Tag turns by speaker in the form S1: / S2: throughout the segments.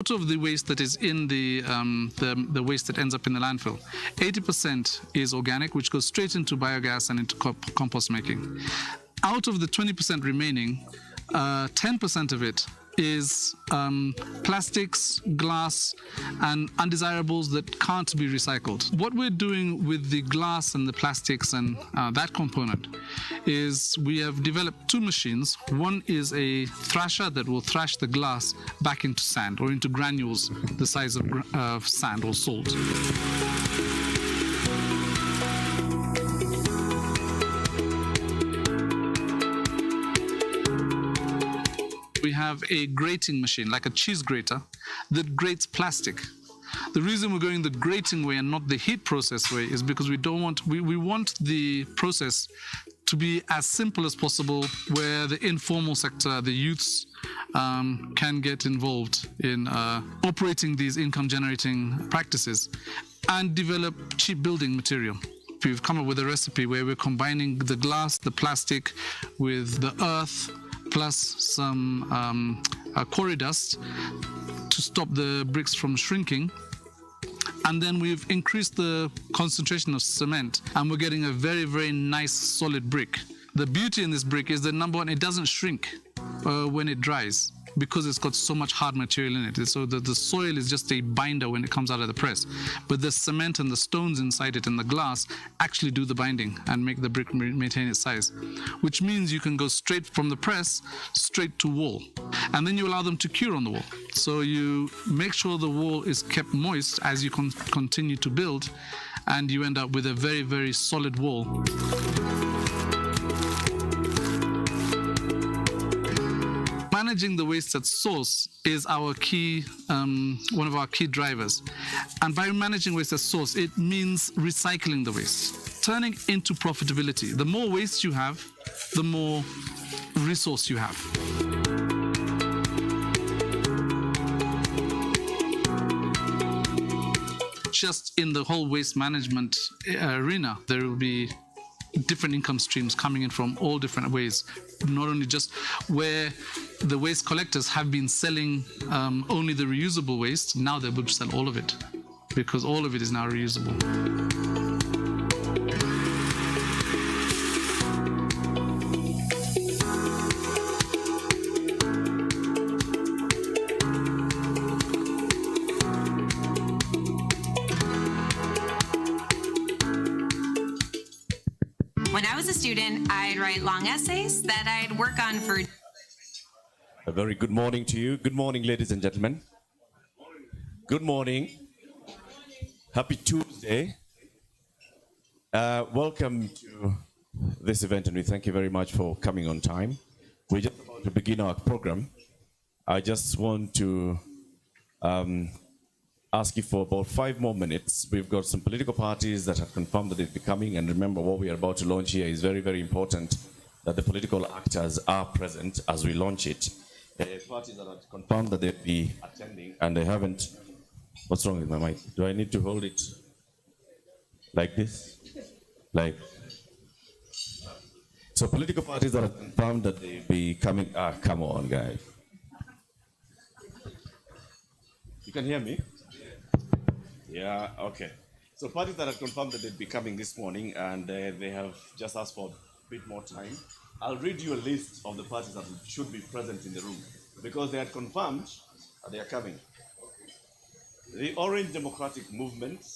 S1: Out of the waste that is in the waste that ends up in the landfill, 80% is organic, which goes straight into biogas and into compost making. Out of the 20% remaining, 10% of it is plastics, glass, and undesirables that can't be recycled. What we're doing with the glass and the plastics and that component is we have developed two machines. One is a thrasher that will thrash the glass back into sand or into granules the size of sand or salt. We have a grating machine, like a cheese grater, that grates plastic. The reason we're going the grating way and not the heat process way is because we want the process to be as simple as possible, where the informal sector, the youths, can get involved in operating these income-generating practices and develop cheap building material. We've come up with a recipe where we're combining the glass, the plastic with the earth, plus some quarry dust to stop the bricks from shrinking. And then we've increased the concentration of cement, and we're getting a very, very nice solid brick. The beauty in this brick is that, number one, it doesn't shrink when it dries, because it's got so much hard material in it. So the soil is just a binder when it comes out of the press. But the cement and the stones inside it and the glass actually do the binding and make the brick maintain its size, which means you can go straight from the press straight to wall. And then you allow them to cure on the wall. So you make sure the wall is kept moist as you continue to build, and you end up with a very, very solid wall. Managing the waste at source is our key, one of our key drivers. And by managing waste at source, it means recycling the waste, turning into profitability. The more waste you have, the more resource you have. Just in the whole waste management arena, there will be different income streams coming in from all different ways. Not only just where the waste collectors have been selling only the reusable waste, now they're able to sell all of it, because all of it is now reusable.
S2: When I was a student, I'd write long essays that I'd work on for...
S3: A very good morning to you. Good morning, ladies and gentlemen. Good morning. Happy Tuesday. Welcome to this event, and we thank you very much for coming on time. We're just about to begin our program. I just want to ask you for about 5 more minutes. We've got some political parties that have confirmed that they'll be coming, and remember, what we are about to launch here is very, very important, that the political actors are present as we launch it. Parties that have confirmed that they'll be attending, and they haven't. What's wrong with my mic? Do I need to hold it like this? Like. So political parties that have confirmed that they'll be coming. Come on, guys. You can hear me? Yeah, okay. So parties that have confirmed that they'll be coming this morning, and they have just asked for a bit more time. I'll read you a list of the parties that should be present in the room, because they had confirmed that they are coming. The Orange Democratic Movement,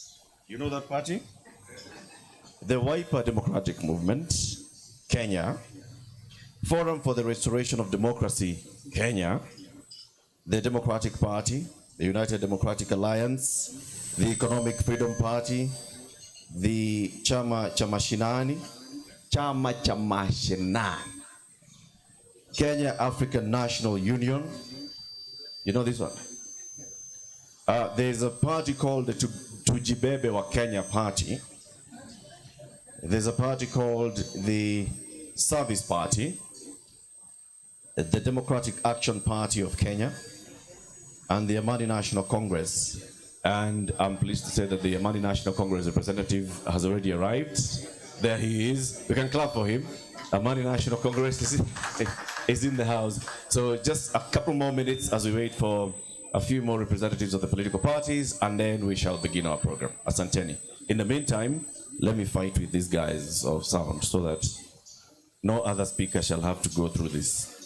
S3: you know that party? The Wiper Democratic Movement, Kenya. Forum for the Restoration of Democracy, Kenya. The Democratic Party, the United Democratic Alliance, the Economic Freedom Party, the Chama cha Mashinani, Kenya African National Union. You know this one? There's a party called the Tujibebe wa Kenya Party. There's a party called the Service Party, the Democratic Action Party of Kenya, and the Armani National Congress. And I'm pleased to say that the Armani National Congress representative has already arrived. There he is. We can clap for him. Armani National Congress is in the house. So just a couple more minutes as we wait for a few more representatives of the political parties, and then we shall begin our program. Asanteni. In the meantime, let me fight with these guys of sound so that no other speaker shall have to go through this.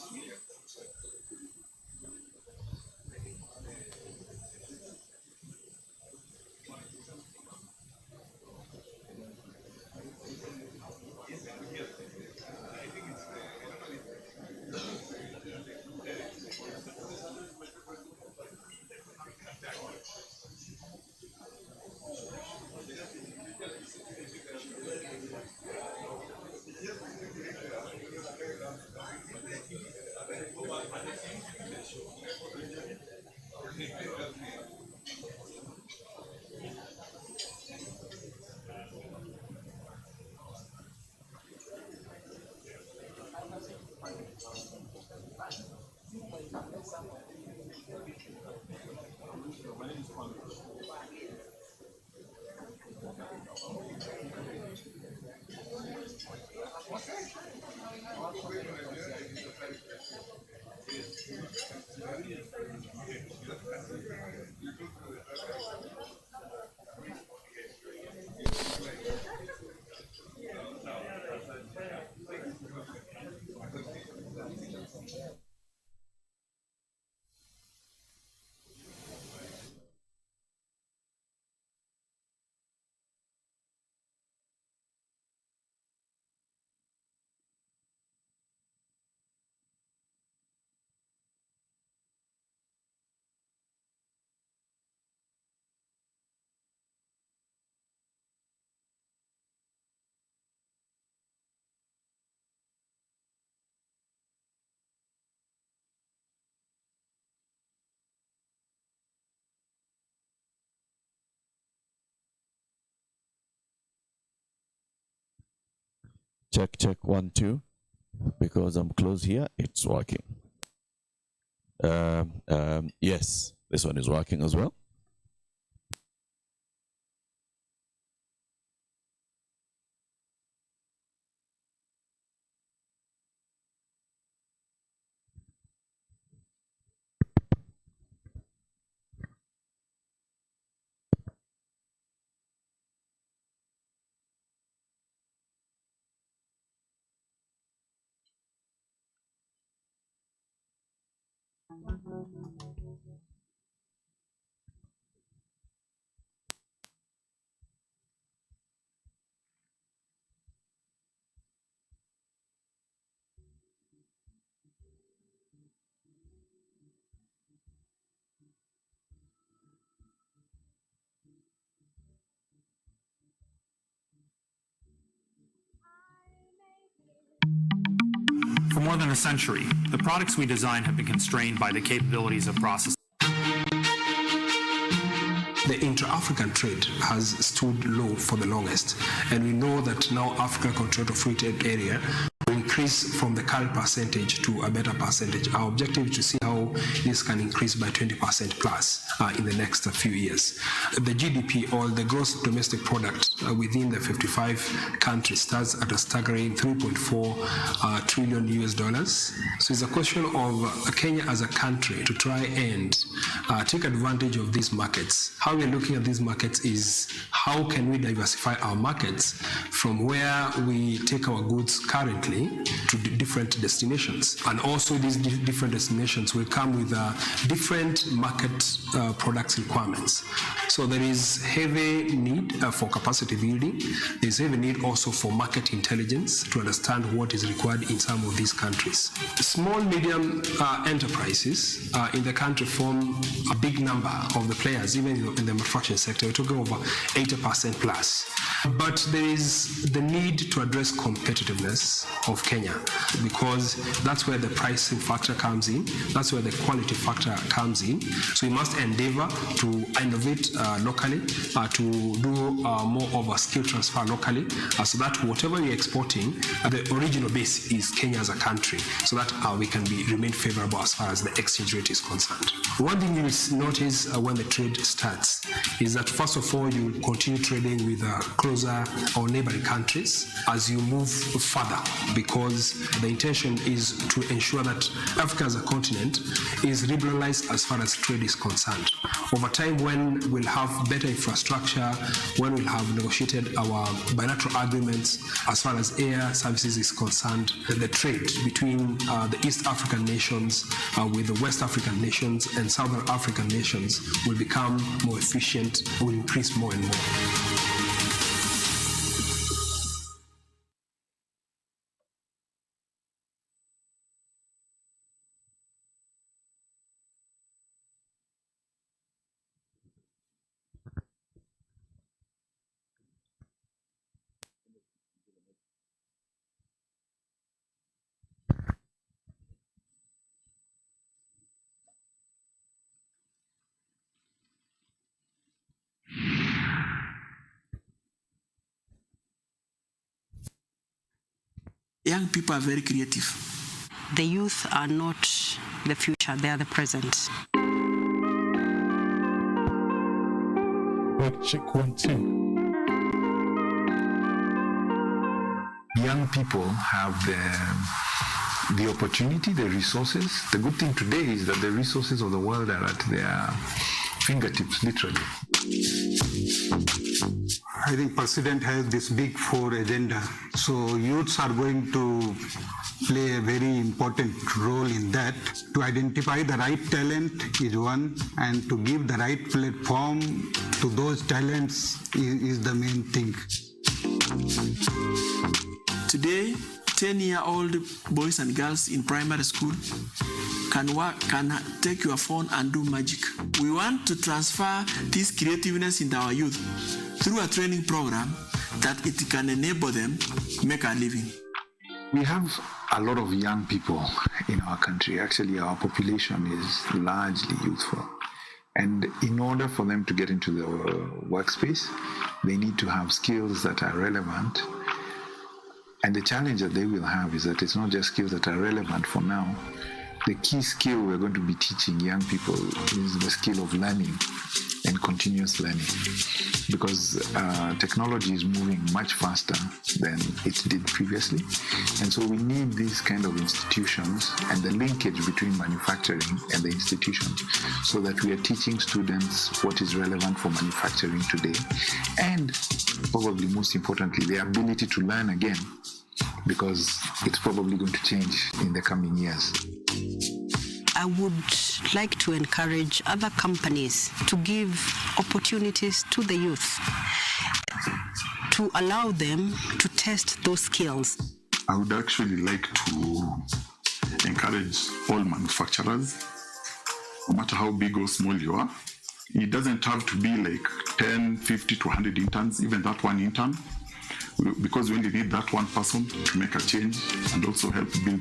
S3: Check, check, 1, 2. Because I'm close here, it's working. Yes, this one is working as well.
S4: For more than a century, the products we design have been constrained by the capabilities of processing.
S5: The intra-African trade has stood low for the longest, and we know that now African Continental Free Trade Area will increase from the current percentage to a better percentage. Our objective is to see how this can increase by 20% plus in the next few years. The GDP, or the gross domestic product, within the 55 countries starts at a staggering $3.4 trillion US. So it's a question of Kenya as a country to try and take advantage of these markets. How we're looking at these markets is how can we diversify our markets from where we take our goods currently to different destinations. And also these different destinations will come with different market products requirements. So there is heavy need for capacity building. There's heavy need also for market intelligence to understand what is required in some of these countries. Small, medium enterprises in the country form a big number of the players, even in the manufacturing sector. We're talking over 80% plus. But there is the need to address competitiveness of Kenya, because that's where the pricing factor comes in, that's where the quality factor comes in. So we must endeavor to innovate locally, to do more of a skill transfer locally, so that whatever we're exporting, the original base is Kenya as a country, so that we can remain favorable as far as the exchange rate is concerned. One thing you will notice when the trade starts is that first of all, you continue trading with closer or neighboring countries as you move further, because because the intention is to ensure that Africa as a continent is liberalized as far as trade is concerned. Over time, when we'll have better infrastructure, when we'll have negotiated our bilateral agreements as far as air services is concerned, the trade between the East African nations with the West African nations and Southern African nations will become more efficient, will increase more and more.
S6: Young people are very creative.
S7: The youth are not the future, they are the present.
S8: Check 1, 2. Young people have the opportunity, the resources. The good thing today is that the resources of the world are at their fingertips, literally.
S9: I think President has this big 4 agenda. So youths are going to play a very important role in that. To identify the right talent is one, and to give the right platform to those talents is the main thing.
S6: Today, 10-year-old boys and girls in primary school can take your phone and do magic. We want to transfer this creativeness into our youth through a training program that it can enable them make a living.
S8: We have a lot of young people in our country. Actually, our population is largely youthful. And in order for them to get into the workspace, they need to have skills that are relevant. And the challenge that they will have is that it's not just skills that are relevant for now. The key skill we're going to be teaching young people is the skill of learning and continuous learning, because technology is moving much faster than it did previously. And so we need these kind of institutions and the linkage between manufacturing and the institutions, so that we are teaching students what is relevant for manufacturing today, and probably most importantly, the ability to learn again, because it's probably going to change in the coming years.
S7: I would like to encourage other companies to give opportunities to the youth, to allow them to test those skills.
S10: I would actually like to encourage all manufacturers, no matter how big or small you are. It doesn't have to be like 10, 50 to 100 interns, even that one intern, because we only need that one person to make a change and also help build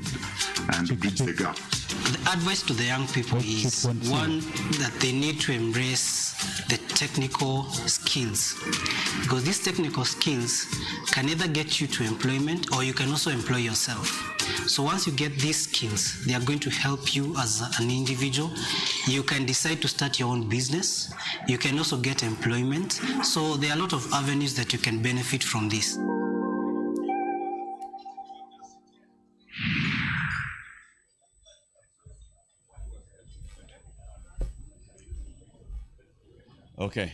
S10: and bridge the gap.
S11: The advice to the young people is, one, that they need to embrace the technical skills, because these technical skills can either get you to employment or you can also employ yourself. So once you get these skills, they are going to help you as an individual. You can decide to start your own business. You can also get employment. So there are a lot of avenues that you can benefit from this.
S3: Okay.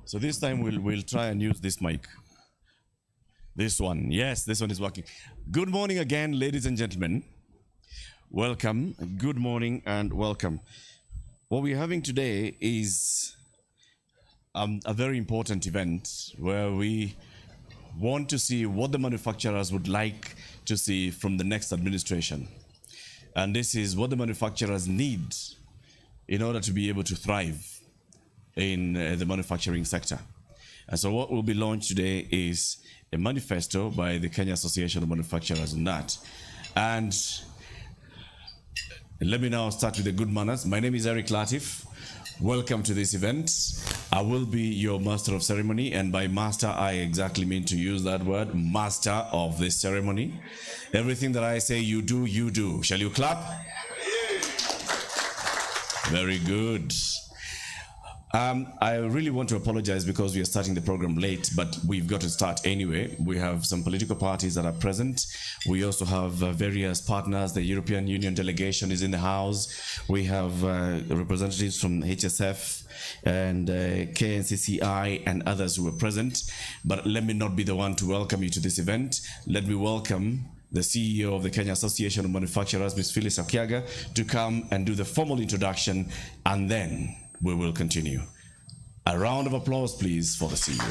S3: So this time we'll try and use this mic. This one. Yes, this one is working. Good morning again, ladies and gentlemen. Welcome. Good morning and welcome. What we're having today is a very important event where we want to see what the manufacturers would like to see from the next administration. And this is what the manufacturers need in order to be able to thrive in the manufacturing sector. And so what will be launched today is a manifesto by the Kenya Association of Manufacturers on that. And let me now start with the good manners. My name is Eric Latif. Welcome to this event. I will be your master of ceremony, and by master, I exactly mean to use that word, master of this ceremony. Everything that I say you do, you do. Shall you clap? Very good. I really want to apologize because we are starting the program late, but we've got to start anyway. We have some political parties that are present. We also have various partners. The European Union delegation is in the house. We have representatives from HSF and KNCCI and others who are present. But let me not be the one to welcome you to this event. Let me welcome the CEO of the Kenya Association of Manufacturers, Ms. Phyllis Akiaga, to come and do the formal introduction, and then we will continue. A round of applause, please, for the CEO.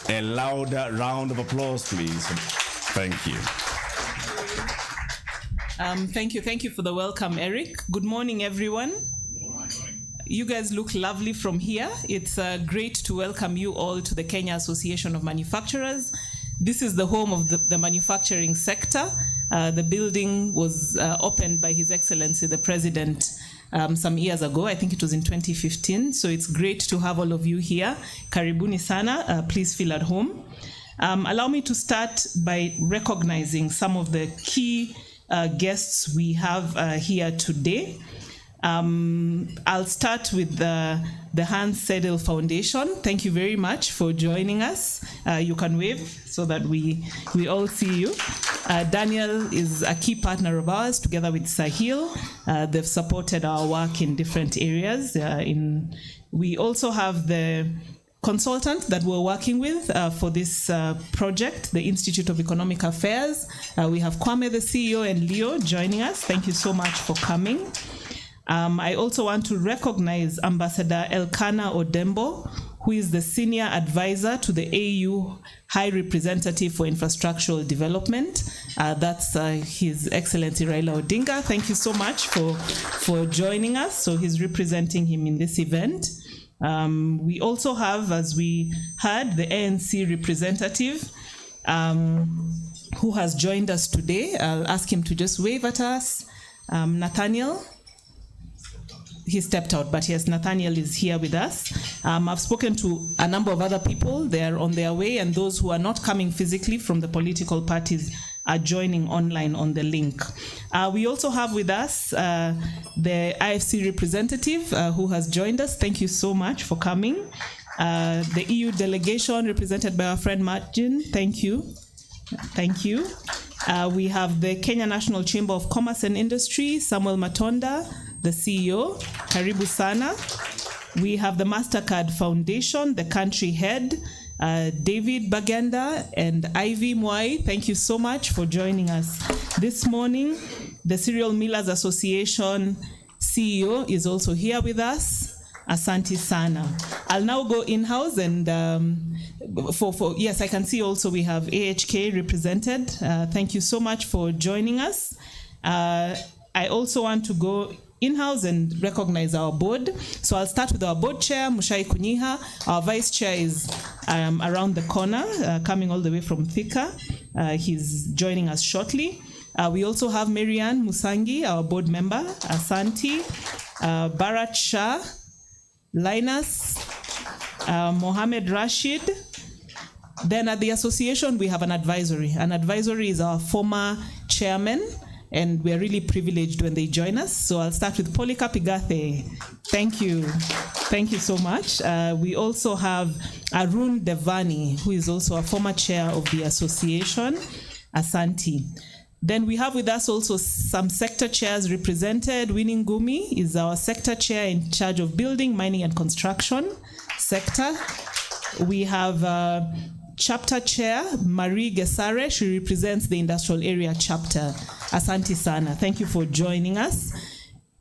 S3: A louder round of applause, please. Thank you.
S12: Thank you for the welcome, Eric. Good morning, everyone. You guys look lovely from here. It's great to welcome you all to the Kenya Association of Manufacturers. This is the home of the manufacturing sector. The building was opened by His Excellency, the President, some years ago. I think it was in 2015. So it's great to have all of you here. Karibuni sana. Please feel at home. Allow me to start by recognizing some of the key guests we have here today. I'll start with the Hans Sedel Foundation. Thank you very much for joining us. You can wave so that we all see you. Daniel is a key partner of ours together with Sahil. They've supported our work in different areas. We also have the consultant that we're working with for this project, the Institute of Economic Affairs. We have Kwame, the CEO, and Leo joining us. Thank you so much for coming. I also want to recognize Ambassador Elkanah Odembo, who is the Senior Advisor to the AU High Representative for Infrastructural Development. That's His Excellency Raila Odinga. Thank you so much for joining us. So he's representing him in this event. We also have, as we heard, the ANC representative who has joined us today. I'll ask him to just wave at us. Nathaniel. He stepped out, but yes, Nathaniel is here with us. I've spoken to a number of other people. They are on their way, and those who are not coming physically from the political parties are joining online on the link. We also have with us the IFC representative who has joined us. Thank you so much for coming. The EU delegation represented by our friend Martin. Thank you. Thank you. We have the Kenya National Chamber of Commerce and Industry, Samuel Matonda, the CEO. Karibu sana. We have the MasterCard Foundation, the country head, David Bagenda and Ivy Mwai. Thank you so much for joining us this morning. The Cereal Millers Association CEO is also here with us. Asante sana. I'll now go in-house and yes, I can see also we have AHK represented. Thank you so much for joining us. I also want to go in-house and recognize our board. So I'll start with our board chair, Mushai Kunyiha. Our vice chair is around the corner, coming all the way from Thika. He's joining us shortly. We also have Marianne Musangi, our board member, Asante, Bharat Shah, Linus, Mohammed Rashid. Then at the association, we have an advisory. An advisory is our former chairman, and we're really privileged when they join us. So I'll start with Polika Pigathe. Thank you. Thank you so much. We also have Arun Devani, who is also a former chair of the association, Asante. Then we have with us also some sector chairs represented. Winnie Ngumi is our sector chair in charge of building, mining, and construction sector. We have chapter chair, Marie Gesare. She represents the industrial area chapter. Asante sana. Thank you for joining us.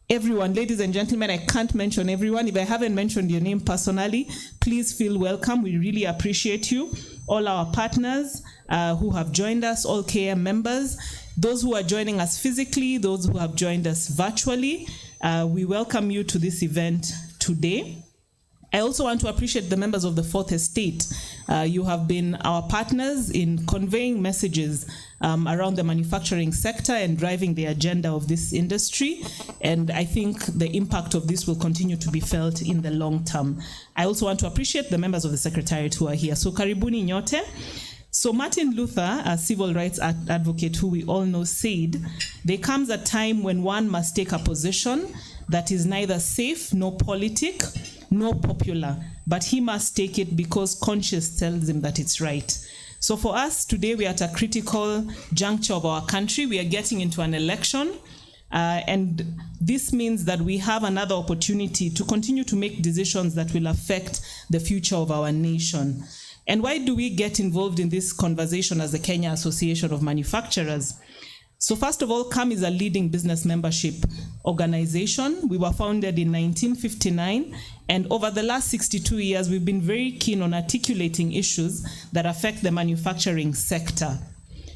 S12: Everyone, ladies and gentlemen, I can't mention everyone. If I haven't mentioned your name personally, please feel welcome. We really appreciate you. All our partners who have joined us, all KM members, those who are joining us physically, those who have joined us virtually, we welcome you to this event today. I also want to appreciate the members of the Fourth Estate. You have been our partners in conveying messages around the manufacturing sector and driving the agenda of this industry. And I think the impact of this will continue to be felt in the long term. I also want to appreciate the members of the Secretariat who are here. So karibuni nyote. So Martin Luther, a civil rights advocate who we all know, said, there comes a time when one must take a position that is neither safe nor politic nor popular, but he must take it because conscience tells him that it's right. So for us today, we are at a critical juncture of our country. We are getting into an election, and this means that we have another opportunity to continue to make decisions that will affect the future of our nation. And why do we get involved in this conversation as the Kenya Association of Manufacturers? So first of all, CAM is a leading business membership organization. We were founded in 1959, and over the last 62 years, we've been very keen on articulating issues that affect the manufacturing sector.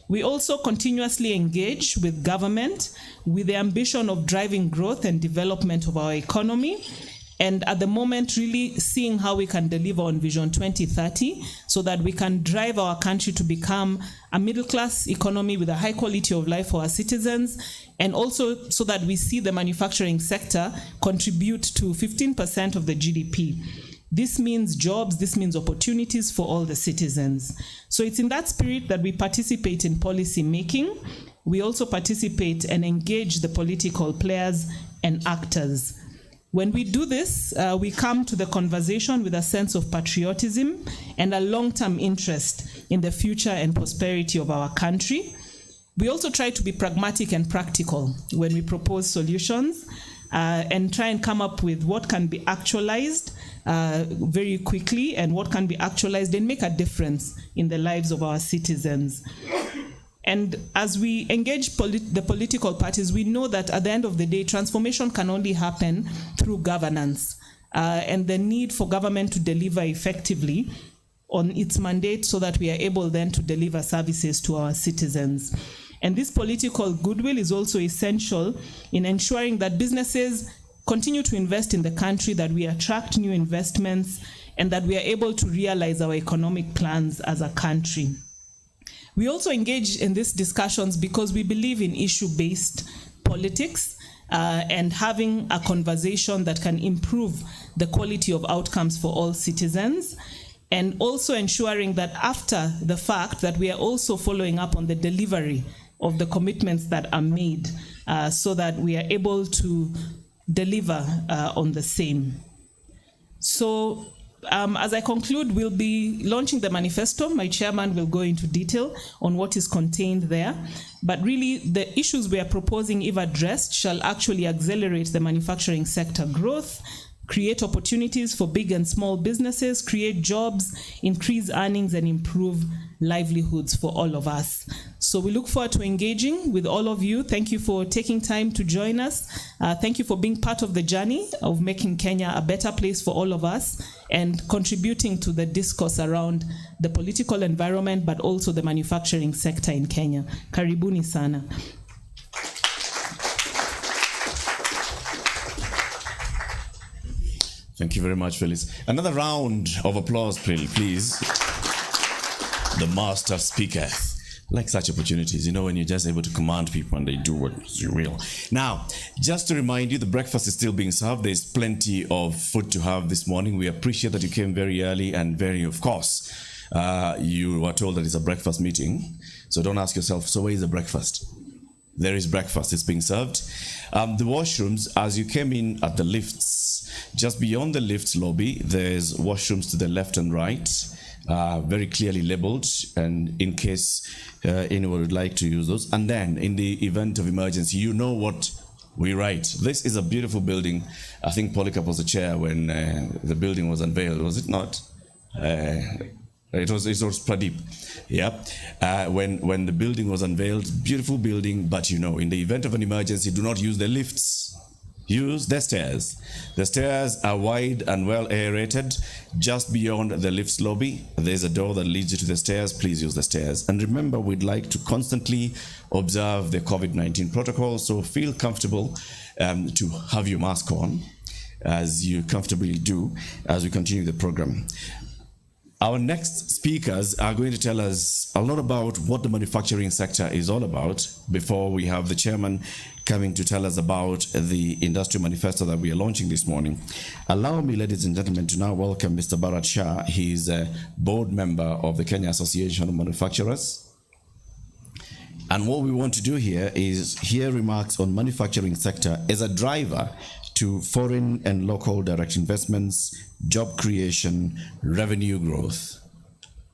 S12: We also continuously engage with government with the ambition of driving growth and development of our economy, and at the moment really seeing how we can deliver on Vision 2030 so that we can drive our country to become a middle-class economy with a high quality of life for our citizens, and also so that we see the manufacturing sector contribute to 15% of the GDP. This means jobs, this means opportunities for all the citizens. So it's in that spirit that we participate in policy making. We also participate and engage the political players and actors. When we do this, we come to the conversation with a sense of patriotism and a long-term interest in the future and prosperity of our country. We also try to be pragmatic and practical when we propose solutions and try and come up with what can be actualized very quickly and what can be actualized and make a difference in the lives of our citizens. And as we engage the political parties, we know that at the end of the day, transformation can only happen through governance and the need for government to deliver effectively on its mandate so that we are able then to deliver services to our citizens. And this political goodwill is also essential in ensuring that businesses continue to invest in the country, that we attract new investments, and that we are able to realize our economic plans as a country. We also engage in these discussions because we believe in issue-based politics and having a conversation that can improve the quality of outcomes for all citizens, and also ensuring that after the fact that we are also following up on the delivery of the commitments that are made so that we are able to deliver on the same. So as I conclude, we'll be launching the manifesto. My chairman will go into detail on what is contained there. But really, the issues we are proposing, if addressed, shall actually accelerate the manufacturing sector growth, create opportunities for big and small businesses, create jobs, increase earnings, and improve livelihoods for all of us. So we look forward to engaging with all of you. Thank you for taking time to join us. Thank you for being part of the journey of making Kenya a better place for all of us and contributing to the discourse around the political environment, but also the manufacturing sector in Kenya. Karibuni sana.
S3: Thank you very much, Phyllis. Another round of applause, please. The master speaker. Like such opportunities, you know, when you're just able to command people and they do what you will. Now, just to remind you, the breakfast is still being served. There's plenty of food to have this morning. We appreciate that you came very early and very, of course, you were told that it's a breakfast meeting. So don't ask yourself, so where is the breakfast? There is breakfast, it's being served. The washrooms, as you came in at the lifts, just beyond the lifts lobby, there's washrooms to the left and right, very clearly labeled, and in case anyone would like to use those. And then in the event of emergency, you know what we write. This is a beautiful building. I think Polycarp was the chair when the building was unveiled, was it not? It was Pradeep. Yeah. When the building was unveiled, beautiful building, but you know, in the event of an emergency, do not use the lifts. Use the stairs. The stairs are wide and well aerated. Just beyond the lifts lobby, there's a door that leads you to the stairs. Please use the stairs. And remember, we'd like to constantly observe the COVID-19 protocol, so feel comfortable to have your mask on, as you comfortably do, as we continue the program. Our next speakers are going to tell us a lot about what the manufacturing sector is all about before we have the chairman coming to tell us about the industry manifesto that we are launching this morning. Allow me, ladies and gentlemen, to now welcome Mr. Bharat Shah. He's a board member of the Kenya Association of Manufacturers. And what we want to do here is hear remarks on manufacturing sector as a driver
S13: to foreign and local direct investments, job creation, revenue growth.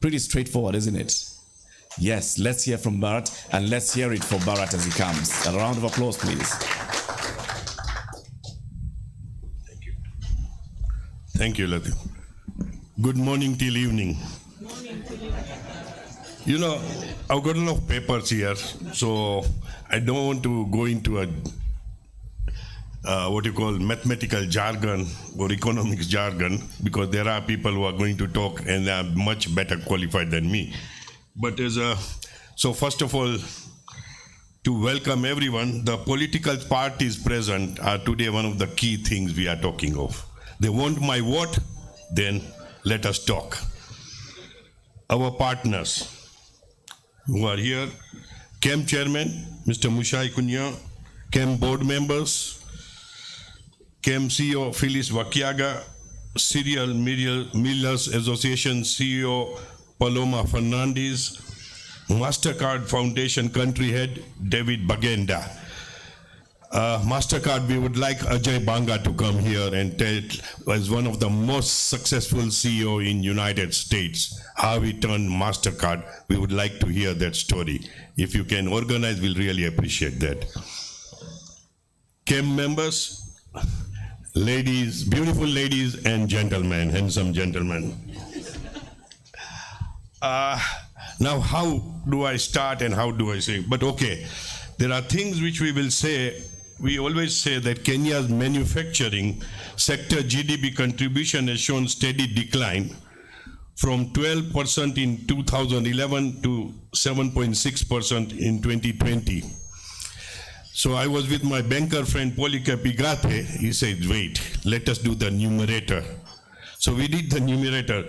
S13: Pretty straightforward, isn't it? Yes, let's hear from Bharat, and let's hear it for Bharat as he comes. A round of applause, please.
S14: Thank you, Latif. Good morning till evening. You know, I've got a lot of papers here, so I don't want to go into a what you call mathematical jargon or economics jargon, because there are people who are going to talk and they are much better qualified than me. But so first of all, to welcome everyone, the political parties present are today one of the key things we are talking of. They want my vote, then let us talk. Our partners who are here, CAM Chairman, Mr. Mushai Kunya, CAM Board Members, CAM CEO Phyllis Wakiaga, Cereal Millers Association CEO Paloma Fernandez, MasterCard Foundation Country Head David Bagenda. MasterCard, we would like Ajay Banga to come here and tell, as one of the most successful CEO in United States, how he turned MasterCard. We would like to hear that story. If you can organize, we'll really appreciate that. CAM members, ladies, beautiful ladies and gentlemen, handsome gentlemen. Now, how do I start and how do I say? But okay, there are things which we will say. We always say that Kenya's manufacturing sector GDP contribution has shown steady decline from 12% in 2011 to 7.6% in 2020. So I was with my banker friend Polika Pigate. He said, wait, let us do the numerator. So we did the numerator.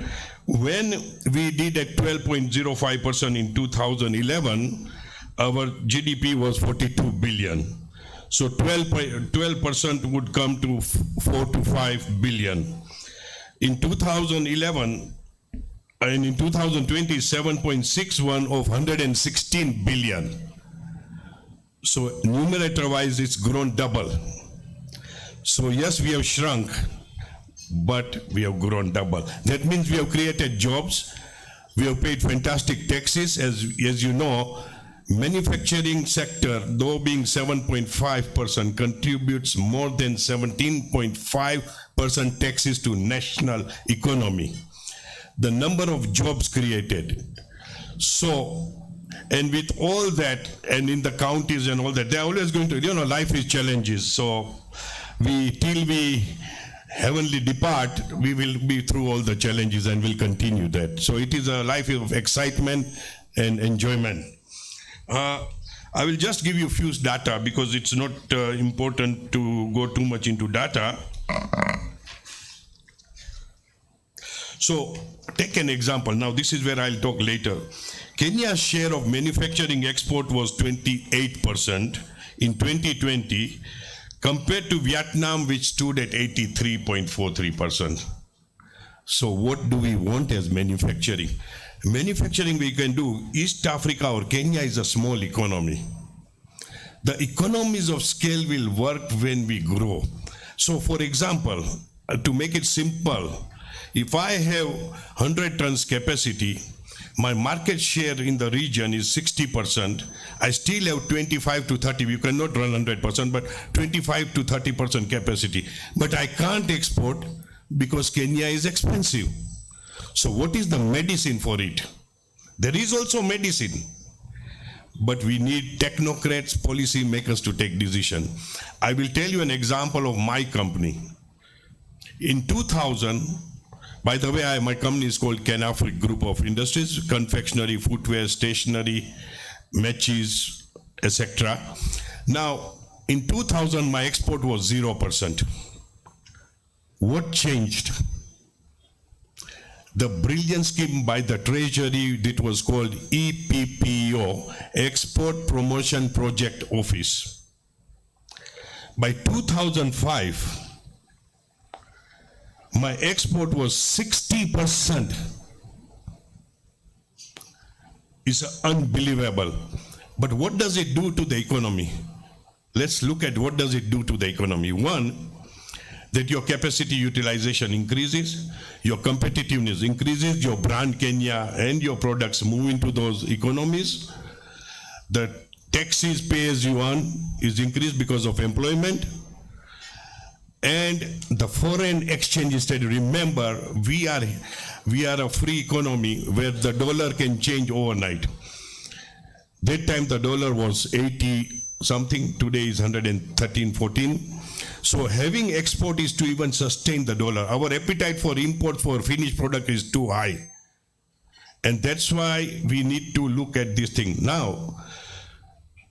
S14: When we did at 12.05% in 2011, our GDP was 42 billion. So 12% would come to 4 to 5 billion. In 2011 and in 2020, 7.61 of 116 billion. So numerator wise, it's grown double. So yes, we have shrunk, but we have grown double. That means we have created jobs. We have paid fantastic taxes. As you know, manufacturing sector, though being 7.5%, contributes more than 17.5% taxes to national economy. The number of jobs created. So, and with all that, and in the counties and all that, they're always going to, life is challenges. So, till we heavenly depart, we will be through all the challenges and will continue that. So it is a life of excitement and enjoyment. I will just give you a few data because it's not important to go too much into data. So take an example. Now this is where I'll talk later. Kenya's share of manufacturing export was 28% in 2020 compared to Vietnam, which stood at 83.43%. So what do we want as manufacturing? Manufacturing we can do. East Africa or Kenya is a small economy. The economies of scale will work when we grow. So for example, to make it simple, if I have 100 tons capacity, my market share in the region is 60%. I still have 25 to 30. You cannot run 100%, but 25 to 30% capacity. But I can't export because Kenya is expensive. So what is the medicine for it? There is also medicine, but we need technocrats, policy makers to take decision. I will tell you an example of my company. In 2000, by the way, my company is called Canafric Group of Industries, confectionery, footwear, stationery, matches, etc. Now, in 2000, my export was 0%. What changed? The brilliant scheme by the Treasury that was called EPPO, Export Promotion Project Office. By 2005, my export was 60%. It's unbelievable. But what does it do to the economy? Let's look at what does it do to the economy. One, that your capacity utilization increases, your competitiveness increases, your brand Kenya and your products move into those economies. The taxes pay as you earn is increased because of employment. And the foreign exchange is steady. Remember, we are a free economy where the dollar can change overnight. That time the dollar was 80 something, today is 113, 14. So having export is to even sustain the dollar. Our appetite for import for finished product is too high. And that's why we need to look at this thing. Now,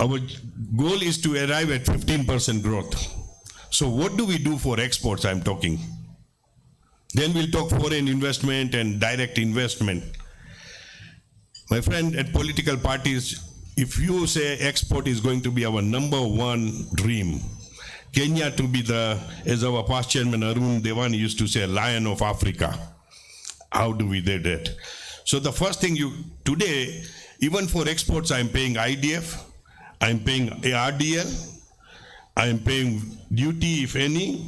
S14: our goal is to arrive at 15% growth. So what do we do for exports, I'm talking? Then we'll talk foreign investment and direct investment. My friend, at political parties, if you say export is going to be our #1 dream, Kenya to be as our past chairman Arun Devani used to say, Lion of Africa. How do we do that? So the first thing today, even for exports, I'm paying IDF, I'm paying RDL, I'm paying duty if any,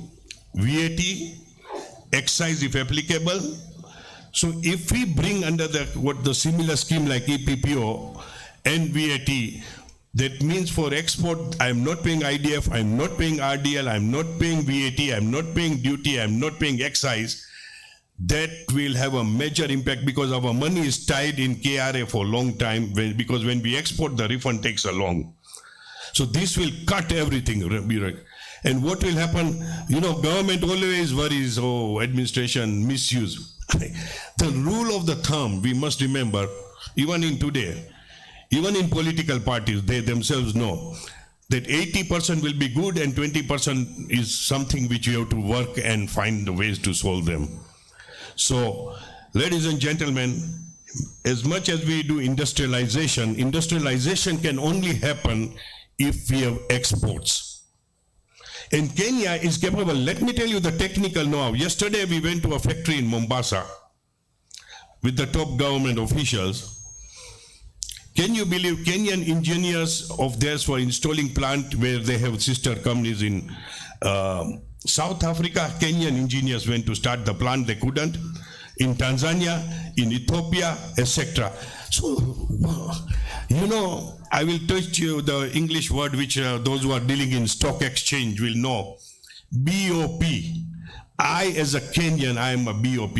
S14: VAT, excise if applicable. So if we bring under the similar scheme like EPPO and VAT, that means for export, I'm not paying IDF, I'm not paying RDL, I'm not paying VAT, I'm not paying duty, I'm not paying excise. That will have a major impact because our money is tied in KRA for a long time, because when we export, the refund takes a long. So this will cut everything. And what will happen, government always worries, administration, misuse. The rule of the thumb, we must remember, even in today, even in political parties, they themselves know that 80% will be good and 20% is something which you have to work and find the ways to solve them. So, ladies and gentlemen, as much as we do industrialization can only happen if we have exports. And Kenya is capable. Let me tell you the technical know-how. Yesterday we went to a factory in Mombasa with the top government officials. Can you believe Kenyan engineers of theirs were installing plant where they have sister companies in South Africa? Kenyan engineers went to start the plant, they couldn't. In Tanzania, in Ethiopia, etc. So, I will teach you the English word which those who are dealing in stock exchange will know. BOP. I as a Kenyan, I am a BOP.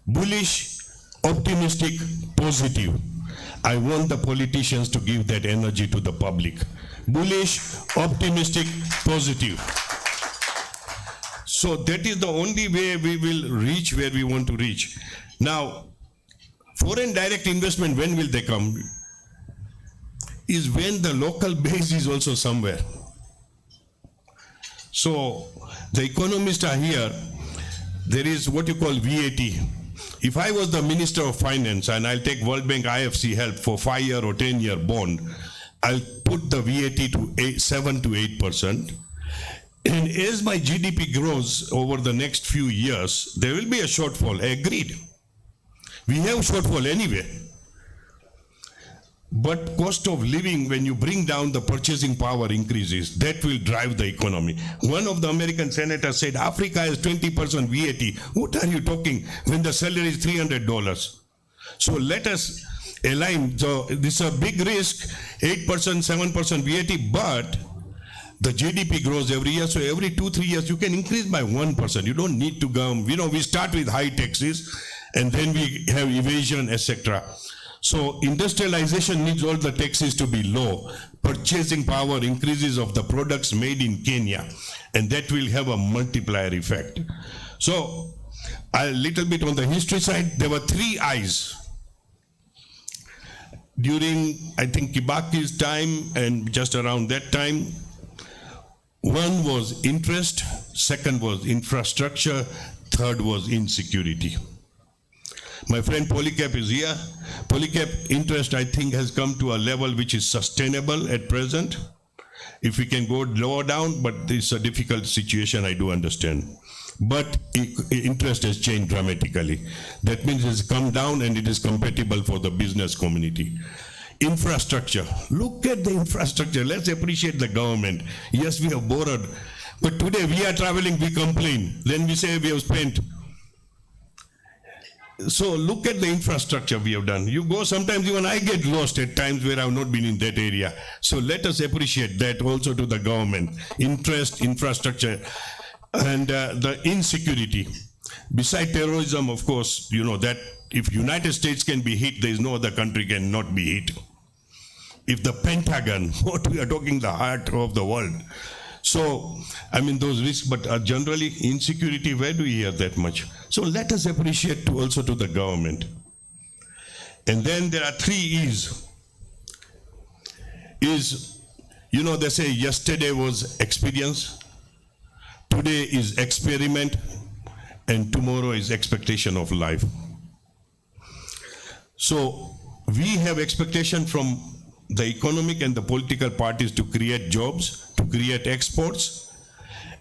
S14: Bullish, optimistic, positive. I want the politicians to give that energy to the public. Bullish, optimistic, positive. So that is the only way we will reach where we want to reach. Now, foreign direct investment, when will they come? Is when the local base is also somewhere. So the economists are here. There is what you call VAT. If I was the Minister of Finance and I'll take World Bank IFC help for 5-year or 10-year bond, I'll put the VAT to 7 to 8%. And as my GDP grows over the next few years, there will be a shortfall. Agreed. We have shortfall anyway. But cost of living, when you bring down the purchasing power increases, that will drive the economy. One of the American senators said, Africa has 20% VAT. What are you talking when the salary is $300? So let us align. So this is a big risk, 8%, 7% VAT, but the GDP grows every year. So every 2-3 years, you can increase by 1%. You don't need to go, we start with high taxes and then we have evasion, etc. So industrialization needs all the taxes to be low. Purchasing power increases of the products made in Kenya, and that will have a multiplier effect. So a little bit on the history side, there were 3 I's. During, I think, Kibaki's time and just around that time, one was interest, second was infrastructure, third was insecurity. My friend Polycap is here. Polycap interest, I think, has come to a level which is sustainable at present. If we can go lower down, but it's a difficult situation, I do understand. But interest has changed dramatically. That means it's come down and it is compatible for the business community. Infrastructure. Look at the infrastructure. Let's appreciate the government. Yes, we have borrowed But today we are traveling, we complain. Then we say we have spent. So look at the infrastructure we have done. You go, sometimes even I get lost at times where I have not been in that area. So let us appreciate that also to the government. Interest, infrastructure, and the insecurity. Beside terrorism, of course, you know that if United States can be hit, there is no other country cannot be hit. If the Pentagon, what we are talking, the heart of the world. So, I mean, those risks, but generally insecurity, where do we hear that much? So let us appreciate also to the government. And then there are 3 E's. You know, they say yesterday was experience, today is experiment, and tomorrow is expectation of life. So we have expectation from the economic and the political parties to create jobs, to create exports,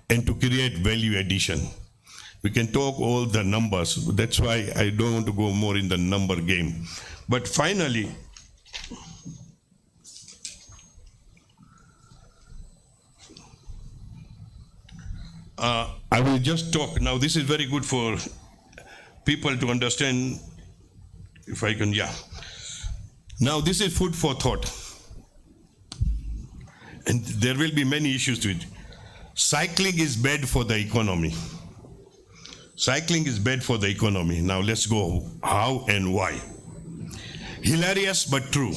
S14: and to create value addition. We can talk all the numbers. That's why I don't want to go more in the number game. But finally, I will just talk. Now this is very good for people to understand, if I can, yeah. Now this is food for thought. And there will be many issues to it. Cycling is bad for the economy. Cycling is bad for the economy. Now let's go how and why. Hilarious but true.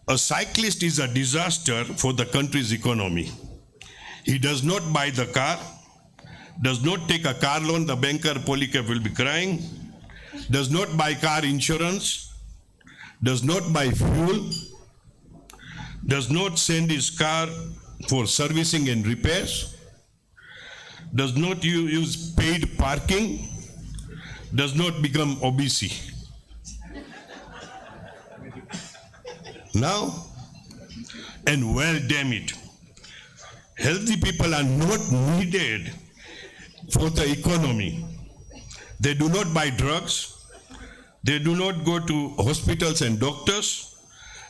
S14: A cyclist is a disaster for the country's economy. He does not buy the car, does not take a car loan, the banker Polycarp will be crying, does not buy car insurance, does not buy fuel, does not send his car for servicing and repairs, does not use paid parking, does not become obese. Now, and well, damn it, healthy people are not needed for the economy. They do not buy drugs, they do not go to hospitals and doctors,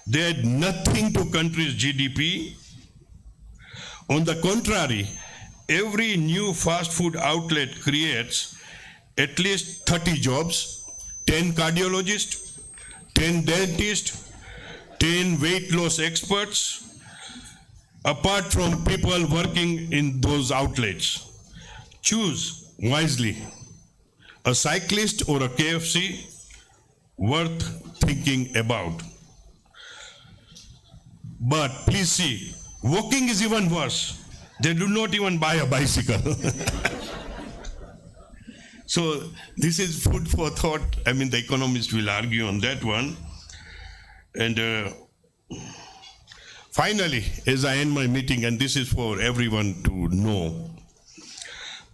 S14: they add nothing to country's GDP. On the contrary, every new fast food outlet creates at least 30 jobs, 10 cardiologists, 10 dentists, 10 weight loss experts, apart from people working in those outlets. Choose wisely. A cyclist or a KFC, worth thinking about. But please see, walking is even worse. They do not even buy a bicycle. So this is food for thought. I mean, the economists will argue on that one. And finally, as I end my meeting, and this is for everyone to know,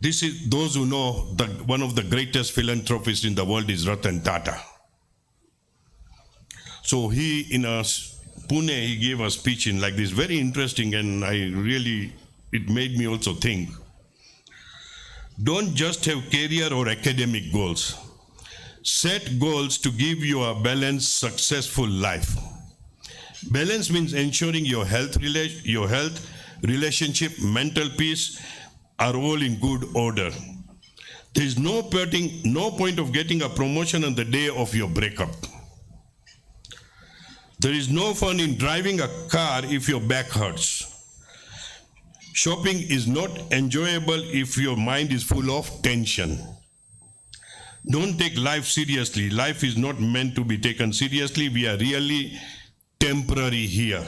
S14: this is those who know one of the greatest philanthropists in the world is Ratan Tata. So he, in Pune, he gave a speech in like this, very interesting, and it made me also think. Don't just have career or academic goals. Set goals to give you a balanced, successful life. Balance means ensuring your health, relationship, mental peace are all in good order. There is no point of getting a promotion on the day of your breakup. There is no fun in driving a car if your back hurts. Shopping is not enjoyable if your mind is full of tension. Don't take life seriously. Life is not meant to be taken seriously. We are really temporary here.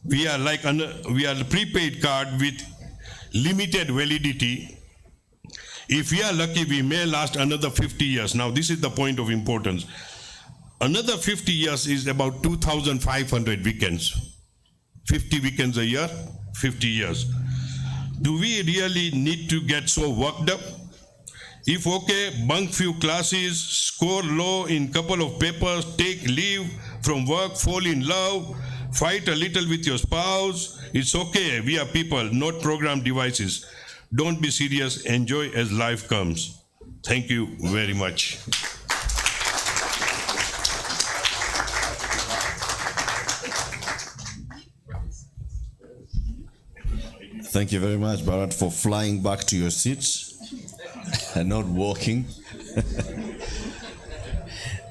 S14: We are like a prepaid card with limited validity. If we are lucky, we may last another 50 years. Now, this is the point of importance. Another 50 years is about 2,500 weekends. 50 weekends a year, 50 years. Do we really need to get so worked up? If okay, bunk few classes, score low in couple of papers, take leave from work, fall in love, fight a little with your spouse, it's okay. We are people, not program devices. Don't be serious, enjoy as life comes. Thank you very much.
S13: Thank you very much, Bharat, for flying back to your seat and not walking.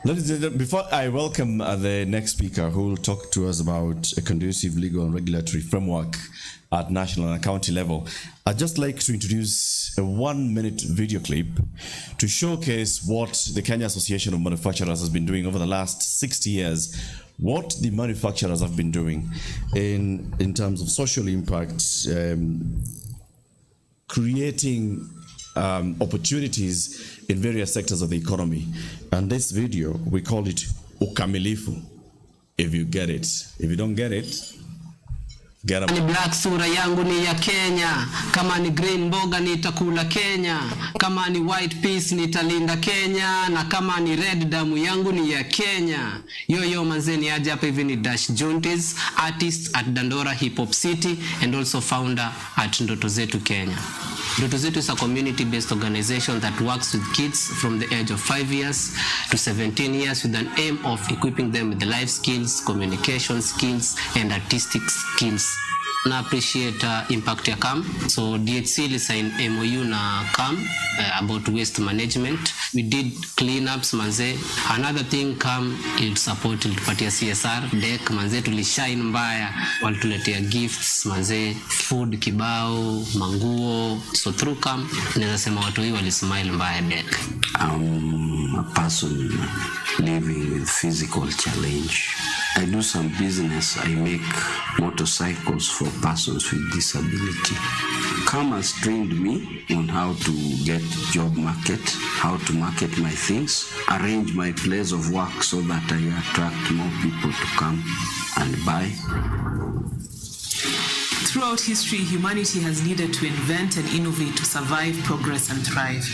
S13: Ladies and gentlemen, before I welcome the next speaker who will talk to us about a conducive legal and regulatory framework at national and county level, I'd just like to introduce a 1-minute video clip to showcase what the Kenya Association of Manufacturers has been doing over the last 60 years, what the manufacturers have been doing in terms of social impact, creating opportunities in various sectors of the economy. And this video, we call it Ukamilifu, if you get it. If you don't get it, get up.
S11: Ni black sura yangu ni ya Kenya, kama ni green mboga nitakula Kenya, kama ni white peace nitalinda Kenya, na kama ni red damu yangu ni ya Kenya. Yo manzeni aje hapa hivi ni Dash Jontes, artist at Dandora Hip Hop City and also founder at Ndoto Zetu Kenya. Ndoto Zetu is a community-based organization that works with kids from the age of 5 years to 17 years with an aim of equipping them with the life skills, communication skills, and artistic skills. Na appreciate impact ya CAM. So DHC li sign MOU na CAM about waste management. We did cleanups manze. Another thing CAM il support ilitupatia CSR deck manze, tulishine mbaya, walituletea gifts manze, food kibao, manguo. So through CAM naweza sema watu hii walismile mbaya deck.
S15: A person living with physical challenge. I do some business. I make motorcycles for persons with disability. CAM has trained me on how to get job market, how to market my things, arrange my place of work so that I attract more people to come and buy.
S12: Throughout history, humanity has needed to invent and innovate to survive, progress, and thrive.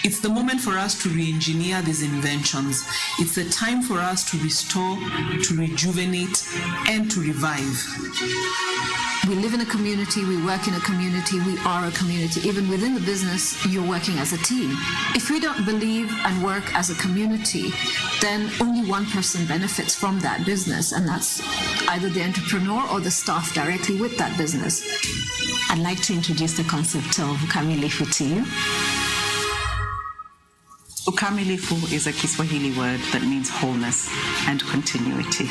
S12: It's the moment for us to re-engineer these inventions. It's the time for us to restore, to rejuvenate, and to revive.
S16: We live in a community, we work in a community, we are a community. Even within the business, you're working as a team. If we don't believe and work as a community, then only one person benefits from that business, and that's either the entrepreneur or the staff directly with that business.
S17: I'd like to introduce the concept of ukamilifu to you.
S18: Ukamilifu is a Kiswahili word that means wholeness and continuity.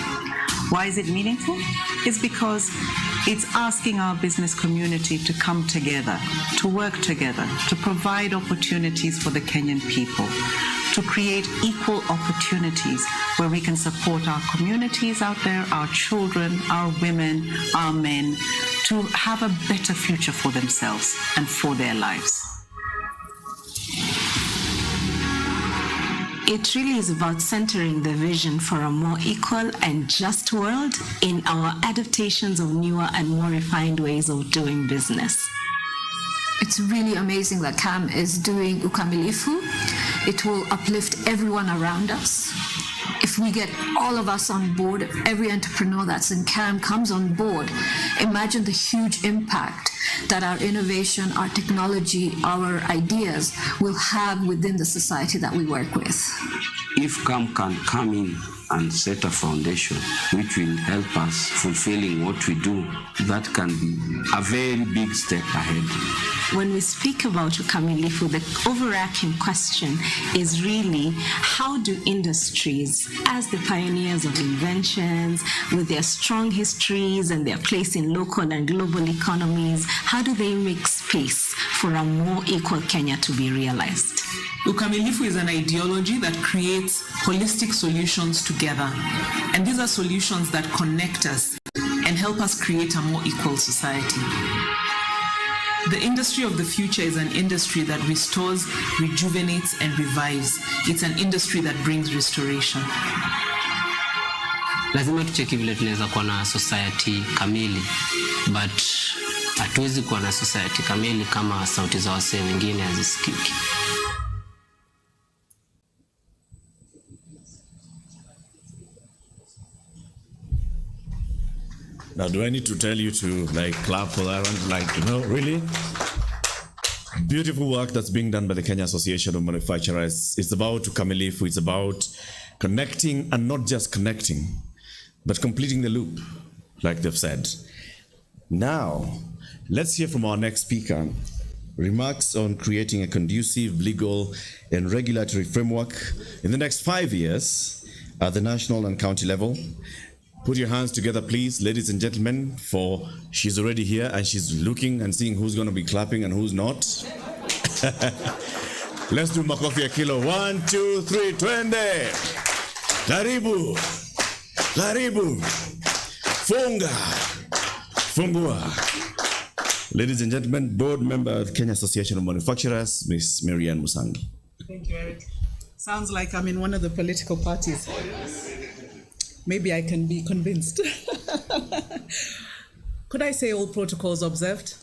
S18: Why is it meaningful? It's because it's asking our business community to come together, to work together, to provide opportunities for the Kenyan people, to create equal opportunities where we can support our communities out there, our children, our women, our men, to have a better future for themselves and for their lives.
S17: It really is about centering the vision for a more equal and just world in our adaptations of newer and more refined ways of doing business.
S16: It's really amazing that CAM is doing Ukamilifu. It will uplift everyone around us. If we get all of us on board, if every entrepreneur that's in CAM comes on board, imagine the huge impact that our innovation, our technology, our ideas will have within the society that we work with.
S15: If CAM can come in and set a foundation which will help us fulfilling what we do, that can be a very big step ahead.
S17: When we speak about ukamilifu, the overarching question is really how do industries, as the pioneers of inventions, with their strong histories and their place in local and global economies, how do they make space for a more equal Kenya to be realized?
S12: Ukamilifu is an ideology that creates holistic solutions together. And these are solutions that connect us and help us create a more equal society. The industry of the future is an industry that restores, rejuvenates, and revives. It's an industry that brings restoration.
S11: Lazima tucheki vile tunaweza kuwa na society kamili, but hatuwezi kuwa na society kamili kama sauti za wasee wengine hazisikiki.
S13: Now, do I need to tell you to clap for that one? Really? Beautiful work that's being done by the Kenya Association of Manufacturers. It's about ukamilifu. It's about connecting, and not just connecting, but completing the loop, like they've said. Now, Let's hear from our next speaker. Remarks on creating a conducive legal and regulatory framework in the next 5 years at the national and county level. Put your hands together, please, ladies and gentlemen, for she's already here and she's looking and seeing who's going to be clapping and who's not. Let's do makofi ya kilo. 1, 2, 3, twende. Karibu. Karibu. Funga. Fungua. Ladies and gentlemen, board member of the Kenya Association of Manufacturers, Ms. Marianne Musangi.
S19: Thank you, Eric. Sounds like I'm in one of the political parties. Maybe I can be convinced. Could I say all protocols observed?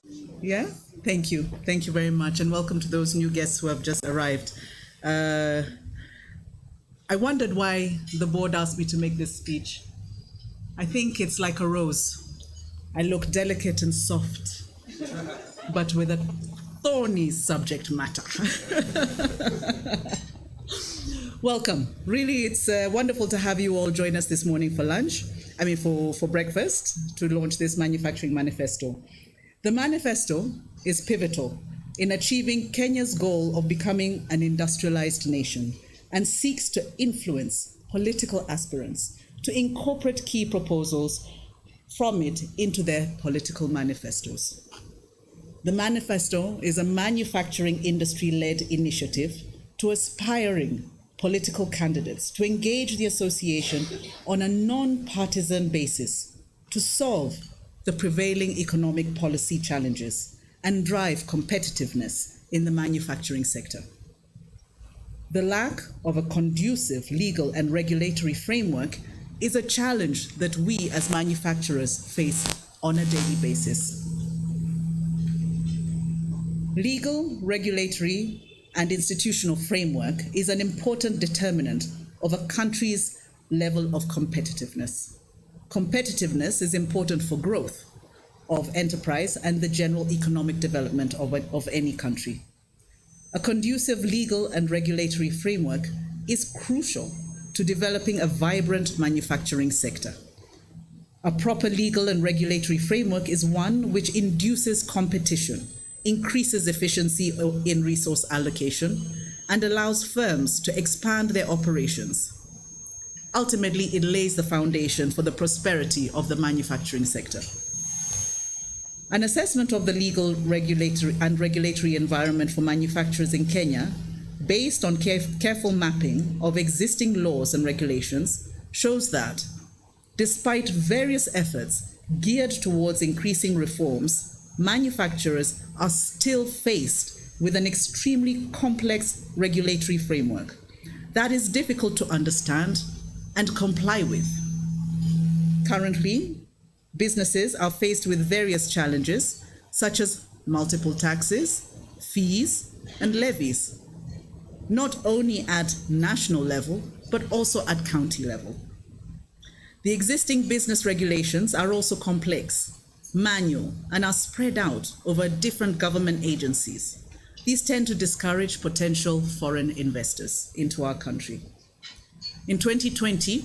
S19: Yeah? Thank you. Thank you very much. And welcome to those new guests who have just arrived. I wondered why the board asked me to make this speech. I think it's like a rose. I look delicate and soft, but with a thorny subject matter. Welcome. Really, it's wonderful to have you all join us this morning for lunch. For breakfast, to launch this manufacturing manifesto. The manifesto is pivotal in achieving Kenya's goal of becoming an industrialized nation and seeks to influence political aspirants to incorporate key proposals from it into their political manifestos. The manifesto is a manufacturing industry-led initiative to aspiring political candidates to engage the association on a non-partisan basis to solve the prevailing economic policy challenges and drive competitiveness in the manufacturing sector. The lack of a conducive legal and regulatory framework is a challenge that we as manufacturers face on a daily basis. Legal, regulatory, and institutional framework is an important determinant of a country's level of competitiveness. Competitiveness is important for growth of enterprise and the general economic development of any country. A conducive legal and regulatory framework is crucial to developing a vibrant manufacturing sector. A proper legal and regulatory framework is one which induces competition, increases efficiency in resource allocation, and allows firms to expand their operations. Ultimately, it lays the foundation for the prosperity of the manufacturing sector. An assessment of the legal, regulatory environment for manufacturers in Kenya, based on careful mapping of existing laws and regulations, shows that, despite various efforts geared towards increasing reforms, manufacturers are still faced with an extremely complex regulatory framework that is difficult to understand and comply with. Currently, businesses are faced with various challenges, such as multiple taxes, fees, and levies, not only at national level, but also at county level. The existing business regulations are also complex, manual, and are spread out over different government agencies. These tend to discourage potential foreign investors into our country. In 2020,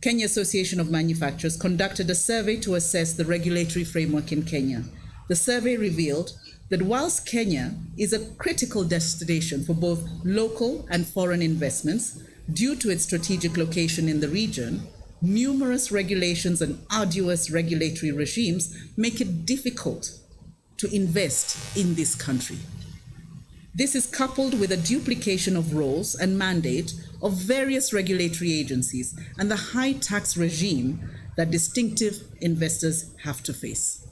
S19: Kenya Association of Manufacturers conducted a survey to assess the regulatory framework in Kenya. The survey revealed that whilst Kenya is a critical destination for both local and foreign investments, due to its strategic location in the region, numerous regulations and arduous regulatory regimes make it difficult to invest in this country. This is coupled with a duplication of roles and mandate of various regulatory agencies and the high tax regime that distinctive investors have to face.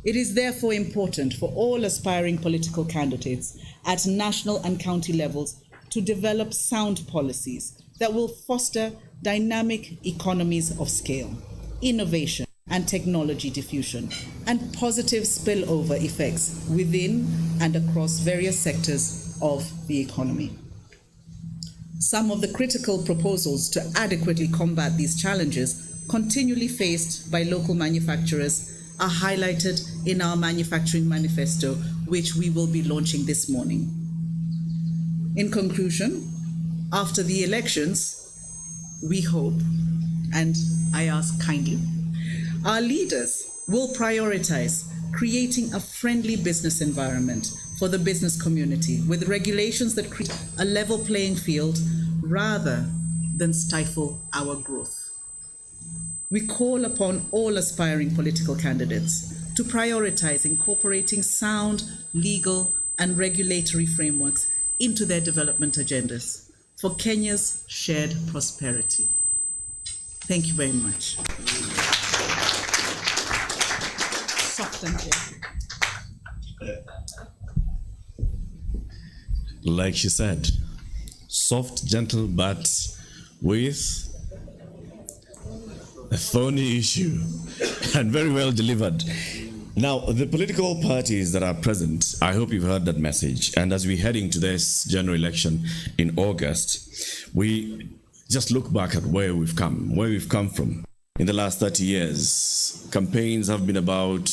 S19: It is therefore important for all aspiring political candidates at national and county levels to develop sound policies that will foster dynamic economies of scale, innovation and technology diffusion, and positive spillover effects within and across various sectors of the economy. Some of the critical proposals to adequately combat these challenges continually faced by local manufacturers are highlighted in our manufacturing manifesto, which we will be launching this morning. In conclusion, after the elections, we hope, and I ask kindly, our leaders will prioritize creating a friendly business environment for the business community with regulations that create a level playing field rather than stifle our growth. We call upon all aspiring political candidates to prioritize incorporating sound legal and regulatory frameworks into their development agendas for Kenya's shared prosperity. Thank you very much. Soft and gentle.
S13: Like she said, soft, gentle, but with a thorny issue, and very well delivered. Now, the political parties that are present, I hope you've heard that message. And as we're heading to this general election in August, we just look back at where we've come from. In the last 30 years, campaigns have been about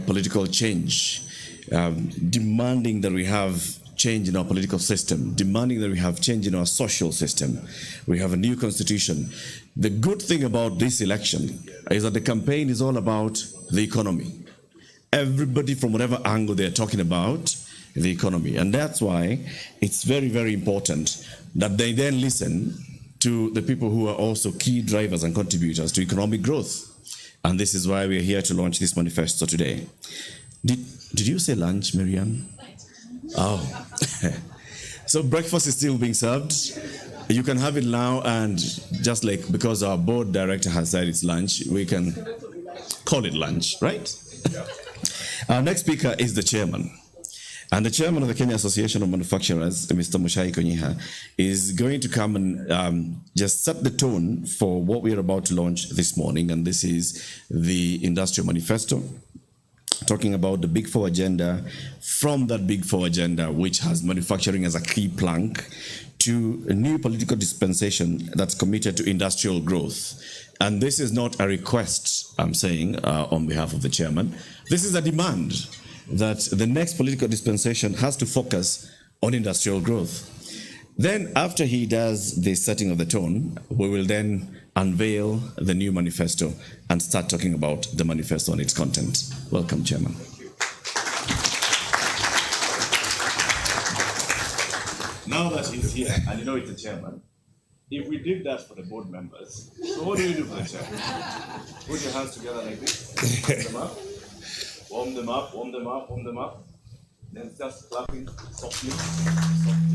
S13: political change, demanding that we have change in our political system, demanding that we have change in our social system. We have a new constitution. The good thing about this election is that the campaign is all about the economy. Everybody from whatever angle they're talking about the economy. And that's why it's very, very important that they then listen to the people who are also key drivers and contributors to economic growth. And this is why we're here to launch this manifesto today. Did you say lunch, Marianne? Oh. So breakfast is still being served. You can have it now, and just like because our board director has said it's lunch, we can call it lunch, right? Our next speaker is the chairman. And the chairman of the Kenya Association of Manufacturers, Mr. Mushai Konyiha, is going to come and just set the tone for what we are about to launch this morning. And this is the Industrial Manifesto, talking about the Big Four agenda, from that Big Four agenda, which has manufacturing as a key plank, to a new political dispensation that's committed to industrial growth. And this is not a request, I'm saying, on behalf of the chairman. This is a demand that the next political dispensation has to focus on industrial growth. Then, after he does the setting of the tone, we will then unveil the new manifesto and start talking about the manifesto and its content. Welcome, Chairman. Now that he's here, and you know it's the chairman, if we did that for the board members, so what do we do for the chairman? Put your hands together like this, warm them up, warm them up, warm them up, warm them up. Then just clapping softly, softly,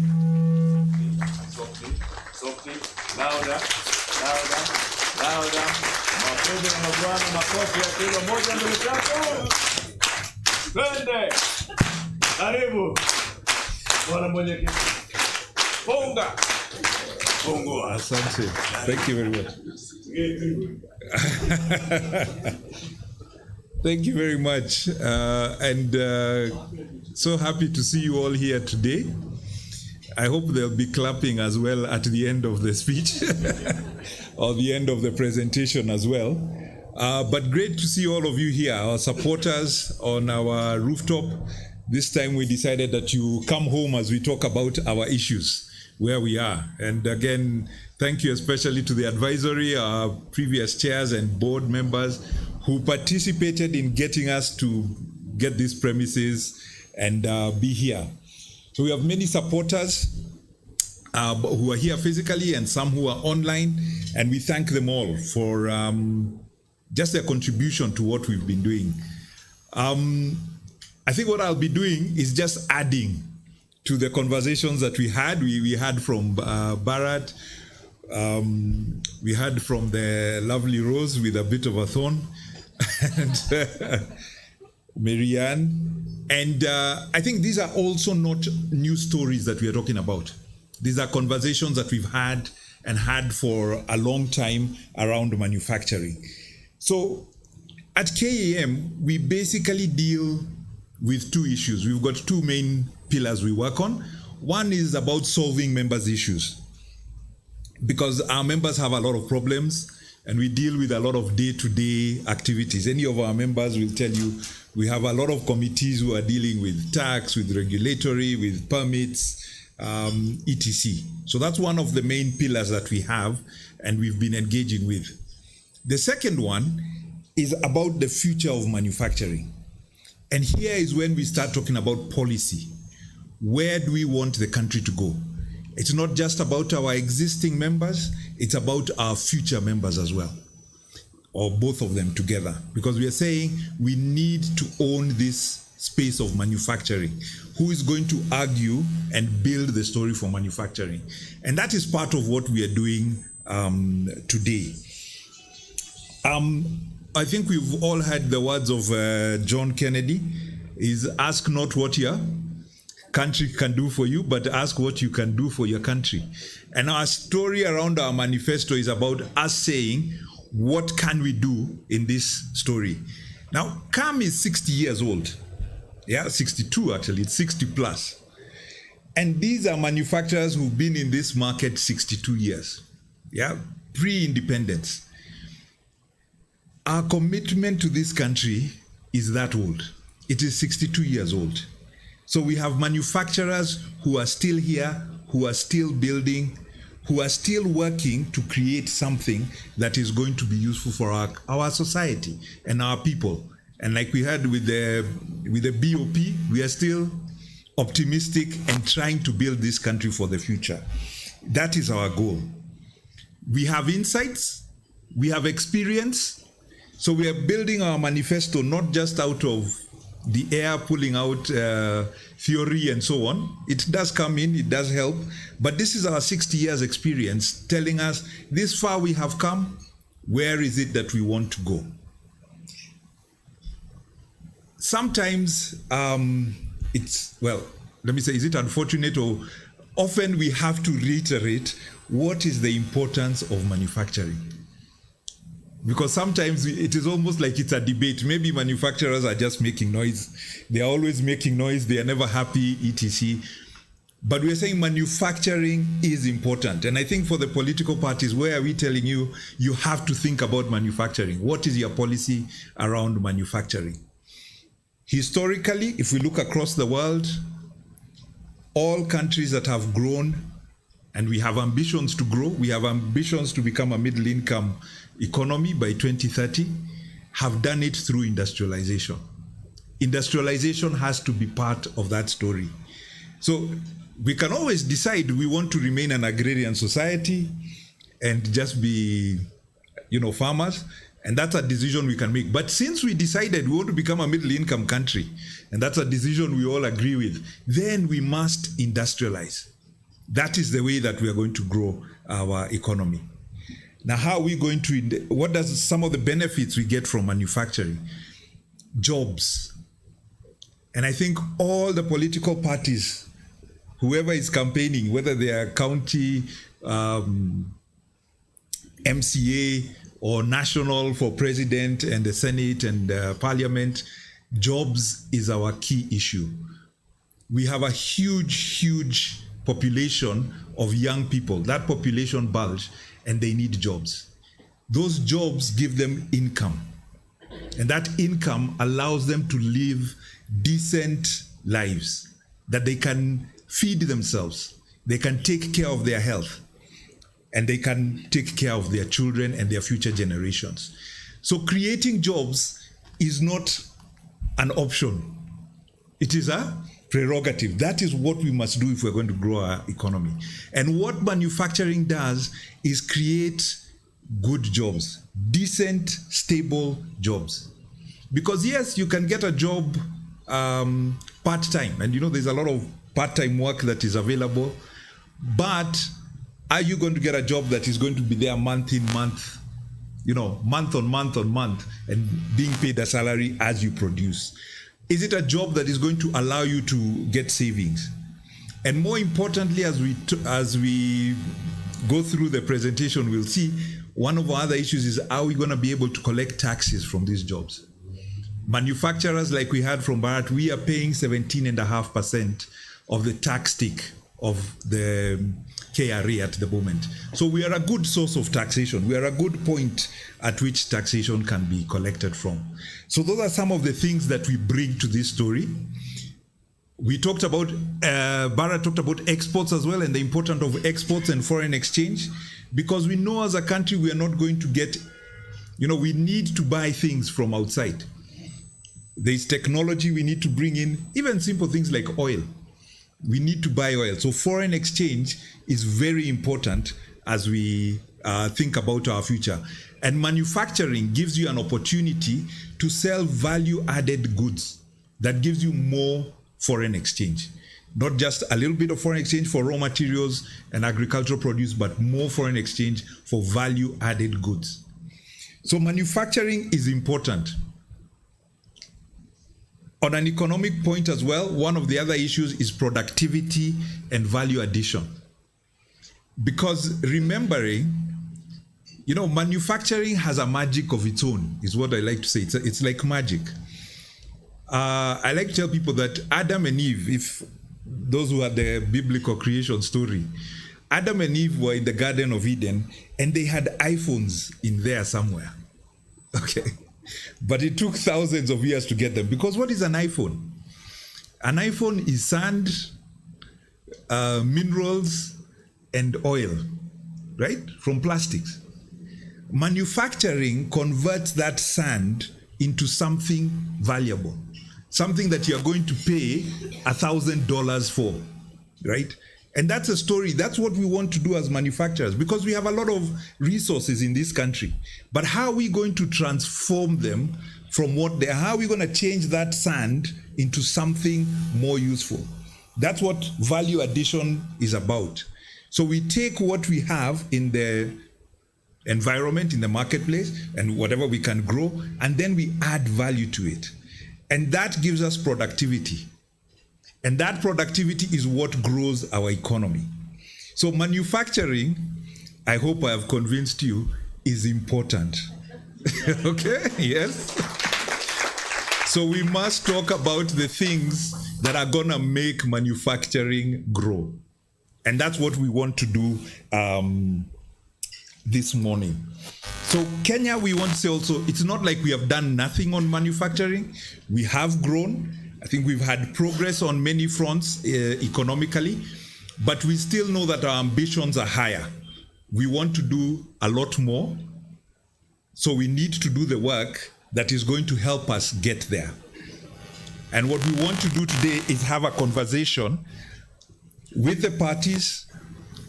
S13: softly, softly, louder, louder, louder. Makofi na mabwana, makofi ya kilo moja mbele zako. Twende. Karibu. Bwana mwenyekiti. Funga. Fungua.
S20: Asante. Thank you very much. Thank you very much. So happy to see you all here today. I hope they'll be clapping as well at the end of the speech or the end of the presentation as well. But great to see all of you here, our supporters on our rooftop. This time we decided that you come home as we talk about our issues, where we are. And again, thank you especially to the advisory, our previous chairs and board members who participated in getting us to get these premises and be here. So we have many supporters who are here physically and some who are online, and we thank them all for just their contribution to what we've been doing. I think what I'll be doing is just adding to the conversations that we had. We had from Bharat, we had from the lovely Rose with a bit of a thorn, and Marianne. And I think these are also not new stories that we are talking about. These are conversations that we've had and had for a long time around manufacturing. So at KAM, we basically deal with two issues. We've got two main pillars we work on. One is about solving members' issues, because our members have a lot of problems and we deal with a lot of day-to-day activities. Any of our members will tell you we have a lot of committees who are dealing with tax, with regulatory, with permits, etc. So that's one of the main pillars that we have and we've been engaging with. The second one is about the future of manufacturing. And here is when we start talking about policy. Where do we want the country to go? It's not just about our existing members, it's about our future members as well, or both of them together, because we are saying we need to own this space of manufacturing. Who is going to argue and build the story for manufacturing? And that is part of what we are doing today. I think we've all heard the words of John Kennedy, is ask not what your country can do for you, but ask what you can do for your country. And our story around our manifesto is about us saying, what can we do in this story? Now, CAM is 60 years old. Yeah, 62 actually, it's 60 plus. And these are manufacturers who've been in this market 62 years. Yeah, pre-independence. Our commitment to this country is that old. It is 62 years old. So we have manufacturers who are still here, who are still building, who are still working to create something that is going to be useful for our society and our people. And like we had with the BOP, we are still optimistic and trying to build this country for the future. That is our goal. We have insights, we have experience, so we are building our manifesto not just out of the air, pulling out theory and so on. It does come in, it does help, but this is our 60 years experience telling us this far we have come, where is it that we want to go? Sometimes it's, well, let me say, is it unfortunate, or often we have to reiterate what is the importance of manufacturing? Because sometimes it is almost like it's a debate. Maybe manufacturers are just making noise. They are always making noise. They are never happy, etc. But we are saying manufacturing is important. And I think for the political parties, where are we telling you, you have to think about manufacturing? What is your policy around manufacturing? Historically, if we look across the world, all countries that have grown, and we have ambitions to grow, we have ambitions to become a middle-income economy by 2030, have done it through industrialization. Industrialization has to be part of that story. So we can always decide we want to remain an agrarian society and just be, farmers, and that's a decision we can make. But since we decided we want to become a middle-income country, and that's a decision we all agree with, then we must industrialize. That is the way that we are going to grow our economy. Now, how are we going to, what does some of the benefits we get from manufacturing? Jobs. And I think all the political parties, whoever is campaigning, whether they are county, MCA, or national for president and the Senate and parliament, jobs is our key issue. We have a huge population of young people, that population bulge, and they need jobs. Those jobs give them income, and that income allows them to live decent lives, that they can feed themselves, they can take care of their health, and they can take care of their children and their future generations. So creating jobs is not an option. It is a prerogative. That is what we must do if we're going to grow our economy. And what manufacturing does is create good jobs, decent, stable jobs. Because yes, you can get a job part-time, and there's a lot of part-time work that is available, but are you going to get a job that is going to be there month in, month, month on month, and being paid a salary as you produce? Is it a job that is going to allow you to get savings? And more importantly, as we go through the presentation, we'll see one of our other issues is, are we going to be able to collect taxes from these jobs? Manufacturers, like we heard from Bharat, we are paying 17.5% of the tax stick of the KRA at the moment. So we are a good source of taxation. We are a good point at which taxation can be collected from. So those are some of the things that we bring to this story. We talked about, Bharat talked about exports as well, and the importance of exports and foreign exchange, because we know as a country we are not going to get, we need to buy things from outside. There's technology we need to bring in, even simple things like oil. We need to buy oil. So foreign exchange is very important as we think about our future. And manufacturing gives you an opportunity to sell value-added goods that gives you more foreign exchange. Not just a little bit of foreign exchange for raw materials and agricultural produce, but more foreign exchange for value-added goods. So manufacturing is important. On an economic point as well, one of the other issues is productivity and value addition. Because remembering, manufacturing has a magic of its own, is what I like to say. It's like magic. I like to tell people that Adam and Eve, if those who had the biblical creation story, Adam and Eve were in the Garden of Eden and they had iPhones in there somewhere. Okay. But it took thousands of years to get them. Because what is an iPhone? An iPhone is sand, minerals, and oil, right? From plastics. Manufacturing converts that sand into something valuable, something that you're going to pay $1,000 for, right? And that's a story. That's what we want to do as manufacturers, because we have a lot of resources in this country. But how are we going to transform them from what they are? How are we going to change that sand into something more useful? That's what value addition is about. So we take what we have in the environment, in the marketplace, and whatever we can grow, and then we add value to it. And that gives us productivity. And that productivity is what grows our economy. So manufacturing, I hope I have convinced you, is important. Okay, yes? So we must talk about the things that are gonna make manufacturing grow. And that's what we want to do this morning. So Kenya, we want to say also, it's not like we have done nothing on manufacturing. We have grown. I think we've had progress on many fronts economically, but we still know that our ambitions are higher. We want to do a lot more, so we need to do the work that is going to help us get there. And what we want to do today is have a conversation with the parties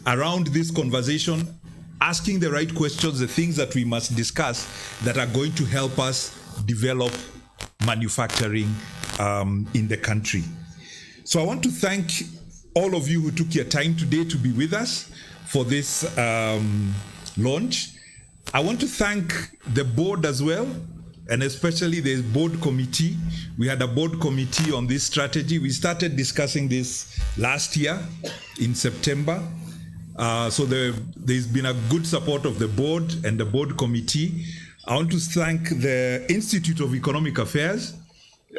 S20: around this conversation, asking the right questions, the things that we must discuss that are going to help us develop manufacturing in the country. So I want to thank all of you who took your time today to be with us for this launch. I want to thank the board as well, and especially the board committee. We had a board committee on this strategy. We started discussing this last year in September. So there's been a good support of the board and the board committee. I want to thank the Institute of Economic Affairs,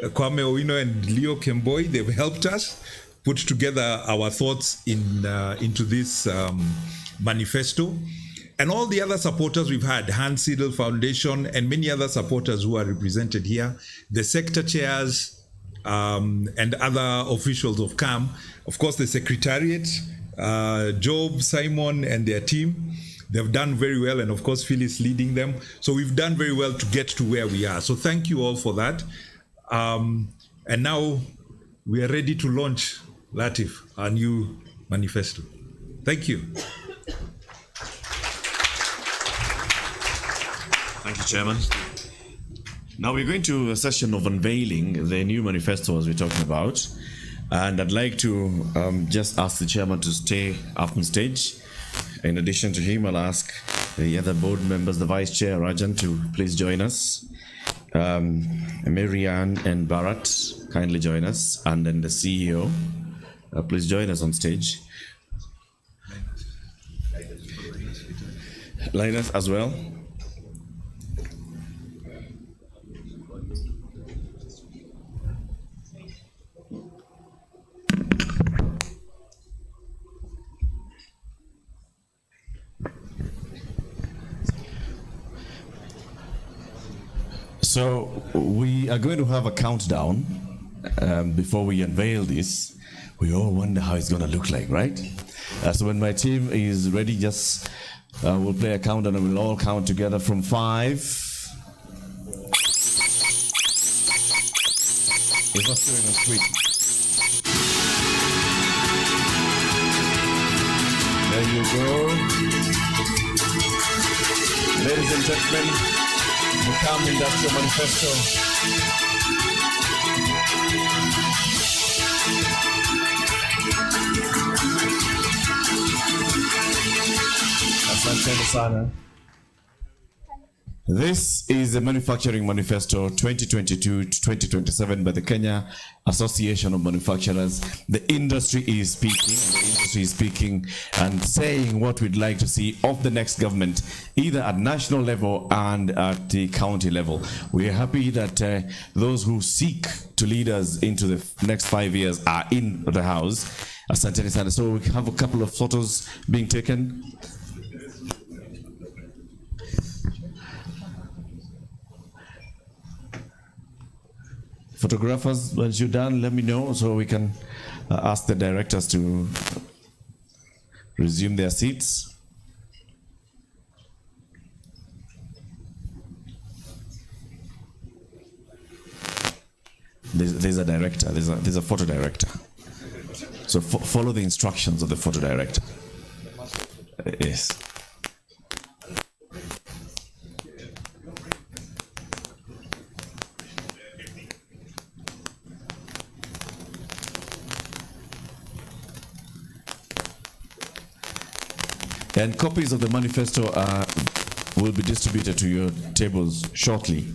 S20: Kwame Owino and Leo Kemboi. They've helped us put together our thoughts into this manifesto. And all the other supporters we've had, Hans Siedel Foundation and many other supporters who are represented here, the sector chairs and other officials of CAM, of course the Secretariat, Job, Simon and their team. They've done very well, and of course Phyllis leading them. So we've done very well to get to where we are. So thank you all for that. And now we are ready to launch, Latif, our new manifesto. Thank you.
S3: Thank you, Chairman. Now we're going to a session of unveiling the new manifesto as we're talking about. And I'd like to just ask the Chairman to stay up on stage. In addition to him, I'll ask the other board members, the Vice Chair, Rajan, to please join us. Marianne and Bharat, kindly join us. And then the CEO, please join us on stage. Linus as well. So we are going to have a countdown before we unveil this. We all wonder how it's going to look like, right? So when my team is ready, just we'll play a countdown and we'll all count together from 5,
S13: It's not showing on screen. There you go. Ladies and gentlemen, the CAM Industrial Manifesto. Asante sana. This is the Manufacturing Manifesto 2022 to 2027 by the Kenya Association of Manufacturers. The industry is speaking, and saying what we'd like to see of the next government, either at national level and at the county level. We are happy that those who seek to lead us into the next 5 years are in the house. Asante sana. So we have a couple of photos being taken. Photographers, once you're done, let me know so we can ask the directors to resume their seats. There's a director, there's a photo director. So follow the instructions of the photo director. Yes. And copies of the manifesto will be distributed to your tables shortly.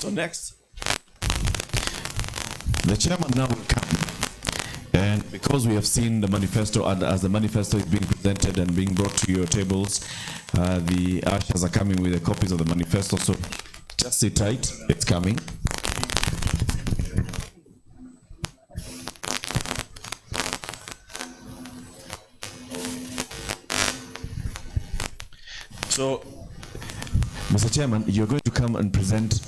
S13: So next, the chairman now will come. And because we have seen the manifesto, and as the manifesto is being presented and being brought to your tables, the ushers are coming with the copies of the manifesto. So just sit tight, it's coming. So, Mr. Chairman, you're going to come and present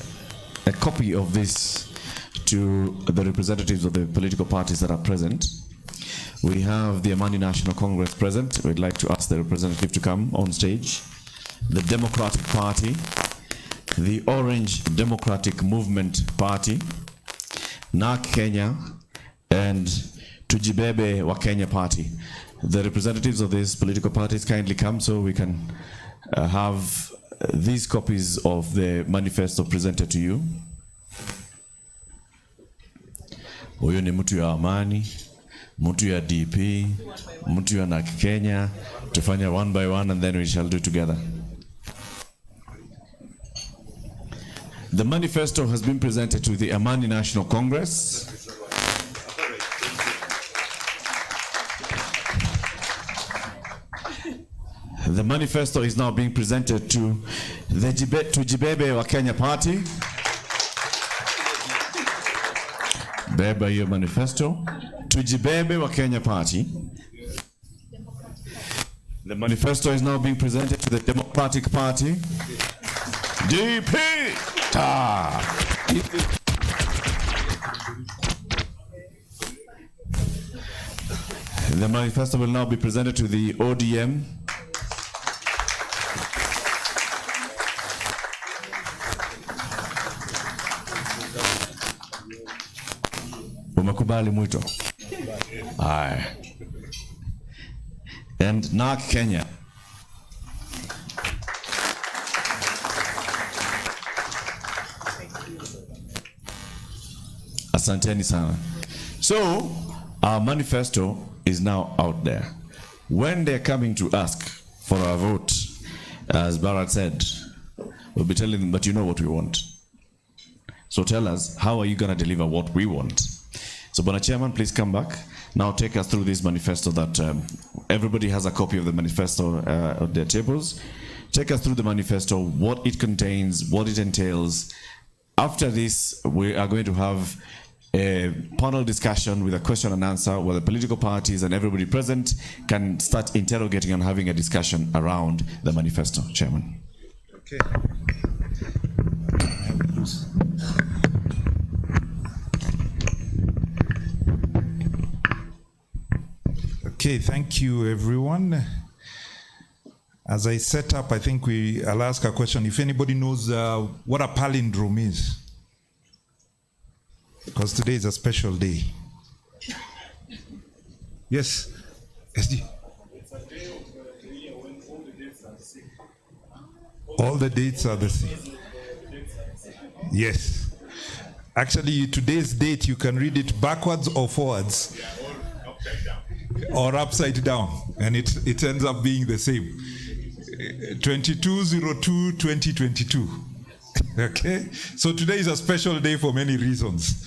S13: a copy of this to the representatives of the political parties that are present. We have the Armani National Congress present. We'd like to ask the representative to come on stage. The Democratic Party, the Orange Democratic Movement Party, NARC Kenya, and Tujibebe wa Kenya Party. The representatives of these political parties kindly come so we can have these copies of the manifesto presented to you. Huyo ni mtu ya Armani, mtu ya DP, mtu ya NARC Kenya. Tufanya one by one and then we shall do it together. The manifesto has been presented to the Armani National Congress. The manifesto is now being presented to the Tujibebe wa Kenya Party. Beba your manifesto. Tujibebe wa Kenya Party. The manifesto is now being presented to the Democratic Party. DP. The manifesto will now be presented to the ODM. Umekubali mwito? Aye. And NARC Kenya. Asanteni sana. So, our manifesto is now out there. When they're coming to ask for our vote, as Bharat said, we'll be telling them, but you know what we want. So tell us, how are you going to deliver what we want? So, Bwana Chairman, please come back. Now take us through this manifesto that everybody has a copy of the manifesto on their tables. Take us through the manifesto, what it contains, what it entails. After this, we are going to have a panel discussion with a question and answer where the political parties and everybody present can start interrogating and having a discussion around the manifesto. Chairman.
S20: Okay.
S21: Okay, thank you everyone.
S20: As I set up, I think I'll ask a question. If anybody knows what a palindrome is, because today is a special day. Yes, SD.
S21: It's a day of the year when all the dates are the same.
S20: All the dates are the same. Yes. Actually, today's date, you can read it backwards or forwards.
S21: Yeah, or upside down.
S20: Or upside down, and it ends up being the same. 22/02/2022. Okay? So today is a special day for many reasons.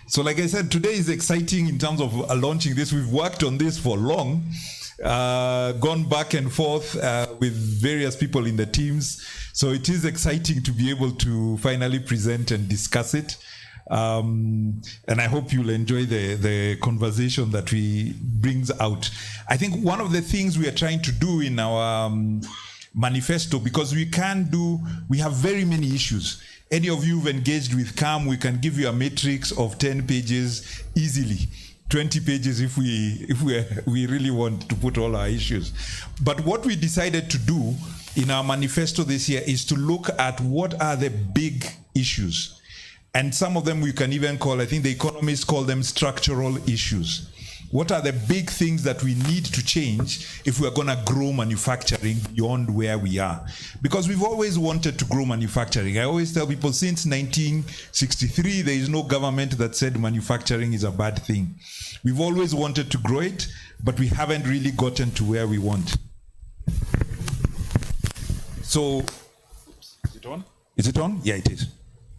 S20: So like I said, today is exciting in terms of launching this. We've worked on this for long, gone back and forth with various people in the teams. So it is exciting to be able to finally present and discuss it. And I hope you'll enjoy the conversation that we brings out. I think one of the things we are trying to do in our manifesto, because we have very many issues. Any of you who've engaged with CAM, we can give you a matrix of 10 pages easily. 20 pages if we really want to put all our issues. But what we decided to do in our manifesto this year is to look at what are the big issues. And some of them we can even call, I think the economists call them structural issues. What are the big things that we need to change if we're going to grow manufacturing beyond where we are? Because we've always wanted to grow manufacturing. I always tell people since 1963, there is no government that said manufacturing is a bad thing. We've always wanted to grow it, but we haven't really gotten to where we want. So, is it on? Is it on? Yeah, it is.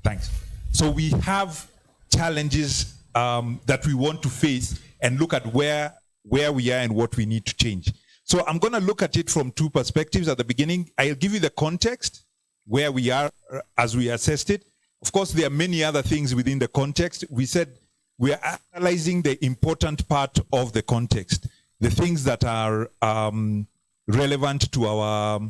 S20: Thanks. So we have challenges that we want to face and look at where we are and what we need to change. So I'm going to look at it from two perspectives. At the beginning, I'll give you the context, where we are as we assessed it. Of course, there are many other things within the context. We said we are analyzing the important part of the context, the things that are relevant to our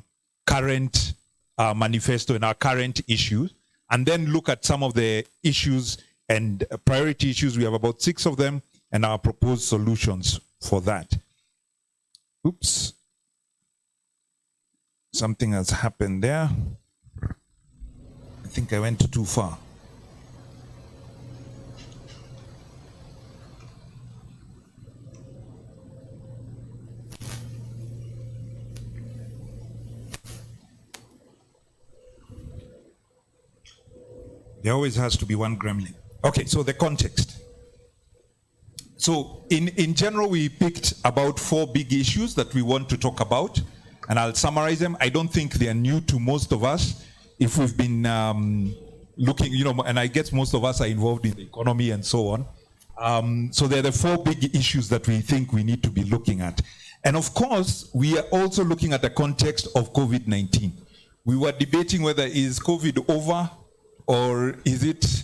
S20: current manifesto and our current issues, and then look at some of the issues and priority issues. We have about 6 of them, and our proposed solutions for that. Oops. Something has happened there. I think I went too far. There always has to be one gremlin. Okay, so the context. So in general, we picked about 4 big issues that we want to talk about, and I'll summarize them. I don't think they are new to most of us if we've been looking, and I guess most of us are involved in the economy and so on. So they're the 4 big issues that we think we need to be looking at. And of course, we are also looking at the context of COVID-19. We were debating whether is COVID over or is it...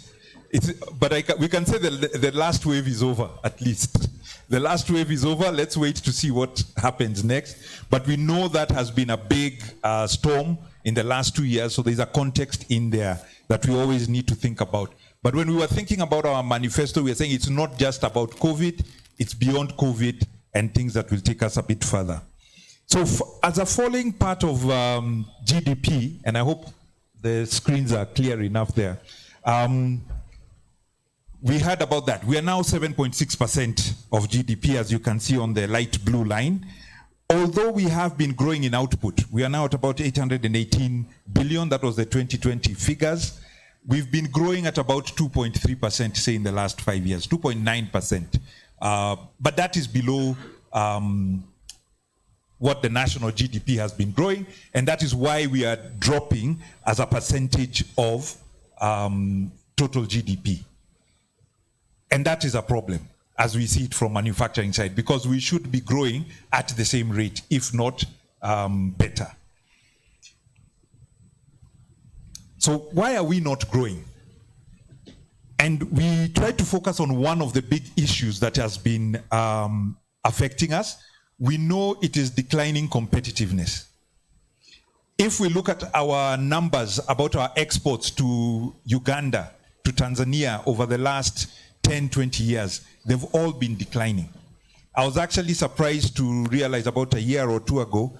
S20: But we can say the last wave is over, at least. The last wave is over. Let's wait to see what happens next. But we know that has been a big storm in the last 2 years, so there's a context in there that we always need to think about. But when we were thinking about our manifesto, we were saying it's not just about COVID, it's beyond COVID and things that will take us a bit further. So as a falling part of GDP, and I hope the screens are clear enough there, we heard about that. We are now 7.6% of GDP, as you can see on the light blue line. Although we have been growing in output, we are now at about 818 billion. That was the 2020 figures. We've been growing at about 2.3%, say, in the last 5 years, 2.9%. But that is below what the national GDP has been growing, and that is why we are dropping as a percentage of total GDP. And that is a problem, as we see it from manufacturing side, because we should be growing at the same rate, if not better. So why are we not growing? And we try to focus on one of the big issues that has been affecting us. We know it is declining competitiveness. If we look at our numbers about our exports to Uganda, to Tanzania over the last 10, 20 years, they've all been declining. I was actually surprised to realize about a year or two ago,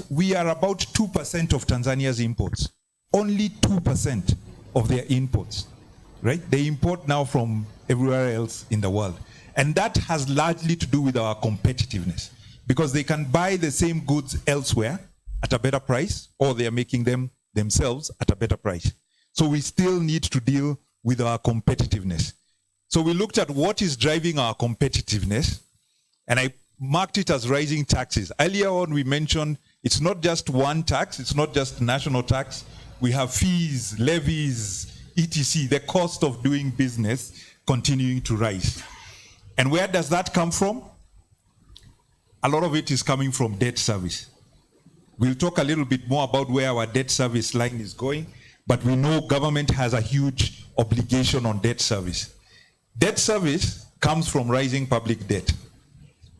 S20: we are about 2% of Tanzania's imports. Only 2% of their imports, right? They import now from everywhere else in the world. And that has largely to do with our competitiveness, because they can buy the same goods elsewhere at a better price, or they are making them themselves at a better price. So we still need to deal with our competitiveness. So we looked at what is driving our competitiveness, and I marked it as rising taxes. Earlier on, we mentioned it's not just one tax, it's not just national tax. We have fees, levies, etc. The cost of doing business continuing to rise. And where does that come from? A lot of it is coming from debt service. We'll talk a little bit more about where our debt service line is going, but we know government has a huge obligation on debt service. Debt service comes from rising public debt.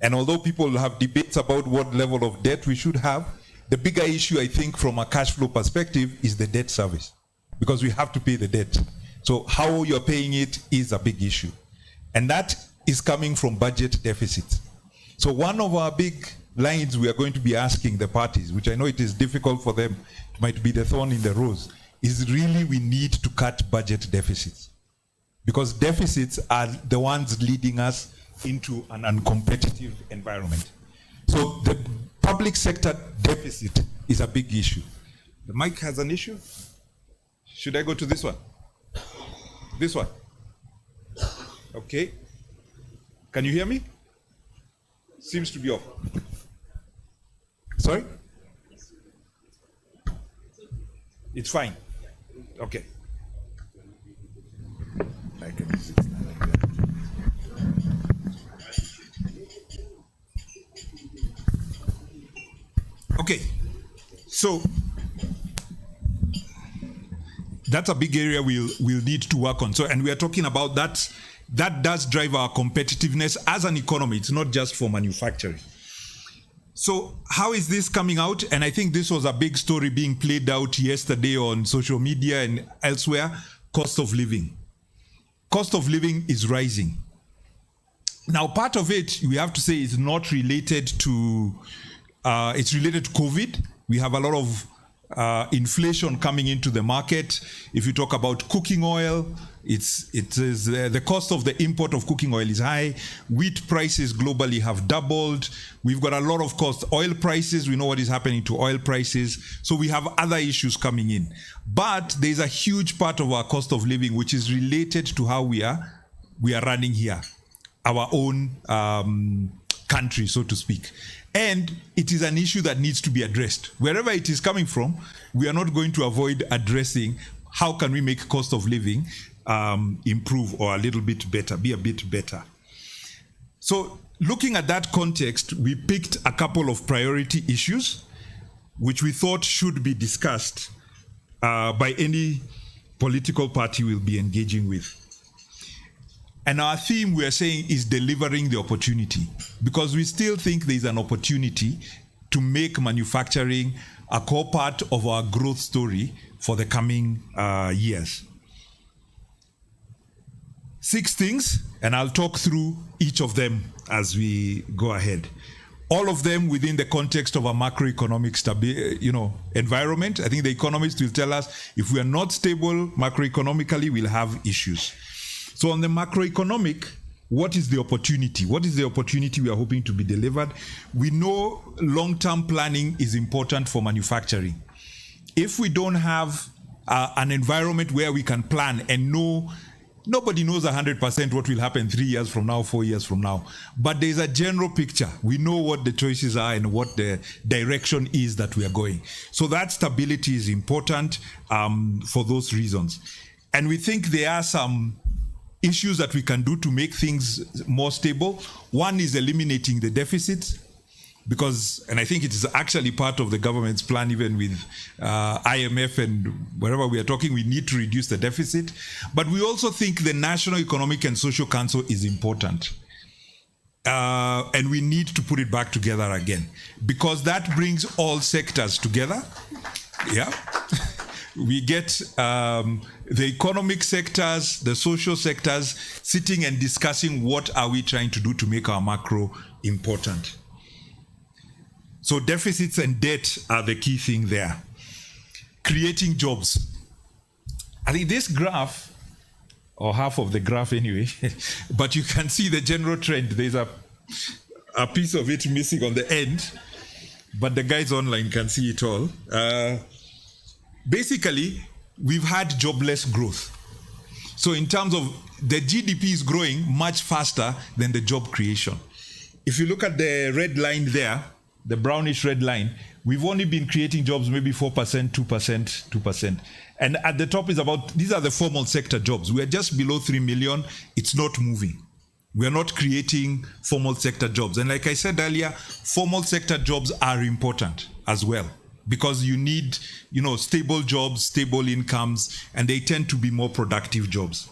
S20: And although people have debates about what level of debt we should have, the bigger issue, I think, from a cash flow perspective is the debt service, because we have to pay the debt. So how you're paying it is a big issue. And that is coming from budget deficits. So one of our big lines we are going to be asking the parties, which I know it is difficult for them, it might be the thorn in the rose, is really we need to cut budget deficits. Because deficits are the ones leading us into an uncompetitive environment. So the public sector deficit is a big issue. The mic has an issue? Should I go to this one? This one? Okay. Can you hear me? Seems to be off. Sorry? It's fine. Okay. I can use it like that. Okay, so that's a big area we'll need to work on. So, and we are talking about that. That does drive our competitiveness as an economy. It's not just for manufacturing. So how is this coming out? And I think this was a big story being played out yesterday on social media and elsewhere. Cost of living. Cost of living is rising. Now, part of it, we have to say, is not related to, it's related to COVID. We have a lot of inflation coming into the market. If you talk about cooking oil, the cost of the import of cooking oil is high. Wheat prices globally have doubled. We've got a lot of costs. Oil prices, we know what is happening to oil prices. So we have other issues coming in. But there's a huge part of our cost of living which is related to how we are running here, our own country, so to speak. And it is an issue that needs to be addressed. Wherever it is coming from, we are not going to avoid addressing how can we make cost of living improve or a little bit better, be a bit better. So looking at that context, we picked a couple of priority issues which we thought should be discussed by any political party we'll be engaging with. And our theme, we are saying, is delivering the opportunity, because we still think there's an opportunity to make manufacturing a core part of our growth story for the coming years. 6 things, and I'll talk through each of them as we go ahead. All of them within the context of a macroeconomic environment. I think the economists will tell us if we are not stable macroeconomically, we'll have issues. So on the macroeconomic, what is the opportunity? What is the opportunity we are hoping to be delivered? We know long-term planning is important for manufacturing. If we don't have an environment where we can plan and know, nobody knows 100% what will happen 3 years from now, 4 years from now. But there's a general picture. We know what the choices are and what the direction is that we are going. So that stability is important for those reasons. And we think there are some issues that we can do to make things more stable. One is eliminating the deficit, because, and I think it is actually part of the government's plan, even with IMF and wherever we are talking, we need to reduce the deficit. But we also think the National Economic and Social Council is important. And we need to put it back together again, because that brings all sectors together. Yeah. we get the economic sectors, the social sectors sitting and discussing what are we trying to do to make our macro important. So deficits and debt are the key thing there. Creating jobs. I think this graph, or half of the graph anyway, but you can see the general trend. There's a piece of it missing on the end, but the guys online can see it all. Basically, we've had jobless growth. So in terms of the GDP is growing much faster than the job creation. If you look at the red line there, the brownish red line, we've only been creating jobs maybe 4%, 2%, 2%. And at the top is these are the formal sector jobs. We are just below 3 million. It's not moving. We are not creating formal sector jobs. And like I said earlier, formal sector jobs are important as well, because you need, stable jobs, stable incomes, and they tend to be more productive jobs.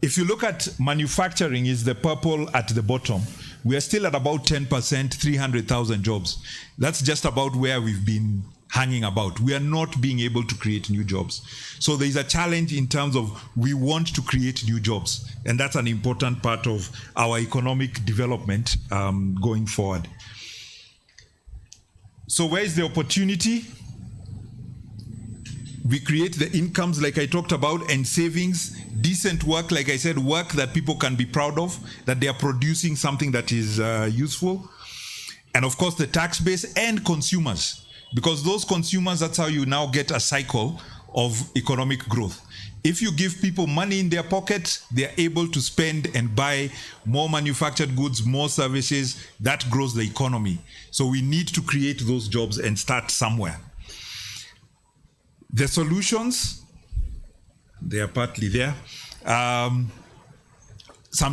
S20: If you look at manufacturing, is the purple at the bottom, we are still at about 10%, 300,000 jobs. That's just about where we've been hanging about. We are not being able to create new jobs. So there is a challenge in terms of we want to create new jobs. And that's an important part of our economic development going forward. So where is the opportunity? We create the incomes like I talked about, and savings, decent work, like I said, work that people can be proud of, that they are producing something that is useful. And of course the tax base and consumers, because those consumers, that's how you now get a cycle of economic growth. If you give people money in their pockets, they are able to spend and buy more manufactured goods, more services. That grows the economy. So we need to create those jobs and start somewhere. The solutions, they are partly there. Some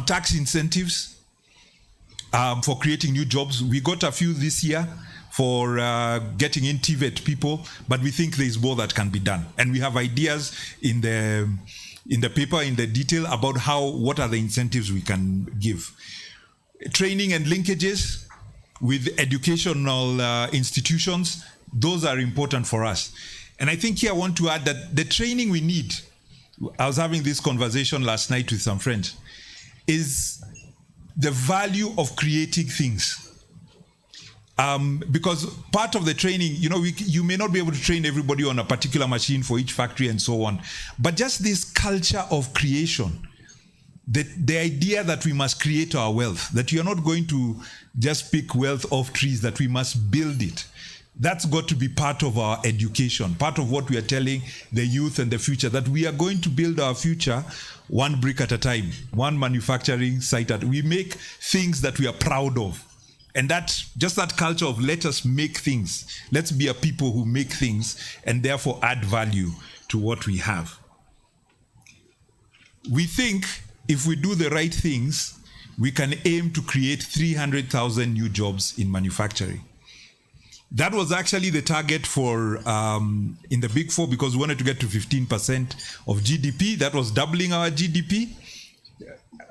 S20: tax incentives for creating new jobs. We got a few this year for getting in TVET people, but we think there is more that can be done. And we have ideas in the paper, in the detail, about what are the incentives we can give. Training and linkages with educational institutions, those are important for us. And I think here I want to add that the training we need, I was having this conversation last night with some friends, is the value of creating things. Because part of the training, you may not be able to train everybody on a particular machine for each factory and so on, but just this culture of creation, the idea that we must create our wealth, that you're not going to just pick wealth off trees, that we must build it. That's got to be part of our education, part of what we are telling the youth and the future, that we are going to build our future one brick at a time, one manufacturing site at a time. We make things that we are proud of. And just that culture of let us make things. Let's be a people who make things and therefore add value to what we have. We think if we do the right things, we can aim to create 300,000 new jobs in manufacturing. That was actually the target for in the Big Four, because we wanted to get to 15% of GDP. That was doubling our GDP.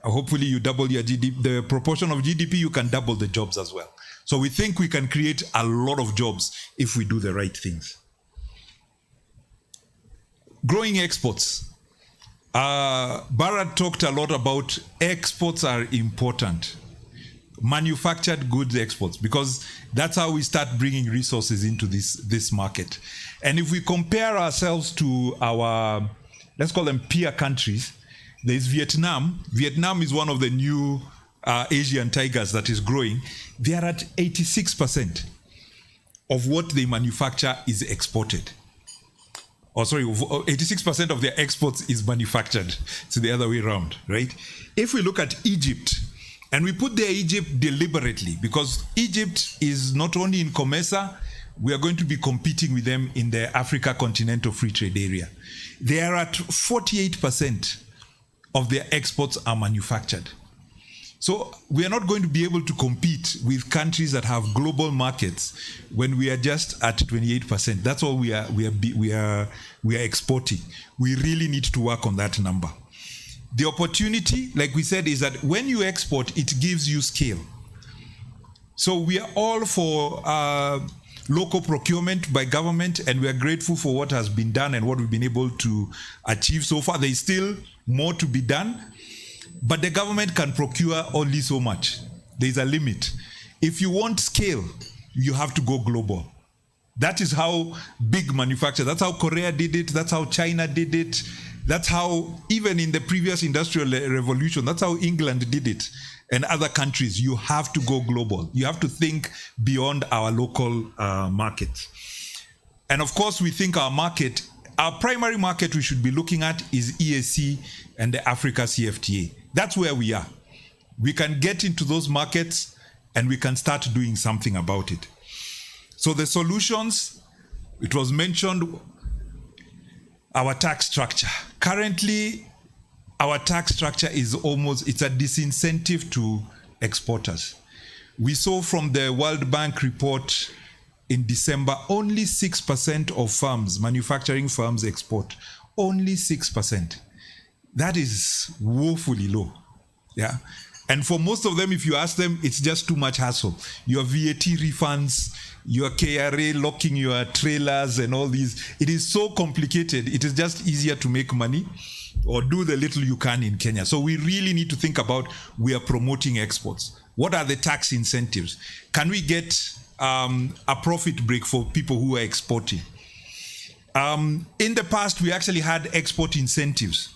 S20: Hopefully you double your GDP, the proportion of GDP, you can double the jobs as well. So we think we can create a lot of jobs if we do the right things. Growing exports. Bharat talked a lot about exports are important. Manufactured goods exports, because that's how we start bringing resources into this market. And if we compare ourselves to our, let's call them peer countries, there's Vietnam. Vietnam is one of the new Asian tigers that is growing. They are at 86% of what they manufacture is exported. 86% of their exports is manufactured. It's the other way around, right? If we look at Egypt, and we put there Egypt deliberately, because Egypt is not only in COMESA, we are going to be competing with them in the Africa Continental Free Trade Area. They are at 48% of their exports are manufactured. So we are not going to be able to compete with countries that have global markets when we are just at 28%. That's all we are exporting. We really need to work on that number. The opportunity, like we said, is that when you export, it gives you scale. So we are all for local procurement by government, and we are grateful for what has been done and what we've been able to achieve so far. There is still more to be done, but the government can procure only so much. There is a limit. If you want scale, you have to go global. That is how big manufacturers, that's how Korea did it, that's how China did it, that's how, even in the previous industrial revolution, that's how England did it, and other countries. You have to go global. You have to think beyond our local market. And of course, we think our primary market we should be looking at is EAC and the Africa CFTA. That's where we are. We can get into those markets and we can start doing something about it. So the solutions, it was mentioned, our tax structure. Currently, our tax structure is it's a disincentive to exporters. We saw from the World Bank report in December, only 6% of firms, manufacturing firms, export. Only 6%. That is woefully low. Yeah. And for most of them, if you ask them, it's just too much hassle. Your VAT refunds, your KRA locking your trailers and all these. It is so complicated. It is just easier to make money or do the little you can in Kenya. So we really need to think about, we are promoting exports. What are the tax incentives? Can we get a profit break for people who are exporting? In the past, we actually had export incentives.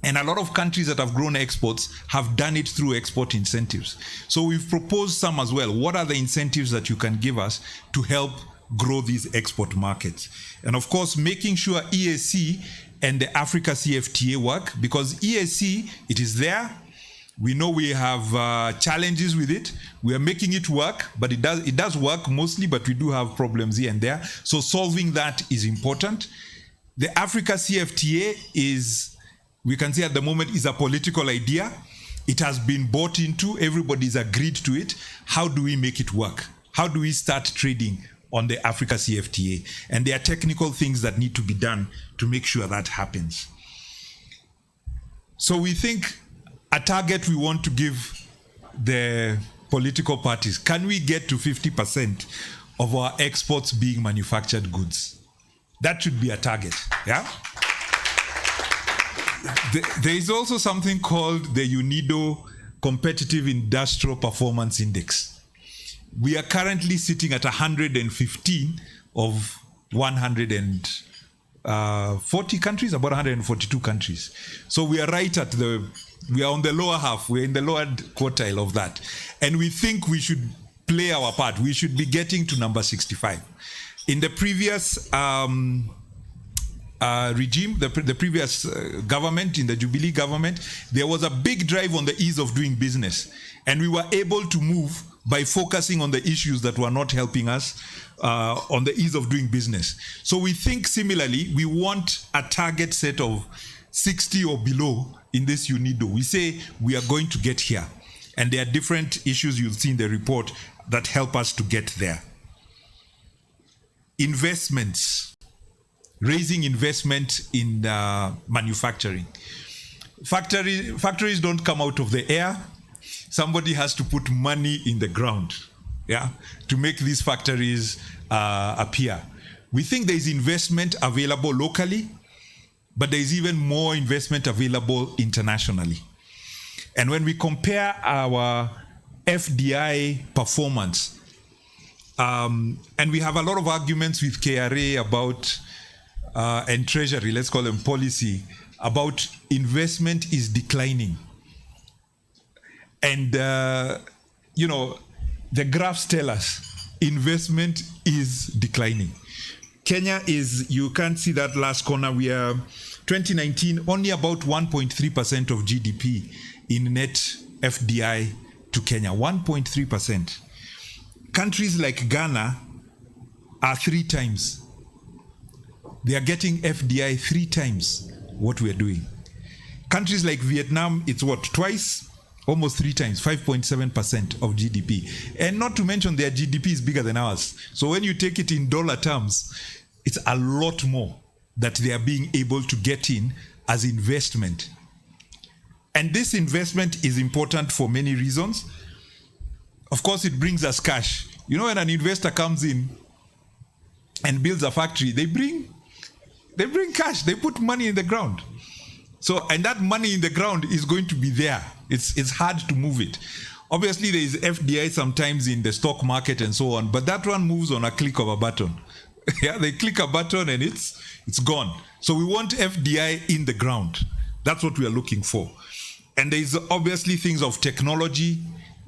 S20: And a lot of countries that have grown exports have done it through export incentives. So we've proposed some as well. What are the incentives that you can give us to help grow these export markets? And of course, making sure EAC and the Africa CFTA work, because EAC, it is there. We know we have challenges with it. We are making it work, but it does work mostly, but we do have problems here and there. So solving that is important. The Africa CFTA is, we can say at the moment, is a political idea. It has been bought into, everybody's agreed to it. How do we make it work? How do we start trading on the Africa CFTA? And there are technical things that need to be done to make sure that happens. So we think a target we want to give the political parties, can we get to 50% of our exports being manufactured goods? That should be a target, yeah? There is also something called the Unido Competitive Industrial Performance Index. We are currently sitting at 115 of 140 countries, about 142 countries. So we are right at we are on the lower half, we're in the lower quartile of that. And we think we should play our part. We should be getting to number 65. In the previous regime, the previous government, in the Jubilee government, there was a big drive on the ease of doing business. And we were able to move by focusing on the issues that were not helping us on the ease of doing business. So we think similarly, we want a target set of 60 or below in this Unido. We say we are going to get here. And there are different issues you'll see in the report that help us to get there. Investments. Raising investment in manufacturing. Factories don't come out of the air. Somebody has to put money in the ground, yeah, to make these factories appear. We think there is investment available locally, but there is even more investment available internationally. And when we compare our FDI performance, and we have a lot of arguments with KRA about and Treasury, let's call them policy, about investment is declining. And, you know, the graphs tell us investment is declining. Kenya is, you can't see that last corner, we are 2019, only about 1.3% of GDP in net FDI to Kenya, 1.3%. Countries like Ghana are 3 times. They are getting FDI 3 times what we are doing. Countries like Vietnam, it's what, twice? Almost 3 times, 5.7% of GDP. And not to mention their GDP is bigger than ours. So when you take it in dollar terms, it's a lot more that they are being able to get in as investment. And this investment is important for many reasons. Of course, it brings us cash. You know, when an investor comes in, and builds a factory, they bring cash, they put money in the ground. So, and that money in the ground is going to be there. It's hard to move it. Obviously, there is FDI sometimes in the stock market and so on, but that one moves on a click of a button. Yeah, they click a button and it's gone. So we want FDI in the ground. That's what we are looking for. And there's obviously things of technology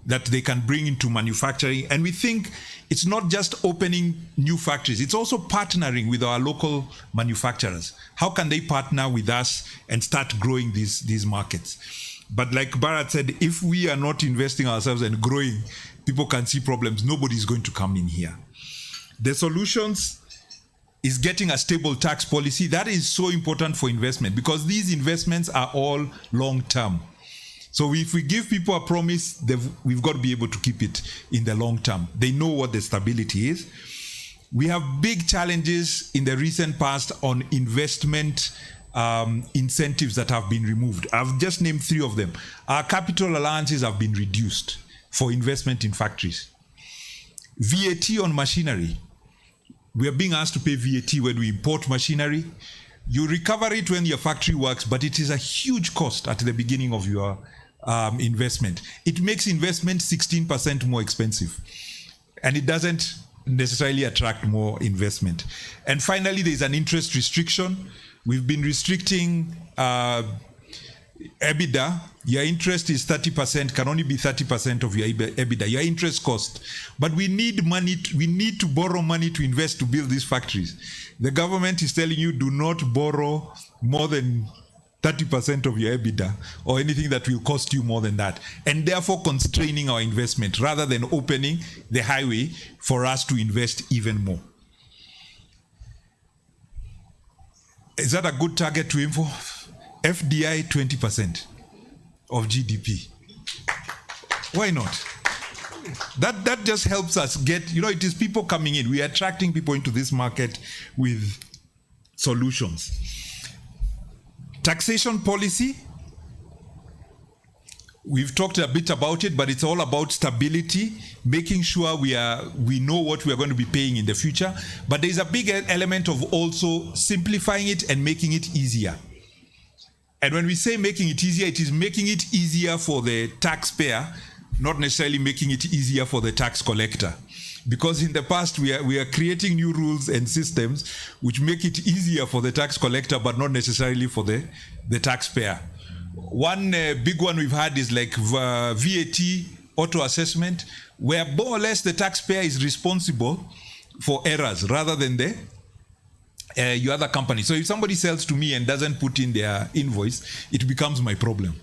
S20: that they can bring into manufacturing. And we think it's not just opening new factories, it's also partnering with our local manufacturers. How can they partner with us and start growing these markets? But like Bharat said, if we are not investing ourselves and growing, people can see problems. Nobody's going to come in here. The solutions is getting a stable tax policy. That is so important for investment because these investments are all long-term. So if we give people a promise, we've got to be able to keep it in the long term. They know what the stability is. We have big challenges in the recent past on investment incentives that have been removed. I've just named 3 of them. Our capital allowances have been reduced for investment in factories. VAT on machinery. We are being asked to pay VAT when we import machinery. You recover it when your factory works, but it is a huge cost at the beginning of your investment. It makes investment 16% more expensive, and it doesn't necessarily attract more investment. And finally, there's an interest restriction. We've been restricting EBITDA. Your interest is 30%, can only be 30% of your EBITDA, your interest cost. But we need money, we need to borrow money to invest to build these factories. The government is telling you do not borrow more than 30% of your EBITDA or anything that will cost you more than that, and therefore constraining our investment rather than opening the highway for us to invest even more. Is that a good target to aim for? FDI 20% of GDP. Why not? That just helps us get, it is people coming in. We are attracting people into this market with solutions. Taxation policy, we've talked a bit about it, but it's all about stability, making sure we know what we are going to be paying in the future. But there's a big element of also simplifying it and making it easier. And when we say making it easier, it is making it easier for the taxpayer, not necessarily making it easier for the tax collector. Because in the past, we are creating new rules and systems which make it easier for the tax collector, but not necessarily for the taxpayer. One big one we've had is like VAT Auto Assessment, where more or less the taxpayer is responsible for errors rather than your other company. So if somebody sells to me and doesn't put in their invoice, it becomes my problem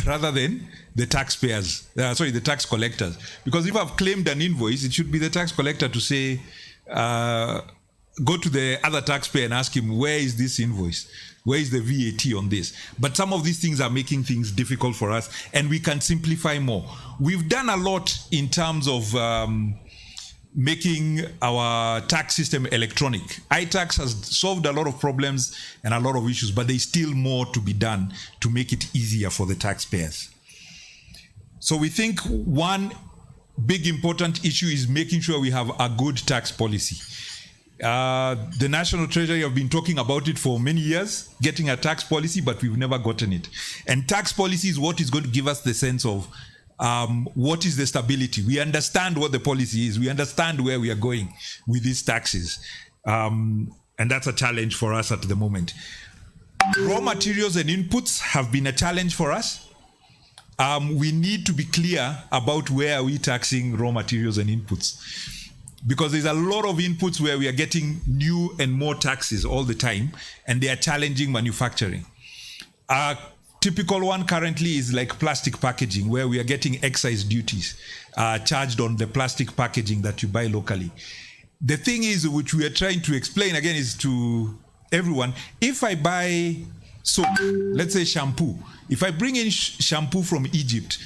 S20: rather than the taxpayers, the tax collectors. Because if I've claimed an invoice, it should be the tax collector to say, go to the other taxpayer and ask him, where is this invoice? Where is the VAT on this? But some of these things are making things difficult for us, and we can simplify more. We've done a lot in terms of making our tax system electronic. iTax has solved a lot of problems and a lot of issues, but there's still more to be done to make it easier for the taxpayers. So we think one big important issue is making sure we have a good tax policy. The National Treasury have been talking about it for many years, getting a tax policy, but we've never gotten it. And tax policy is what is going to give us the sense of what is the stability. We understand what the policy is. We understand where we are going with these taxes. And that's a challenge for us at the moment. Raw materials and inputs have been a challenge for us. We need to be clear about where are we taxing raw materials and inputs. Because there's a lot of inputs where we are getting new and more taxes all the time, and they are challenging manufacturing. A typical one currently is like plastic packaging, where we are getting excise duties charged on the plastic packaging that you buy locally. The thing is, which we are trying to explain again, is to everyone, if I buy soap, let's say shampoo, if I bring in shampoo from Egypt,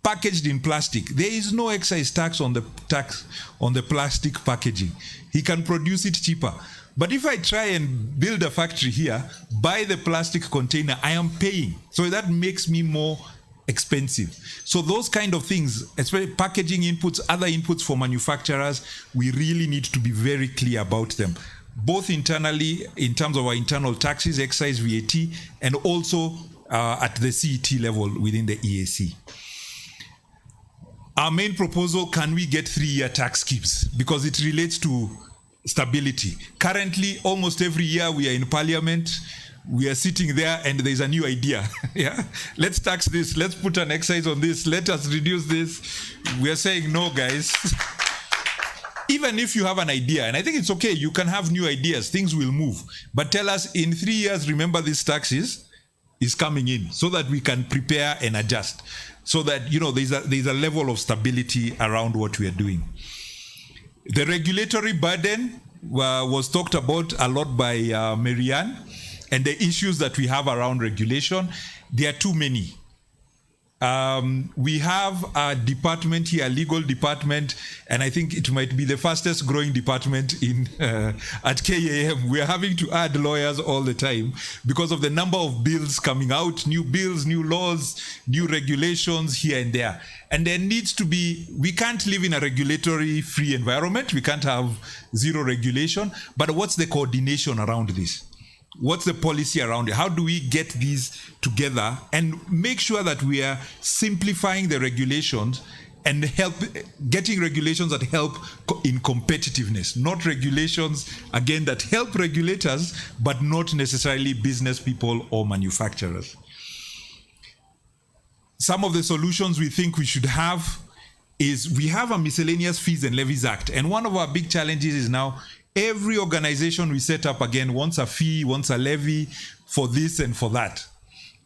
S20: packaged in plastic, there is no excise tax on the plastic packaging. He can produce it cheaper. But if I try and build a factory here, buy the plastic container, I am paying. So that makes me more expensive. So those kind of things, especially packaging inputs, other inputs for manufacturers, we really need to be very clear about them, both internally in terms of our internal taxes, excise, VAT, and also at the CET level within the EAC. Our main proposal, can we get 3-year tax schemes? Because it relates to stability. Currently, almost every year we are in parliament, we are sitting there and there's a new idea. Yeah, let's tax this, let's put an excise on this, let us reduce this. We are saying, no, guys. Even if you have an idea, and I think it's okay, you can have new ideas, things will move. But tell us, in 3 years, remember this tax is coming in, so that we can prepare and adjust. So that, you know, there's a level of stability around what we are doing. The regulatory burden was talked about a lot by Marianne, and the issues that we have around regulation. There are too many. We have a department here, a legal department, and I think it might be the fastest growing department at KAM. We are having to add lawyers all the time because of the number of bills coming out, new bills, new laws, new regulations here and there. And there needs to be, we can't live in a regulatory free environment. We can't have zero regulation, but what's the coordination around this? What's the policy around it? How do we get these together and make sure that we are simplifying the regulations and getting regulations that help in competitiveness, not regulations, again, that help regulators, but not necessarily business people or manufacturers. Some of the solutions we think we should have is, we have a Miscellaneous Fees and Levies Act, and one of our big challenges is now every organization we set up again wants a fee, wants a levy for this and for that.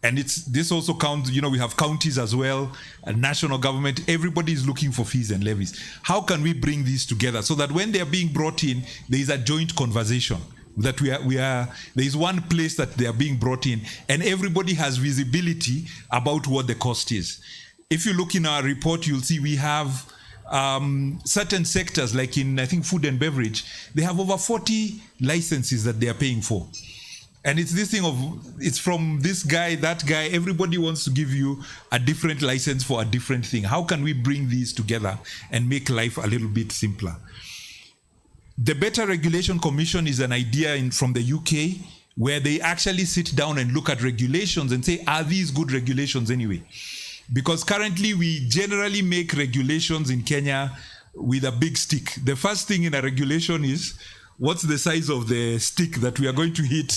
S20: And this also counts, you know, we have counties as well, and national government, everybody is looking for fees and levies. How can we bring these together so that when they are being brought in, there is a joint conversation, that there is one place that they are being brought in, and everybody has visibility about what the cost is. If you look in our report, you'll see we have certain sectors, like in, I think, food and beverage, they have over 40 licenses that they are paying for. And it's this thing of, it's from this guy, that guy, everybody wants to give you a different license for a different thing. How can we bring these together and make life a little bit simpler? The Better Regulation Commission is an idea from the UK, where they actually sit down and look at regulations and say, are these good regulations anyway? Because currently we generally make regulations in Kenya with a big stick. The first thing in a regulation is, what's the size of the stick that we are going to hit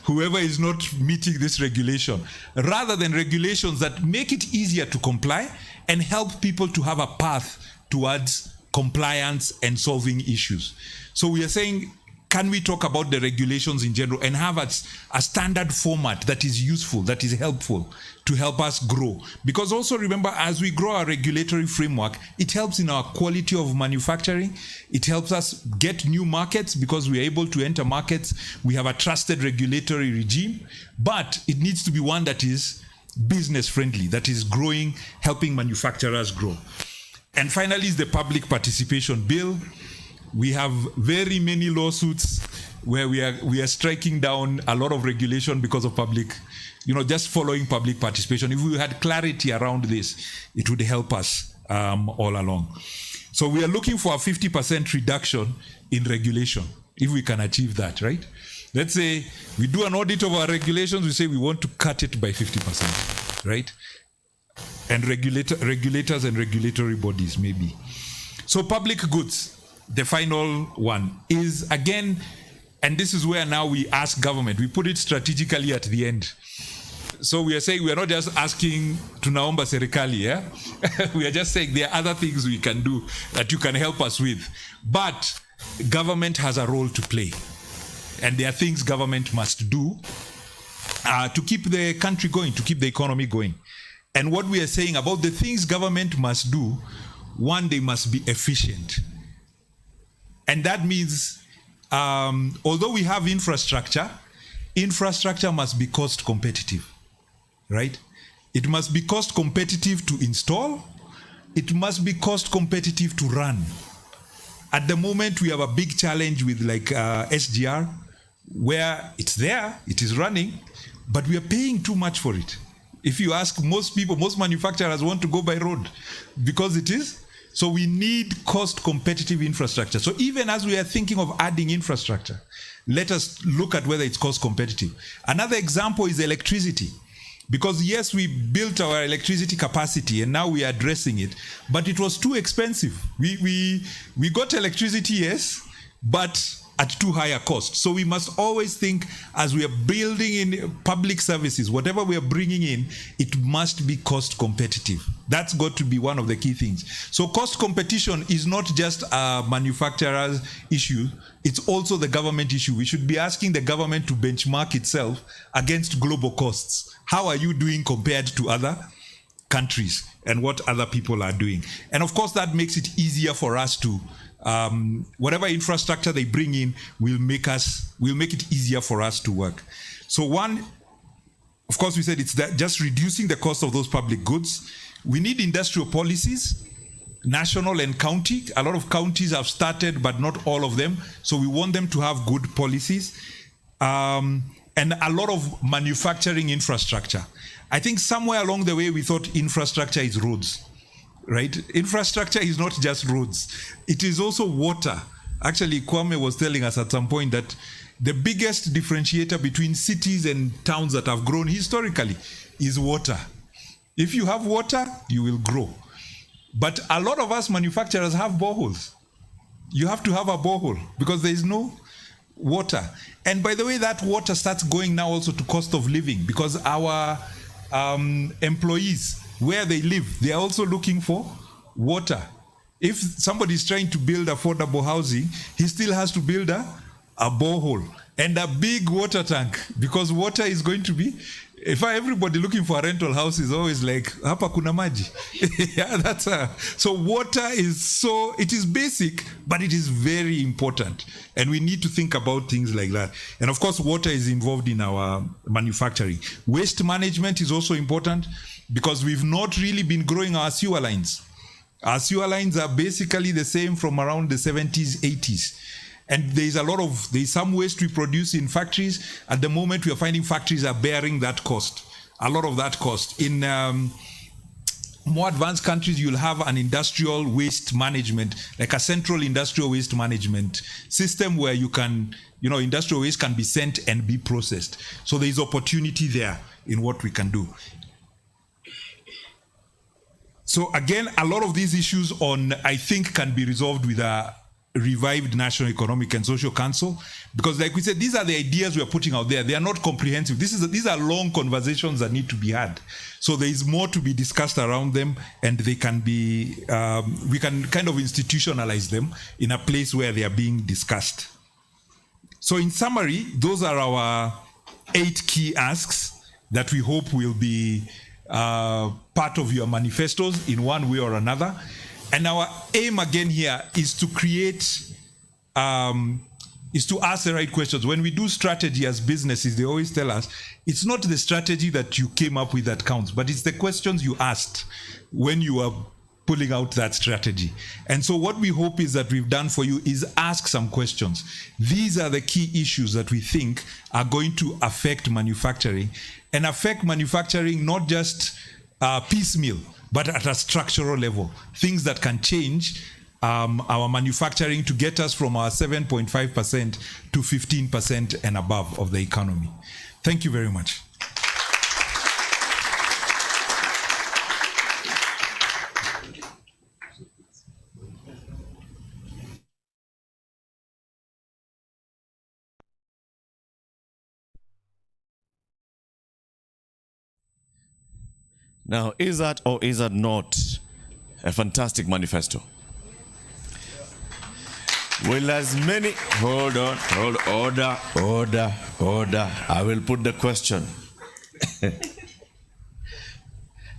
S20: whoever is not meeting this regulation, rather than regulations that make it easier to comply and help people to have a path towards compliance and solving issues. So we are saying, can we talk about the regulations in general and have a standard format that is useful, that is helpful to help us grow? Because also remember, as we grow our regulatory framework, it helps in our quality of manufacturing. It helps us get new markets because we are able to enter markets. We have a trusted regulatory regime, but it needs to be one that is business friendly, that is growing, helping manufacturers grow. And finally is the Public Participation Bill. We have very many lawsuits where we are striking down a lot of regulation because of public, just following public participation. If we had clarity around this, it would help us all along. So we are looking for a 50% reduction in regulation, if we can achieve that, right? Let's say we do an audit of our regulations, we say we want to cut it by 50%, right? And regulators and regulatory bodies, maybe. So public goods. The final one is, again, and this is where now we ask government, we put it strategically at the end. So we are saying, we are not just asking tunaomba serikali, yeah? We are just saying there are other things we can do that you can help us with. But government has a role to play. And there are things government must do to keep the country going, to keep the economy going. And what we are saying about the things government must do, one, they must be efficient. And that means, although we have infrastructure must be cost competitive, right? It must be cost competitive to install. It must be cost competitive to run. At the moment, we have a big challenge with SGR, where it's there, it is running, but we are paying too much for it. If you ask most people, most manufacturers want to go by road because it is. So we need cost competitive infrastructure. So even as we are thinking of adding infrastructure, let us look at whether it's cost competitive. Another example is electricity. Because yes, we built our electricity capacity and now we are addressing it, but it was too expensive. We got electricity, yes, but at too high a cost. So we must always think, as we are building in public services, whatever we are bringing in, it must be cost competitive. That's got to be one of the key things. So cost competition is not just a manufacturer's issue, it's also the government issue. We should be asking the government to benchmark itself against global costs. How are you doing compared to other countries and what other people are doing? And of course, that makes it easier for us to whatever infrastructure they bring in will make it easier for us to work. So one, of course, we said it's that just reducing the cost of those public goods. We need industrial policies, national and county. A lot of counties have started, but not all of them. So we want them to have good policies. And a lot of manufacturing infrastructure. I think somewhere along the way we thought infrastructure is roads. Right? Infrastructure is not just roads. It is also water. Actually, Kwame was telling us at some point that the biggest differentiator between cities and towns that have grown historically is water. If you have water, you will grow. But a lot of us manufacturers have boreholes. You have to have a borehole because there is no water. And by the way, that water starts going now also to cost of living because our employees, where they live, they are also looking for water. If somebody is trying to build affordable housing, he still has to build a borehole and a big water tank because water is going to be, everybody looking for a rental house is always like, hapa kuna maji. Yeah, so water is it is basic, but it is very important. And we need to think about things like that. And of course, water is involved in our manufacturing. Waste management is also important, because we've not really been growing our sewer lines. Our sewer lines are basically the same from around the 70s, 80s. And there's some waste we produce in factories. At the moment, we are finding factories are bearing that cost, a lot of that cost. In more advanced countries, you'll have an industrial waste management, like a central industrial waste management system where you can, industrial waste can be sent and be processed. So there's opportunity there in what we can do. So again, a lot of these issues I think can be resolved with a revived National Economic and Social Council, because like we said, these are the ideas we are putting out there. They are not comprehensive. These are long conversations that need to be had. So there is more to be discussed around them, and they can be, we can kind of institutionalize them in a place where they are being discussed. So in summary, those are our 8 key asks that we hope will be part of your manifestos in one way or another. And our aim again here is to create, is to ask the right questions. When we do strategy as businesses, they always tell us, it's not the strategy that you came up with that counts, but it's the questions you asked when you are pulling out that strategy. And so what we hope is that we've done for you is ask some questions. These are the key issues that we think are going to affect manufacturing, and affect manufacturing not just piecemeal, but at a structural level. Things that can change our manufacturing to get us from our 7.5% to 15% and above of the economy. Thank you very much.
S13: Now, is that or is that not a fantastic manifesto? Will as many, order. I will put the question.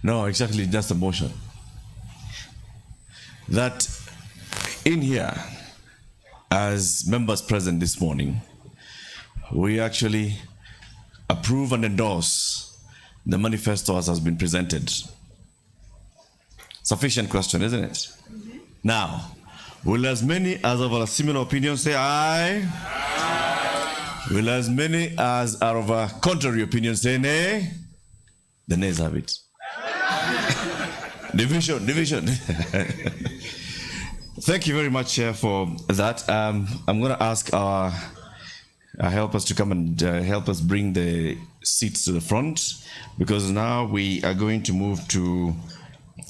S13: No, exactly, just a motion. That in here, as members present this morning, we actually approve and endorse the manifesto as has been presented. Sufficient question, isn't it? Mm-hmm. Now, will as many as of a similar opinion say aye? Aye. Will as many as are of a contrary opinion say nay? The nays have it. Division. Thank you very much, Chair, for that. I'm going to ask our helpers to come and help us bring the seats to the front, because now we are going to move to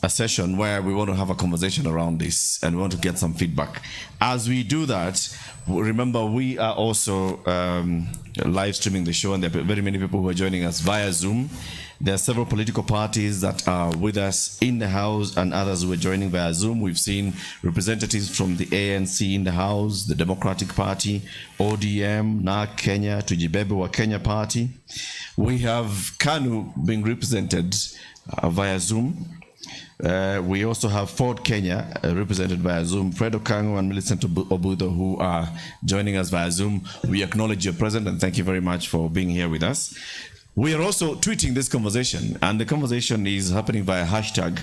S13: a session where we want to have a conversation around this and we want to get some feedback. As we do that, remember we are also live streaming the show, and there are very many people who are joining us via Zoom. There are several political parties that are with us in the House and others who are joining via Zoom. We've seen representatives from the ANC in the House, the Democratic Party, ODM, NARC Kenya, Tujibebe wa Kenya Party. We have KANU being represented via Zoom. We also have Ford Kenya represented via Zoom, Fred Okango and Millicent Obudo, who are joining us via Zoom. We acknowledge your presence and thank you very much for being here with us. We are also tweeting this conversation, and the conversation is happening via hashtag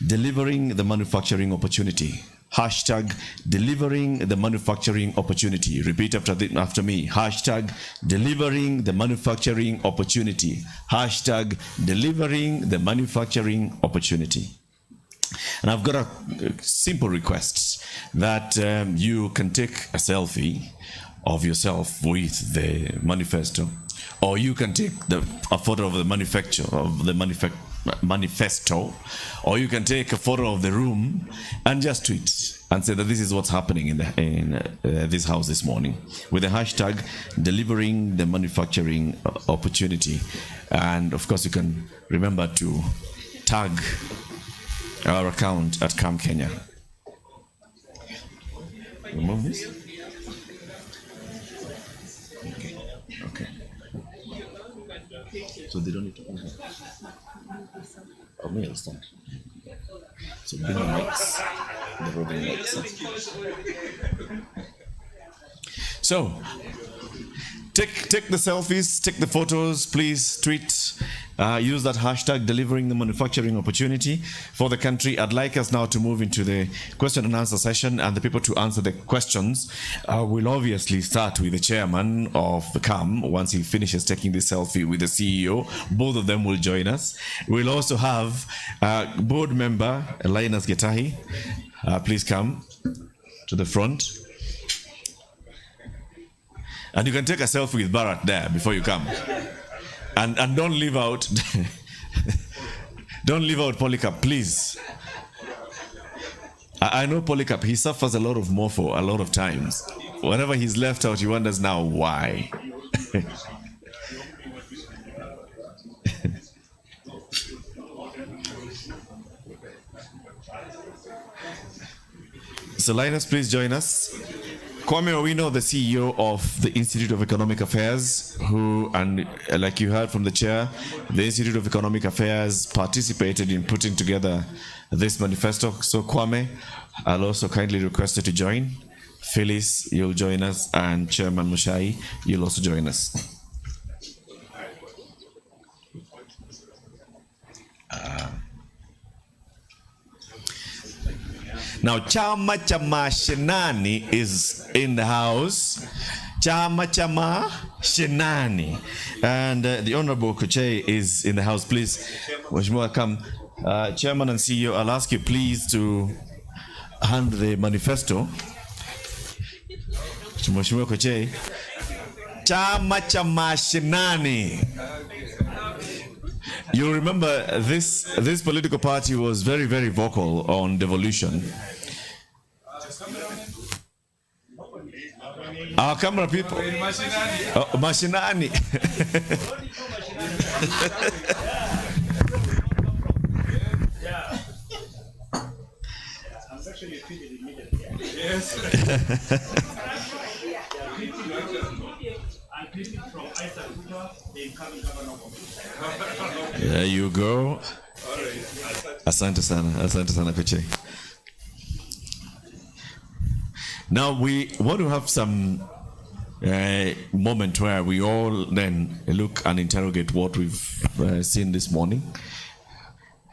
S13: delivering the manufacturing opportunity. Hashtag delivering the manufacturing opportunity. Repeat after me. Hashtag delivering the manufacturing opportunity. Hashtag delivering the manufacturing opportunity. And I've got a simple request that you can take a selfie of yourself with the manifesto, or you can take a photo of the manifesto, or you can take a photo of the room and just tweet and say that this is what's happening in this house this morning with the hashtag delivering the manufacturing opportunity. And of course you can remember to tag our account at CAM Kenya. Remove this? Okay. So they don't need to move it. Or me, I'll stand. So bring the mics, the roving mics. So take the selfies, take the photos, please tweet. Use that hashtag delivering the manufacturing opportunity for the country. I'd like us now to move into the question and answer session, and the people to answer the questions will obviously start with the chairman of the CAM once he finishes taking the selfie with the CEO. Both of them will join us. We'll also have board member Linus Getahi. Please come to the front. And you can take a selfie with Bharat there before you come. And don't leave out Polycarp, please. I know Polycarp, he suffers a lot of morpho a lot of times. Whenever he's left out, he wonders now why. So Linus, please join us. Kwame Owino, the CEO of the Institute of Economic Affairs, who, and like you heard from the chair, the Institute of Economic Affairs participated in putting together this manifesto. So Kwame, I'll also kindly request you to join. Phyllis, you'll join us, and Chairman Mushai, you'll also join us. Now, Chama Chama Shenani is in the house. Chama Chama Shenani. And the Honorable Kuche is in the house. Please, Mheshimiwa, come. Chairman and CEO, I'll ask you please to hand the manifesto to Mheshimiwa Kuche. Chama Chama Shenani. You remember this political party was very, very vocal on devolution. Our camera people. Mashinani. There you go. Asante sana Koche. Now we want to have some moment where we all then look and interrogate what we've seen this morning.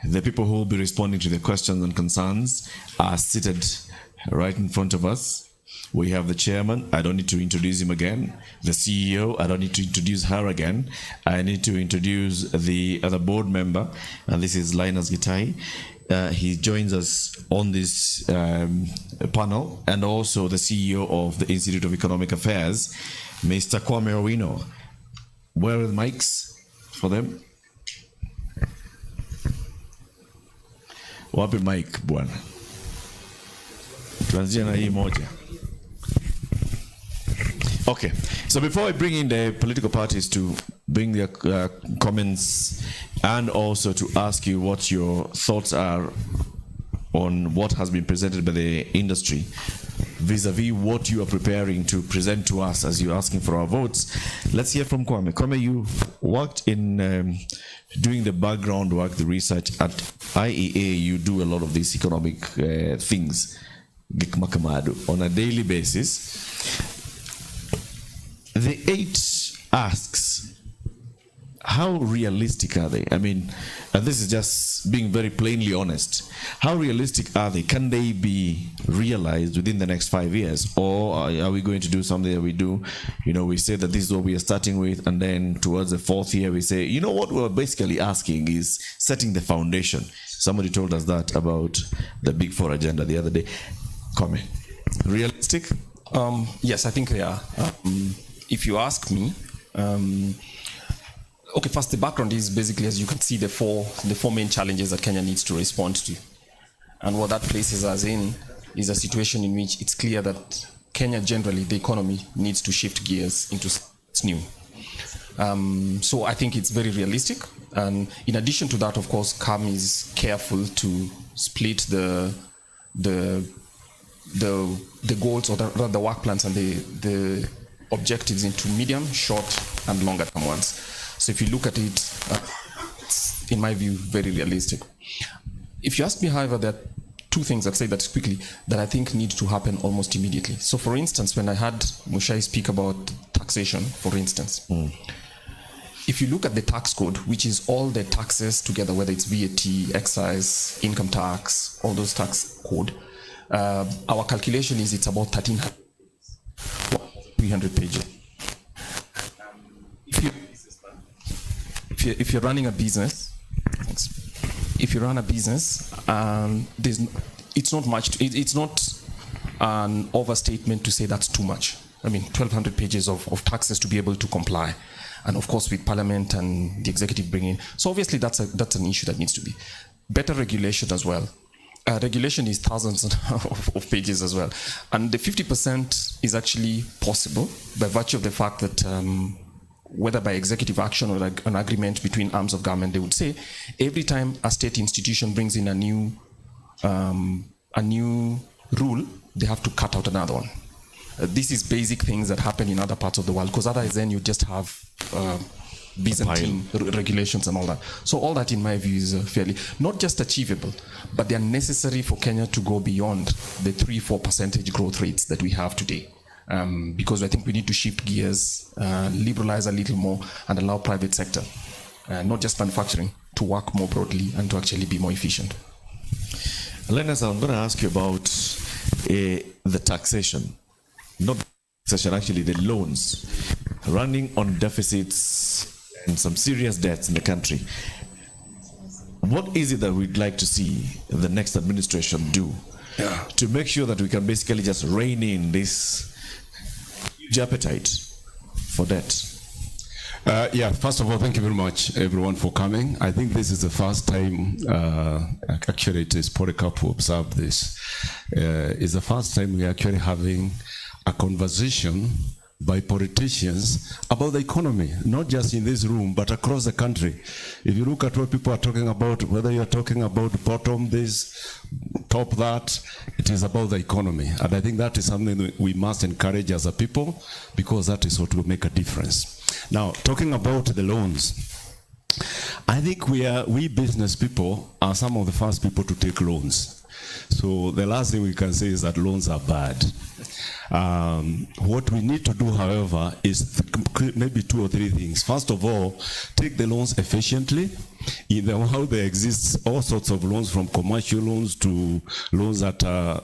S13: The people who will be responding to the questions and concerns are seated right in front of us. We have the chairman. I don't need to introduce him again. The CEO. I don't need to introduce her again. I need to introduce the other board member, and this is Linus Gitai. He joins us on this panel, and also the CEO of the Institute of Economic Affairs, Mr. Kwame Owino. Where are the mics for them? Wapi mic bwana? Tuanzie na hii moja. Okay, so before I bring in the political parties to bring their comments and also to ask you what your thoughts are on what has been presented by the industry vis-a-vis what you are preparing to present to us as you're asking for our votes, let's hear from Kwame. Kwame, you worked in doing the background work, the research at IEA. You do a lot of these economic things on a daily basis. The 8 asks, how realistic are they? I mean, and this is just being very plainly honest. How realistic are they? Can they be realized within the next 5 years? Or are we going to do something that we do, we say that this is what we are starting with, and then towards the 4th year we say, what we're basically asking is setting the foundation. Somebody told us that about the Big 4 agenda the other day. Comment. Realistic?
S1: Yes, I think they are. If you ask me, okay, first the background is basically, as you can see, the four main challenges that Kenya needs to respond to. And what that places us in is a situation in which it's clear that Kenya generally, the economy, needs to shift gears into what's new. So I think it's very realistic. And in addition to that, of course, CAM is careful to split the goals, or rather the work plans and the objectives into medium, short, and longer term ones. So if you look at it, it's, in my view, very realistic. If you ask me, however, there are 2 things, I'd say that quickly, that I think need to happen almost immediately. So for instance, when I had Mushai speak about taxation, for instance, if you look at the tax code, which is all the taxes together, whether it's VAT, excise, income tax, all those tax code, our calculation is it's about 300 pages. If you're running a business, if you run a business, it's not much. It's not an overstatement to say that's too much. I mean, 1,200 pages of taxes to be able to comply, and of course with Parliament and the executive bringing. So obviously that's an issue that needs to be better regulation as well. Regulation is thousands of pages as well. And the 50% is actually possible by virtue of the fact that whether by executive action or an agreement between arms of government, they would say every time a state institution brings in a new rule, they have to cut out another one. This is basic things that happen in other parts of the world, because otherwise then you just have Byzantine regulations and all that. So all that, in my view, is fairly not just achievable, but they are necessary for Kenya to go beyond the 3-4% growth rates that we have today. Because I think we need to shift gears, liberalize a little more, and allow private sector, not just manufacturing, to work more broadly and to actually be more efficient.
S13: Linus, I'm going to ask you about the taxation. Not taxation, actually the loans. Running on deficits and some serious debts in the country. What is it that we'd like to see the next administration do to make sure that we can basically just rein in this huge appetite for debt?
S22: First of all, thank you very much, everyone, for coming. I think this is the first time, actually, it is Polycarp who observed this. It's the first time we're actually having a conversation by politicians about the economy, not just in this room, but across the country. If you look at what people are talking about, whether you're talking about bottom this, top that, it is about the economy. And I think that is something that we must encourage as a people, because that is what will make a difference. Now, talking about the loans, I think we business people are some of the first people to take loans. So the last thing we can say is that loans are bad. What we need to do, however, is maybe 2 or 3 things. First of all, take the loans efficiently. In the world, there exists all sorts of loans, from commercial loans to loans that are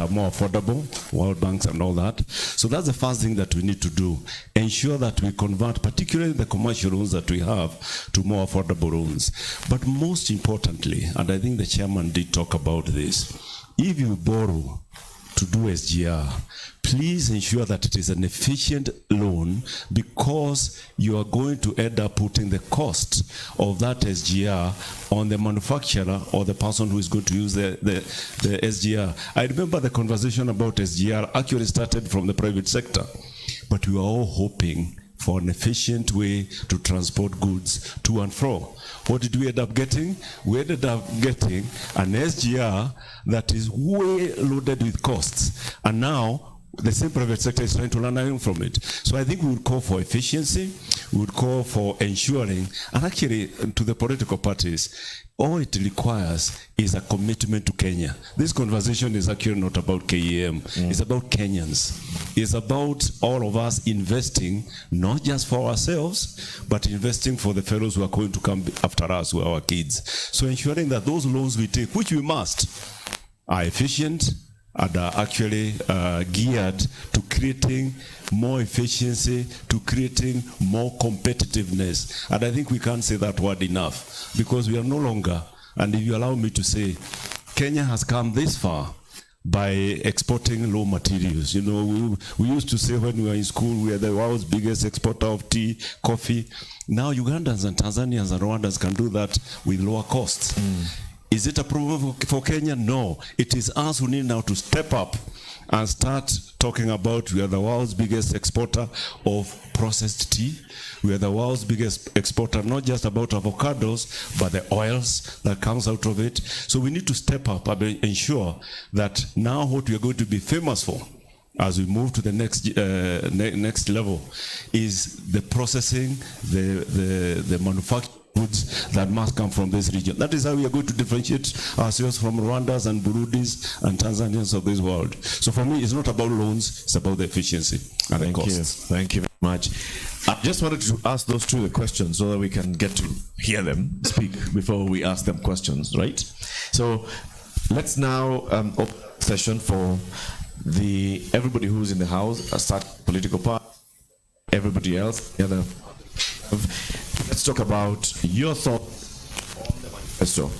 S22: more affordable, World Banks and all that. So that's the first thing that we need to do. Ensure that we convert, particularly the commercial loans that we have, to more affordable loans. But most importantly, and I think the chairman did talk about this, if you borrow to do SGR, please ensure that it is an efficient loan, because you are going to end up putting the cost of that SGR on the manufacturer or the person who is going to use the SGR. I remember the conversation about SGR actually started from the private sector, but we were all hoping for an efficient way to transport goods to and fro. What did we end up getting? We ended up getting an SGR that is way loaded with costs. And now, the same private sector is trying to learn from it. So I think we would call for efficiency, we would call for ensuring, and actually to the political parties, all it requires is a commitment to Kenya. This conversation is actually not about KEM, it's about Kenyans. It's about all of us investing, not just for ourselves, but investing for the fellows who are going to come after us, who are our kids. So ensuring that those loans we take, which we must, are efficient, and are actually geared to creating more efficiency, to creating more competitiveness. And I think we can't say that word enough, because we are no longer, and if you allow me to say, Kenya has come this far by exporting raw materials. You know, we used to say when we were in school, we are the world's biggest exporter of tea, coffee. Now Ugandans and Tanzanians and Rwandans can do that with lower costs. Is it a problem for Kenya? No. It is us who need now to step up and start talking about, we are the world's biggest exporter of processed tea. We are the world's biggest exporter, not just about avocados, but the oils that comes out of it. So we need to step up and ensure that now what we are going to be famous for, as we move to the next level, is the processing, the manufacturing goods that must come from this region. That is how we are going to differentiate ourselves from Rwandans and Burundis and Tanzanians of this world. So for me, it's not about loans, it's about the efficiency and the costs.
S2: Thank you very much. I just wanted to ask those two the questions so that we can get to hear them speak before we ask them questions, right? So let's now open the session for everybody who's in the house, start political party, everybody else, the other. Let's talk about your thoughts on the manifesto.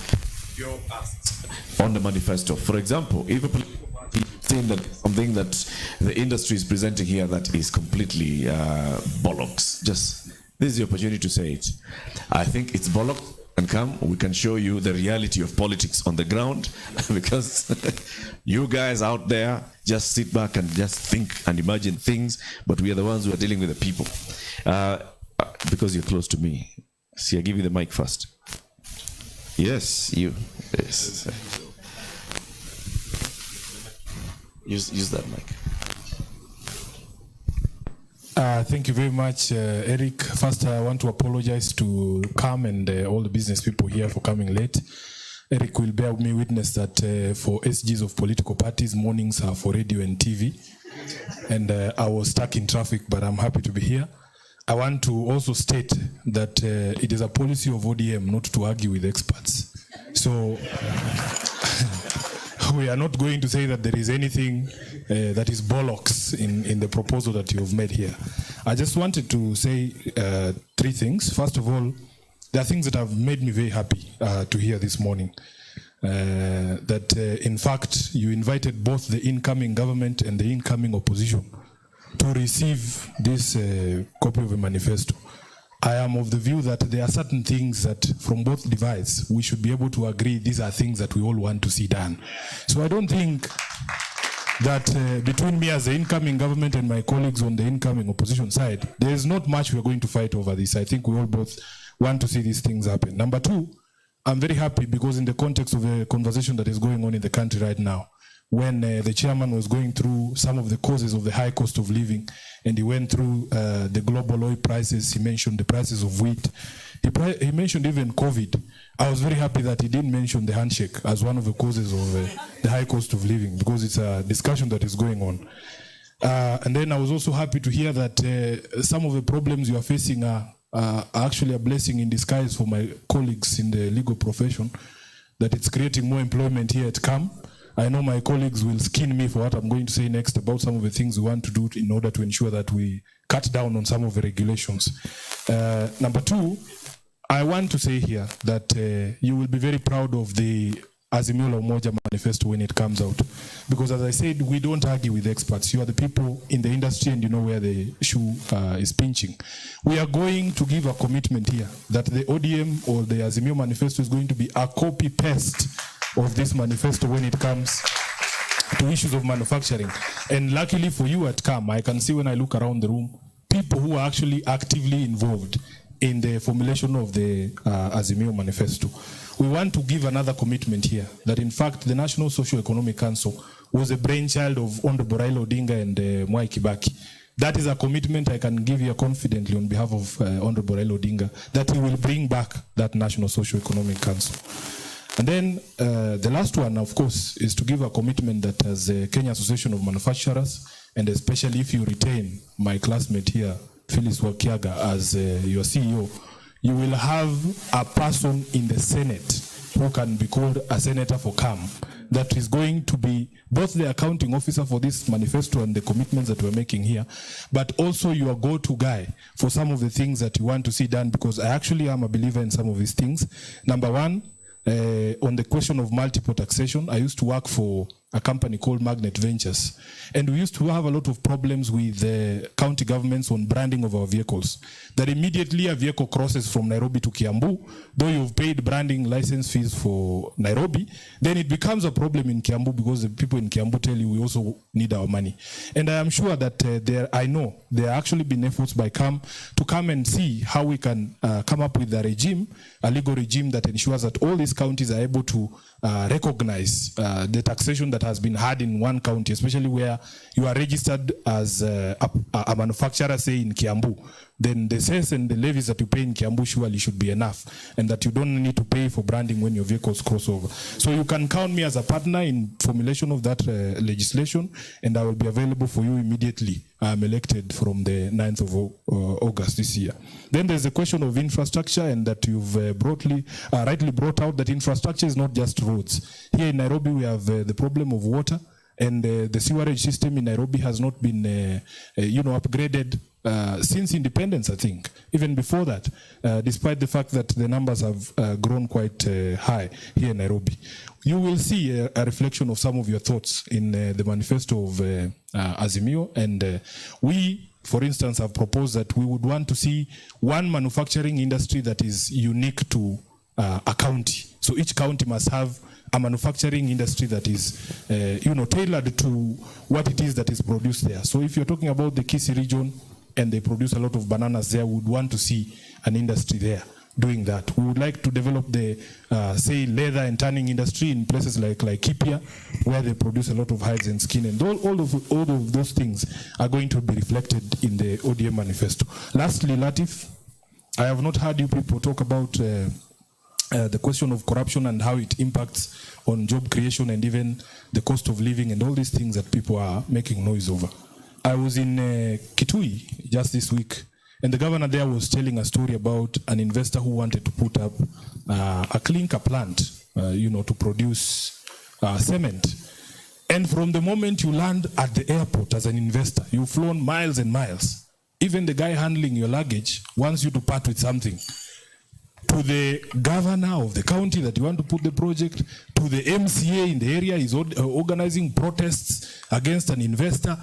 S2: On the manifesto. For example, if a political party thinks that something that the industry is presenting here that is completely bollocks, just this is the opportunity to say it. I think it's bollocks, and come, we can show you the reality of politics on the ground, because you guys out there just sit back and just think and imagine things, but we are the ones who are dealing with the people. Because you're close to me. See, I give you the mic first. Yes, you. Yes. Use that mic.
S4: Thank you very much, Eric. First, I want to apologize to Cam and all the business people here for coming late. Eric will bear me witness that for SGs of political parties, mornings are for radio and TV. And I was stuck in traffic, but I'm happy to be here. I want to also state that it is a policy of ODM not to argue with experts. So we are not going to say that there is anything that is bollocks in the proposal that you have made here. I just wanted to say three things. First of all, there are things that have made me very happy to hear this morning. That in fact, you invited both the incoming government and the incoming opposition to receive this copy of a manifesto. I am of the view that there are certain things that from both divides, we should be able to agree these are things that we all want to see done. So I don't think that between me as the incoming government and my colleagues on the incoming opposition side, there is not much we're going to fight over this. I think we all both want to see these things happen. Number two, I'm very happy because in the context of the conversation that is going on in the country right now, when the chairman was going through some of the causes of the high cost of living, and he went through the global oil prices, he mentioned the prices of wheat, he mentioned even COVID. I was very happy that he didn't mention the handshake as one of the causes of the high cost of living, because it's a discussion that is going on. And then I was also happy to hear that some of the problems you are facing are are actually a blessing in disguise for my colleagues in the legal profession, that it's creating more employment here at CAM. I know my colleagues will skin me for what I'm going to say next about some of the things we want to do in order to ensure that we cut down on some of the regulations. Number two, I want to say here that you will be very proud of the Azimio la Umoja Manifesto when it comes out. Because as I said, we don't argue with experts. You are the people in the industry and you know where the shoe is pinching. We are going to give a commitment here that the ODM or the Azimio Manifesto is going to be a copy-paste of this manifesto when it comes to issues of manufacturing. And luckily for you at CAM, I can see when I look around the room, people who are actually actively involved in the formulation of the Azimio Manifesto. We want to give another commitment here, that in fact the National Socio-Economic Council was a brainchild of Honorable Raila Odinga and Mwai Kibaki. That is a commitment I can give you confidently on behalf of Honorable Raila Odinga, that he will bring back that National Socio-Economic Council. And then the last one, of course, is to give a commitment that as the Kenya Association of Manufacturers, and especially if you retain my classmate here, Phyllis Wakiaga, as your CEO, you will have a person in the Senate who can be called a senator for CAM, that is going to be both the accounting officer for this manifesto and the commitments that we're making here, but also your go-to guy for some of the things that you want to see done, because I actually am a believer in some of these things. Number one, on the question of multiple taxation, I used to work for a company called Magnet Ventures, and we used to have a lot of problems with the county governments on branding of our vehicles. That immediately a vehicle crosses from Nairobi to Kiambu, though you've paid branding license fees for Nairobi, then it becomes a problem in Kiambu because the people in Kiambu tell you we also need our money. And I am sure that I know there have actually been efforts by CAM to come and see how we can come up with a regime, a legal regime that ensures that all these counties are able to recognize the taxation that has been had in one county, especially where you are registered as a manufacturer, say in Kiambu. Then the cess and the levies that you pay in Kiambu surely should be enough, and that you don't need to pay for branding when your vehicles cross over. So you can count me as a partner in formulation of that legislation, and I will be available for you immediately. I'm elected from the 9th of August this year. Then there's the question of infrastructure, and that you've rightly brought out that infrastructure is not just roads. Here in Nairobi, we have the problem of water, and the sewerage system in Nairobi has not been, upgraded since independence, I think. Even before that, despite the fact that the numbers have grown quite high here in Nairobi. You will see a reflection of some of your thoughts in the manifesto of Azimio, and we, for instance, have proposed that we would want to see one manufacturing industry that is unique to a county. So each county must have a manufacturing industry that is, tailored to what it is that is produced there. So if you're talking about the Kisii region and they produce a lot of bananas there, we would want to see an industry there doing that. We would like to develop the, say, leather and tanning industry in places like Laikipia, where they produce a lot of hides and skin, and all of those things are going to be reflected in the ODM manifesto. Lastly, Latif, I have not heard you people talk about the question of corruption and how it impacts on job creation and even the cost of living and all these things that people are making noise over. I was in Kitui just this week, and the governor there was telling a story about an investor who wanted to put up a clinker plant, to produce cement. And from the moment you land at the airport as an investor, you've flown miles and miles. Even the guy handling your luggage wants you to part with something. To the governor of the county that you want to put the project, to the MCA in the area is organizing protests against an investor,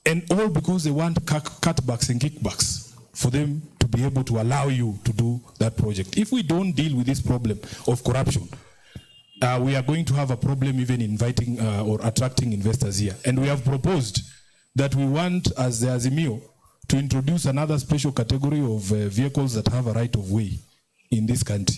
S4: and all because they want cutbacks and kickbacks for them to be able to allow you to do that project. If we don't deal with this problem of corruption, we are going to have a problem even inviting or attracting investors here. And we have proposed that we want, as the Azimio, to introduce another special category of vehicles that have a right of way in this country.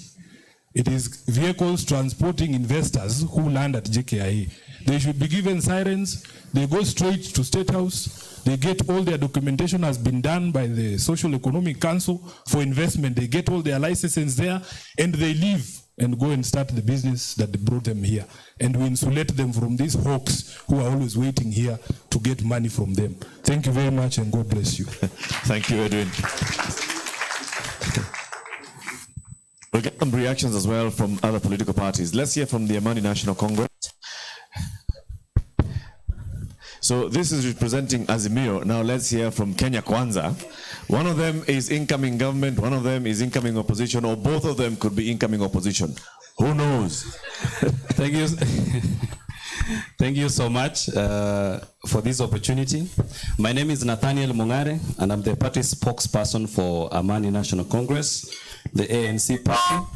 S4: It is vehicles transporting investors who land at JKIA. They should be given sirens. They go straight to State House. They get all their documentation has been done by the Social Economic Council for investment. They get all their licenses there, and they leave and go and start the business that brought them here. And we insulate them from these hawks who are always waiting here to get money from them. Thank you very much, and God bless you.
S2: Thank you, Edwin. We'll get some reactions as well from other political parties. Let's hear from the Armani National Congress. So this is representing Azimio. Now let's hear from Kenya Kwanza. One of them is incoming government, one of them is incoming opposition, or both of them could be incoming opposition. Who knows?
S5: Thank you. Thank you so much for this opportunity. My name is Nathaniel Mungare, and I'm the party spokesperson for Armani National Congress, the ANC party.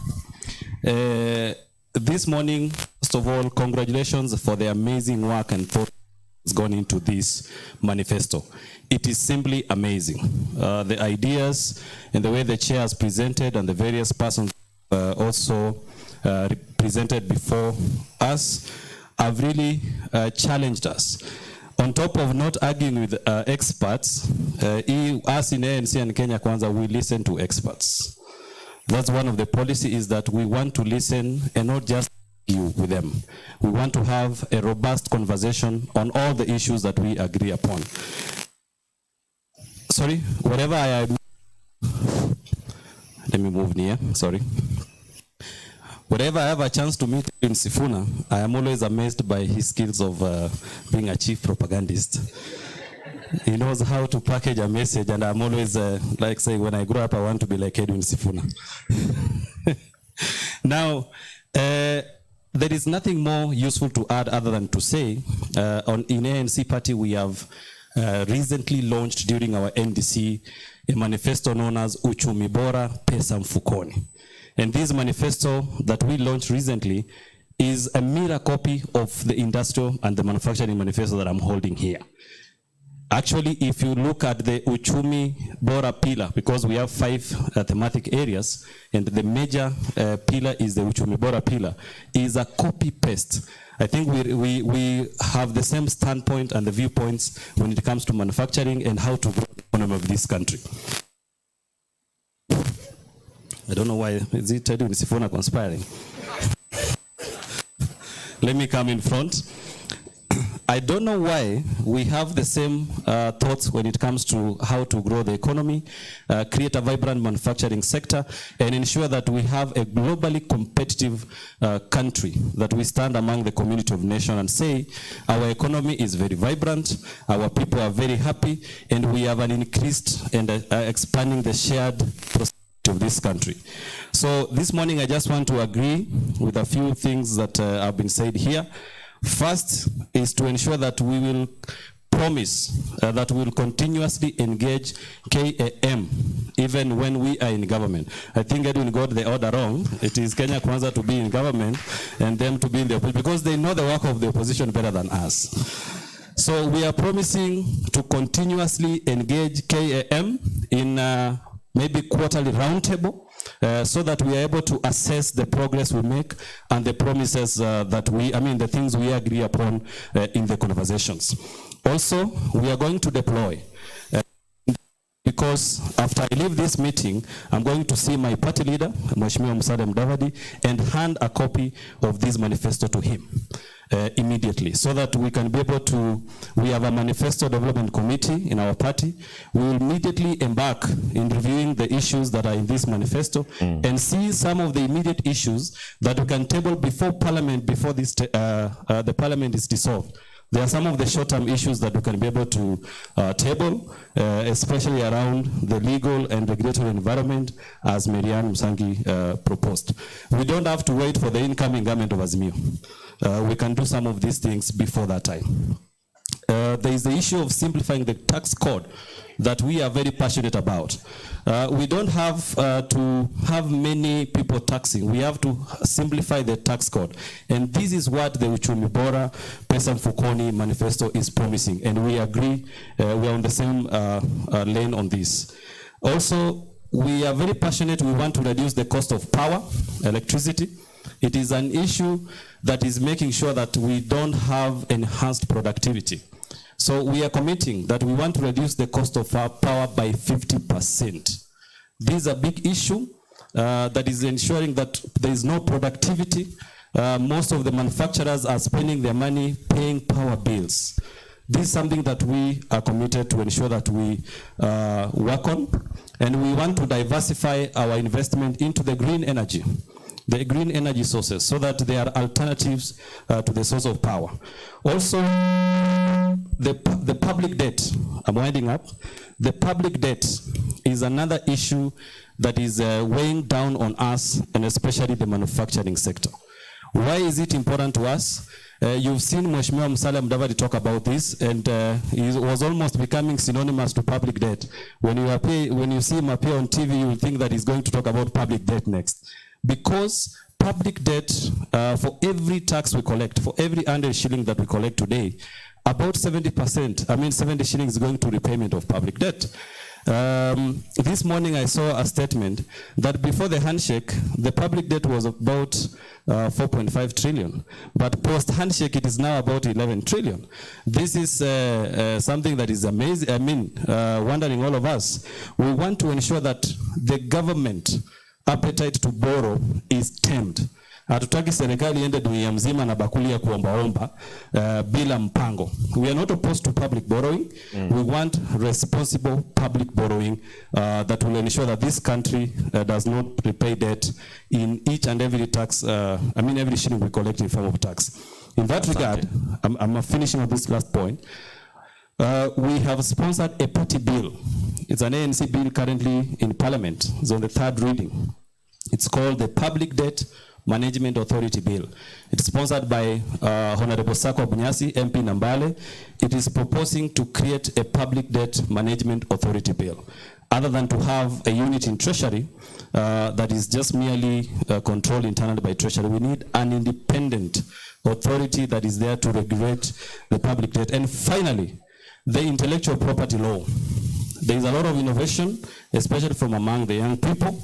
S5: This morning, first of all, congratulations for the amazing work and thought that's gone into this manifesto. It is simply amazing. The ideas and the way the chair has presented and the various persons also presented before us have really challenged us. On top of not arguing with experts, us in ANC and Kenya Kwanza, we listen to experts. That's one of the policies, is that we want to listen and not just argue with them. We want to have a robust conversation on all the issues that we agree upon. Sorry, whatever let me move near, sorry. Whenever I have a chance to meet in Sifuna, I am always amazed by his skills of being a chief propagandist. He knows how to package a message, and I'm always like saying, when I grow up, I want to be like Edwin Sifuna. Now, there is nothing more useful to add other than to say, in ANC party, we have recently launched during our NDC a manifesto known as Uchumi Bora Pesa Mfukoni. And this manifesto that we launched recently is a mirror copy of the industrial and the manufacturing manifesto that I'm holding here. Actually, if you look at the Uchumi Bora pillar, because we have 5 thematic areas, and the major pillar is the Uchumi Bora pillar, is a copy-paste. I think we have the same standpoint and the viewpoints when it comes to manufacturing and how to grow the economy of this country. I don't know why, is it Edwin Sifuna conspiring? Let me come in front. I don't know why we have the same thoughts when it comes to how to grow the economy, create a vibrant manufacturing sector, and ensure that we have a globally competitive country, that we stand among the community of nations and say our economy is very vibrant, our people are very happy, and we have an increased and expanding the shared prosperity of this country. So this morning I just want to agree with a few things that have been said here. First is to ensure that we will promise that we will continuously engage KAM even when we are in government. I think Edwin got the order wrong. It is Kenya Kwanza to be in government and them to be in the opposition, because they know the work of the opposition better than us. So we are promising to continuously engage KAM in maybe quarterly roundtable, so that we are able to assess the progress we make and the promises the things we agree upon in the conversations. Also, we are going to deploy, because after I leave this meeting, I'm going to see my party leader, Mheshimiwa Musalia Mudavadi, and hand a copy of this manifesto to him immediately, so that we can be able to, we have a manifesto development committee in our party. We will immediately embark in reviewing the issues that are in this manifesto and see some of the immediate issues that we can table before Parliament, before this the Parliament is dissolved. There are some of the short-term issues that we can be able to table, especially around the legal and regulatory environment, as Marianne Musangi proposed. We don't have to wait for the incoming government of Azimio. We can do some of these things before that time. There is the issue of simplifying the tax code that we are very passionate about. We don't have to have many people taxing. We have to simplify the tax code. And this is what the Uchumi Bora Pesa Mfukoni manifesto is promising. And we agree, we are on the same lane on this. Also, we are very passionate. We want to reduce the cost of power, electricity. It is an issue that is making sure that we don't have enhanced productivity. So we are committing that we want to reduce the cost of our power by 50%. This is a big issue that is ensuring that there is no productivity. Most of the manufacturers are spending their money paying power bills. This is something that we are committed to ensure that we work on. And we want to diversify our investment into the green energy sources, so that there are alternatives to the source of power. Also, the public debt, I'm winding up. The public debt is another issue that is weighing down on us, and especially the manufacturing sector. Why is it important to us? You've seen Mheshimiwa Musalia Mudavadi talk about this, and it was almost becoming synonymous to public debt. When you see him appear on TV, you will think that he's going to talk about public debt next. Because public debt, for every tax we collect, for every 100 shilling that we collect today, about 70%, 70 shillings is going to repayment of public debt. This morning I saw a statement that before the handshake, the public debt was about 4.5 trillion. But post-handshake, it is now about 11 trillion. This is something that is amazing, wondering all of us. We want to ensure that the government appetite to borrow is tamed. Hatutaki serikali ende dunia mzima na bakuli ya kuombaomba bila mpango. We are not opposed to public borrowing. We want responsible public borrowing that will ensure that this country does not repay debt in each and every tax, every shilling we collect in form of tax. In that regard, I'm finishing on this last point. We have sponsored a party bill. It's an ANC bill currently in Parliament. It's on the third reading. It's called the Public Debt Management Authority Bill. It's sponsored by Honorable Sako Bunyasi, MP Nambale. It is proposing to create a Public Debt Management Authority Bill. Other than to have a unit in Treasury that is just merely controlled internally by Treasury, we need an independent authority that is there to regulate the public debt. And finally, the intellectual property law. There is a lot of innovation, especially from among the young people,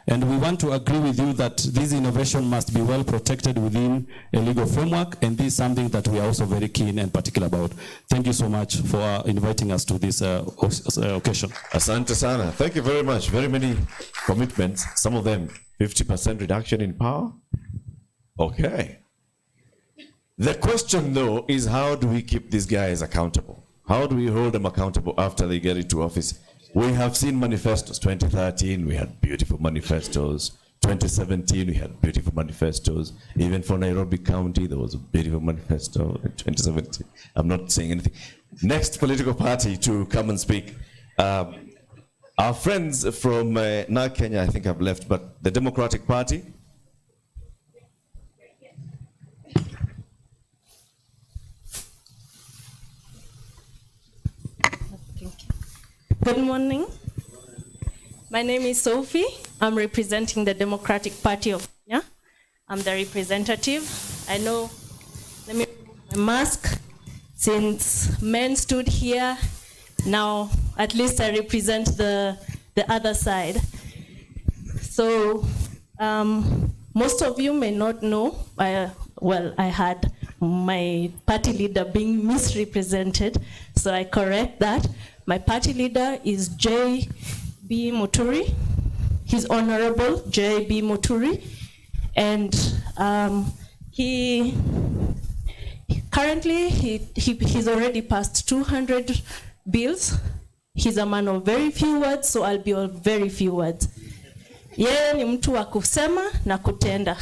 S5: and we want to agree with you that this innovation must be well protected within a legal framework, and this is something that we are also very keen and particular about. Thank you so much for inviting us to this occasion.
S2: Asante sana. Thank you very much. Very many commitments, some of them 50% reduction in power. Okay. The question though is, how do we keep these guys accountable? How do we hold them accountable after they get into office? We have seen manifestos. 2013, we had beautiful manifestos. 2017, we had beautiful manifestos. Even for Nairobi County, there was a beautiful manifesto in 2017. I'm not saying anything. Next political party to come and speak. Our friends from not Kenya, I think have left, but the Democratic Party.
S6: Good morning. My name is Sophie. I'm representing the Democratic Party of Kenya. I'm the representative. I know, let me remove my mask. Since men stood here, now at least I represent the other side. So most of you may not know, I had my party leader being misrepresented, so I correct that. My party leader is J.B. Muturi. He's Honorable J.B. Muturi. And he's already passed 200 bills. He's a man of very few words, so I'll be of very few words. Yeye ni mtu wa kusema na kutenda.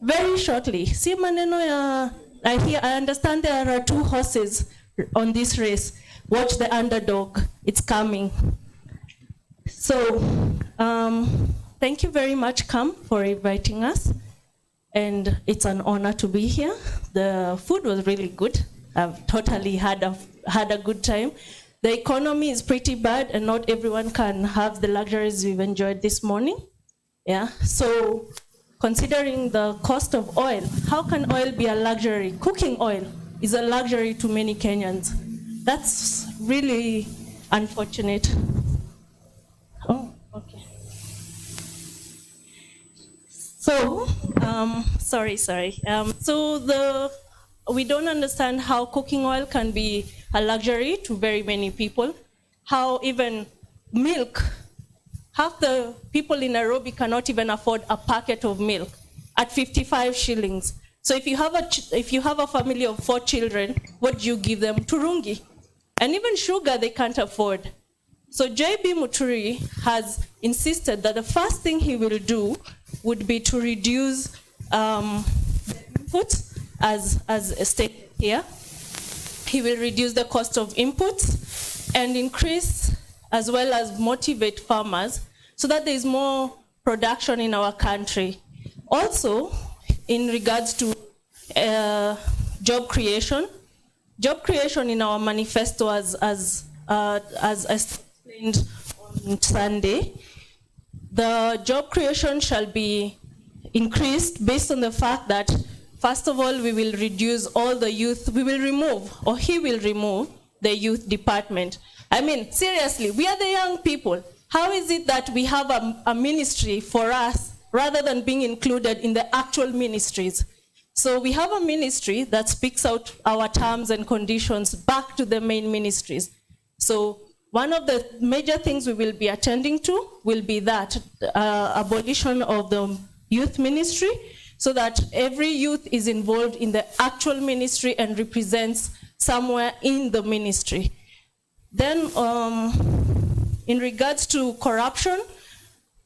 S6: Very shortly, si maneno ya, I understand there are 2 horses on this race. Watch the underdog, it's coming. So, thank you very much, Cam, for inviting us. And it's an honor to be here. The food was really good. I've totally had a good time. The economy is pretty bad, and not everyone can have the luxuries we've enjoyed this morning. Yeah, so considering the cost of oil, how can oil be a luxury? Cooking oil is a luxury to many Kenyans. That's really unfortunate. Oh, okay. So, sorry. We don't understand how cooking oil can be a luxury to very many people. How even milk, half the people in Nairobi cannot even afford a packet of milk at 55 shillings. So if you have a family of 4 children, what do you give them? Turungi. And even sugar they can't afford. So JB Muturi has insisted that the first thing he will do would be to reduce the input as stated here. He will reduce the cost of inputs and increase as well as motivate farmers so that there is more production in our country. Also, in regards to job creation in our manifesto as explained on Sunday, the job creation shall be increased based on the fact that, first of all, we will reduce all the youth, we will remove, or he will remove, the youth department. I mean, seriously, we are the young people. How is it that we have a ministry for us rather than being included in the actual ministries? So we have a ministry that speaks out our terms and conditions back to the main ministries. So one of the major things we will be attending to will be that abolition of the youth ministry, so that every youth is involved in the actual ministry and represents somewhere in the ministry. Then in regards to corruption,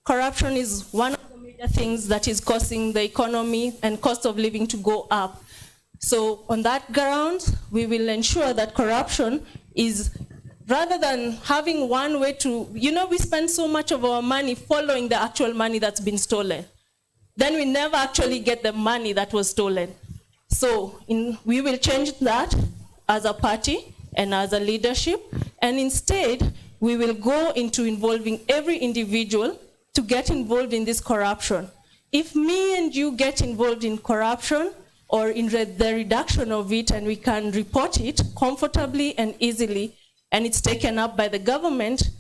S6: corruption is one of the major things that is causing the economy and cost of living to go up. So on that ground, we will ensure that corruption is, rather than having one way to, we spend so much of our money following the actual money that's been stolen. Then we never actually get the money that was stolen. So we will change that as a party and as a leadership, and instead we will go into involving every individual to get involved in this corruption. If me and you get involved in corruption or in the reduction of it, and we can report it comfortably and easily, and it's taken up by the government,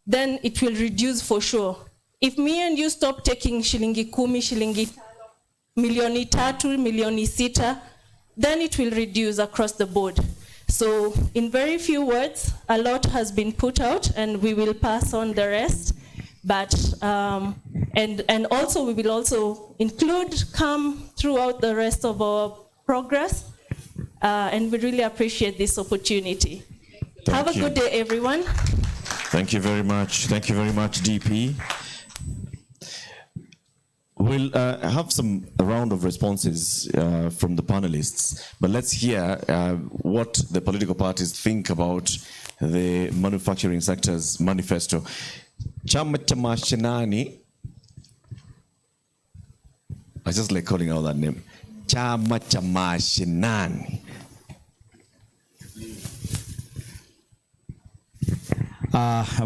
S6: then it will reduce for sure. If me and you stop taking shilingi kumi, shilingi tano, milioni tatu, milioni sita, then it will reduce across the board. So in very few words, a lot has been put out, and we will pass on the rest. But and also we will also include CAM throughout the rest of our progress, and we really appreciate this opportunity. Have a good day, everyone.
S2: Thank you very much. Thank you very much, DP. We'll have a round of responses from the panelists, but let's hear what the political parties think about the manufacturing sector's manifesto. Chama cha Mashinani, I just like calling out that name. Chama cha Mashinani.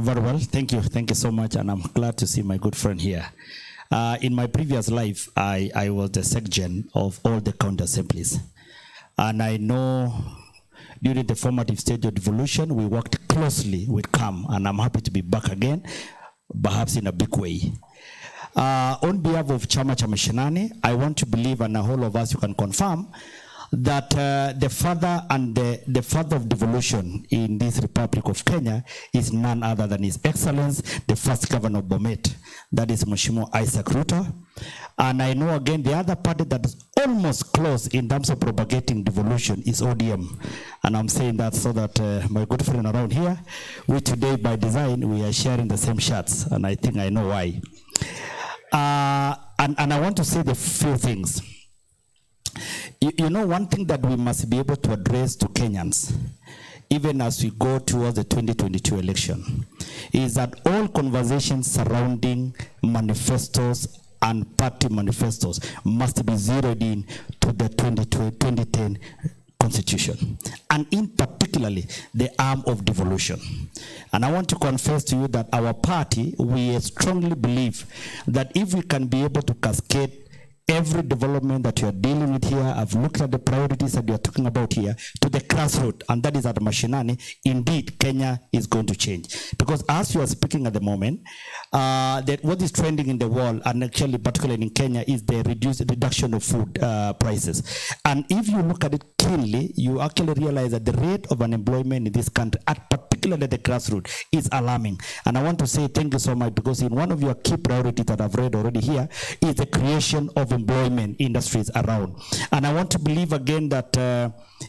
S8: Very well, thank you so much, and I'm glad to see my good friend here. In my previous life, I was the section of all the county assemblies, and I know during the formative stage of devolution, we worked closely with CAM, and I'm happy to be back again, perhaps in a big way. On behalf of Chama cha Mashinani, I want to believe, and all of us you can confirm, that the father and the father of devolution in this Republic of Kenya is none other than His Excellency, the first Governor of Bomet, that is Mheshimiwa Isaac Ruto. And I know again the other party that is almost close in terms of propagating devolution is ODM. And I'm saying that so that my good friend around here, we today by design, we are sharing the same shirts, and I think I know why. And I want to say the few things. You know, one thing that we must be able to address to Kenyans, even as we go towards the 2022 election, is that all conversations surrounding manifestos and party manifestos must be zeroed in to the 2010 constitution, and in particularly the arm of devolution. And I want to confess to you that our party, we strongly believe that if we can be able to cascade every development that you are dealing with here, I've looked at the priorities that you are talking about here, to the grassroots, and that is at Mashinani, indeed, Kenya is going to change. Because as you are speaking at the moment, that what is trending in the world, and actually particularly in Kenya, is the reduction of food prices. And if you look at it keenly, you actually realize that the rate of unemployment in this country, at particular particularly at the grassroots, is alarming. And I want to say thank you so much, because in one of your key priorities that I've read already here is the creation of employment industries around. And I want to believe again that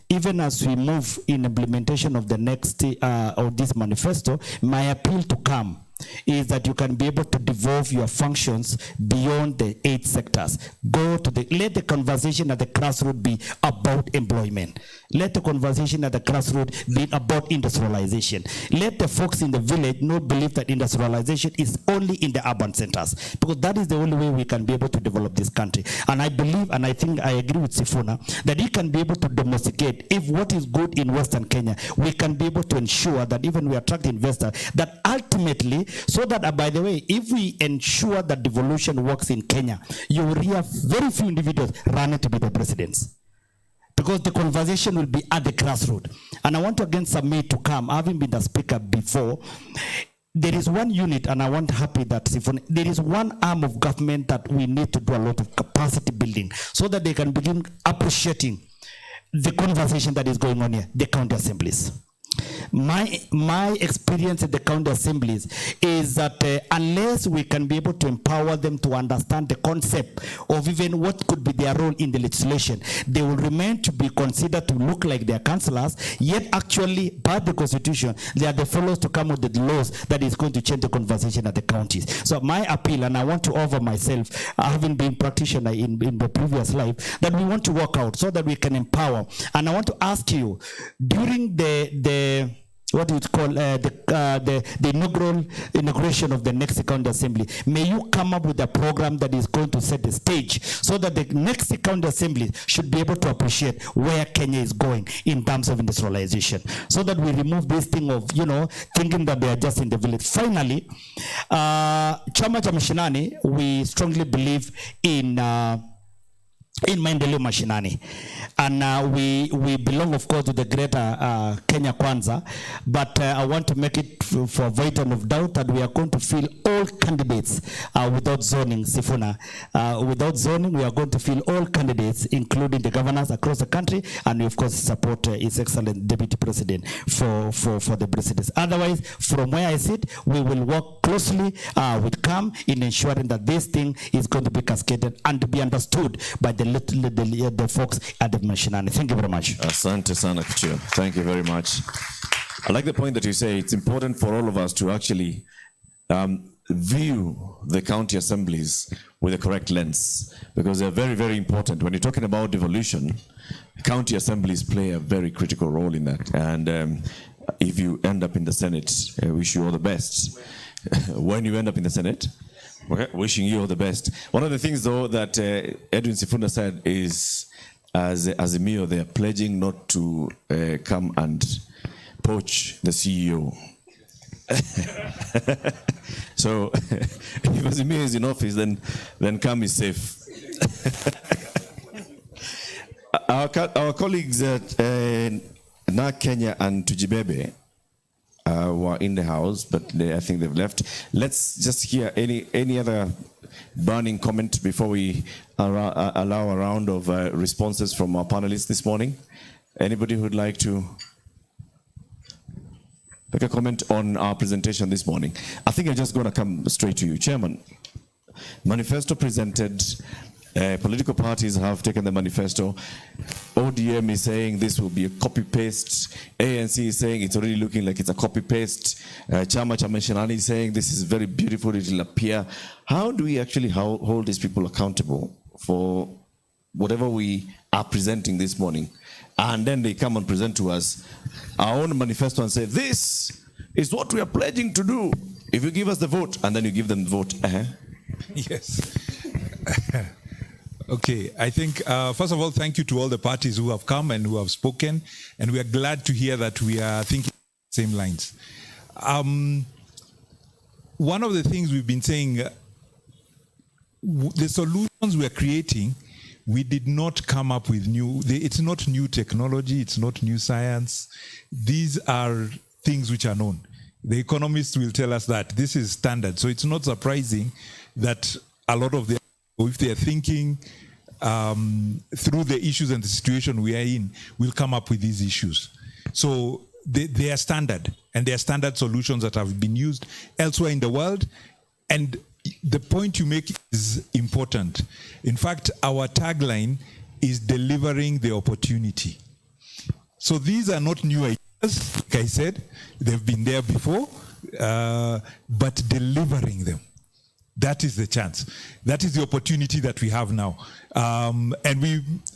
S8: even as we move in implementation of the next of this manifesto, my appeal to come is that you can be able to devolve your functions beyond the 8 sectors. Let the conversation at the grassroots be about employment. Let the conversation at the grassroots be about industrialization. Let the folks in the village not believe that industrialization is only in the urban centers, because that is the only way we can be able to develop this country. And I believe, and I think I agree with Sifuna, that we can be able to domesticate. If what is good in Western Kenya, we can be able to ensure that even we attract investors, that ultimately, so that, by the way, if we ensure that devolution works in Kenya, you will hear very few individuals running to be the presidents, because the conversation will be at the grassroots. And I want to again submit to come, having been the speaker before, there is one unit, and I want happy that there is one arm of government that we need to do a lot of capacity building, so that they can begin appreciating the conversation that is going on here, the county assemblies. My experience at the county assemblies is that unless we can be able to empower them to understand the concept of even what could be their role in the legislation, they will remain to be considered to look like their councillors, yet actually by the constitution they are the fellows to come up with the laws that is going to change the conversation at the counties. So my appeal, and I want to offer myself, having been practitioner in the previous life, that we want to work out so that we can empower. And I want to ask you, during the what you call the inauguration of the next county assembly, may you come up with a program that is going to set the stage so that the next county assembly should be able to appreciate where Kenya is going in terms of industrialization, so that we remove this thing of, thinking that they are just in the village. Finally, Chama cha Mashinani, we strongly believe in maendeleo mashinani, and we belong of course to the greater Kenya Kwanza, but I want to make it for void of doubt that we are going to fill all candidates without zoning. Sifuna, without zoning, we are going to fill all candidates, including the governors across the country, and we of course support His Excellent Deputy President for the presidency. Otherwise, from where I sit, we will work closely with CAM in ensuring that this thing is going to be cascaded and to be understood by the folks at the Mashinani. Thank you very much.
S2: Asante sana Kichio. Thank you very much. I like the point that you say it's important for all of us to actually view the county assemblies with the correct lens, because they're very, very important. When you're talking about devolution, county assemblies play a very critical role in that. And if you end up in the Senate, I wish you all the best. When you end up in the Senate, okay, wishing you all the best. One of the things, though, that Edwin Sifuna said is, as a Mio, they are pledging not to come and poach the CEO. So if Azimio is in office, then CAM is safe. Our colleagues at Na Kenya and Tujibebe were in the house, but I think they've left. Let's just hear any other burning comment before we allow a round of responses from our panelists this morning. Anybody who'd like to make a comment on our presentation this morning? I think I'm just going to come straight to you. Chairman, manifesto presented. Political parties have taken the manifesto. ODM is saying this will be a copy-paste. ANC is saying it's already looking like it's a copy-paste. Chama cha Mashinani is saying this is very beautiful, it will appear. How do we actually hold these people accountable for whatever we are presenting this morning? And then they come and present to us our own manifesto and say, this is what we are pledging to do if you give us the vote, and then you give them the vote.
S20: Yes. Okay, I think, first of all, thank you to all the parties who have come and who have spoken, and we are glad to hear that we are thinking the same lines. One of the things we've been saying, the solutions we are creating, we did not come up with it's not new technology, it's not new science. These are things which are known. The economists will tell us that this is standard. So it's not surprising that a lot of if they are thinking through the issues and the situation we are in, we'll come up with these issues. So they are standard, and they are standard solutions that have been used elsewhere in the world. And the point you make is important. In fact, our tagline is delivering the opportunity. So these are not new ideas, like I said, they've been there before, but delivering them. That is the chance. That is the opportunity that we have now. And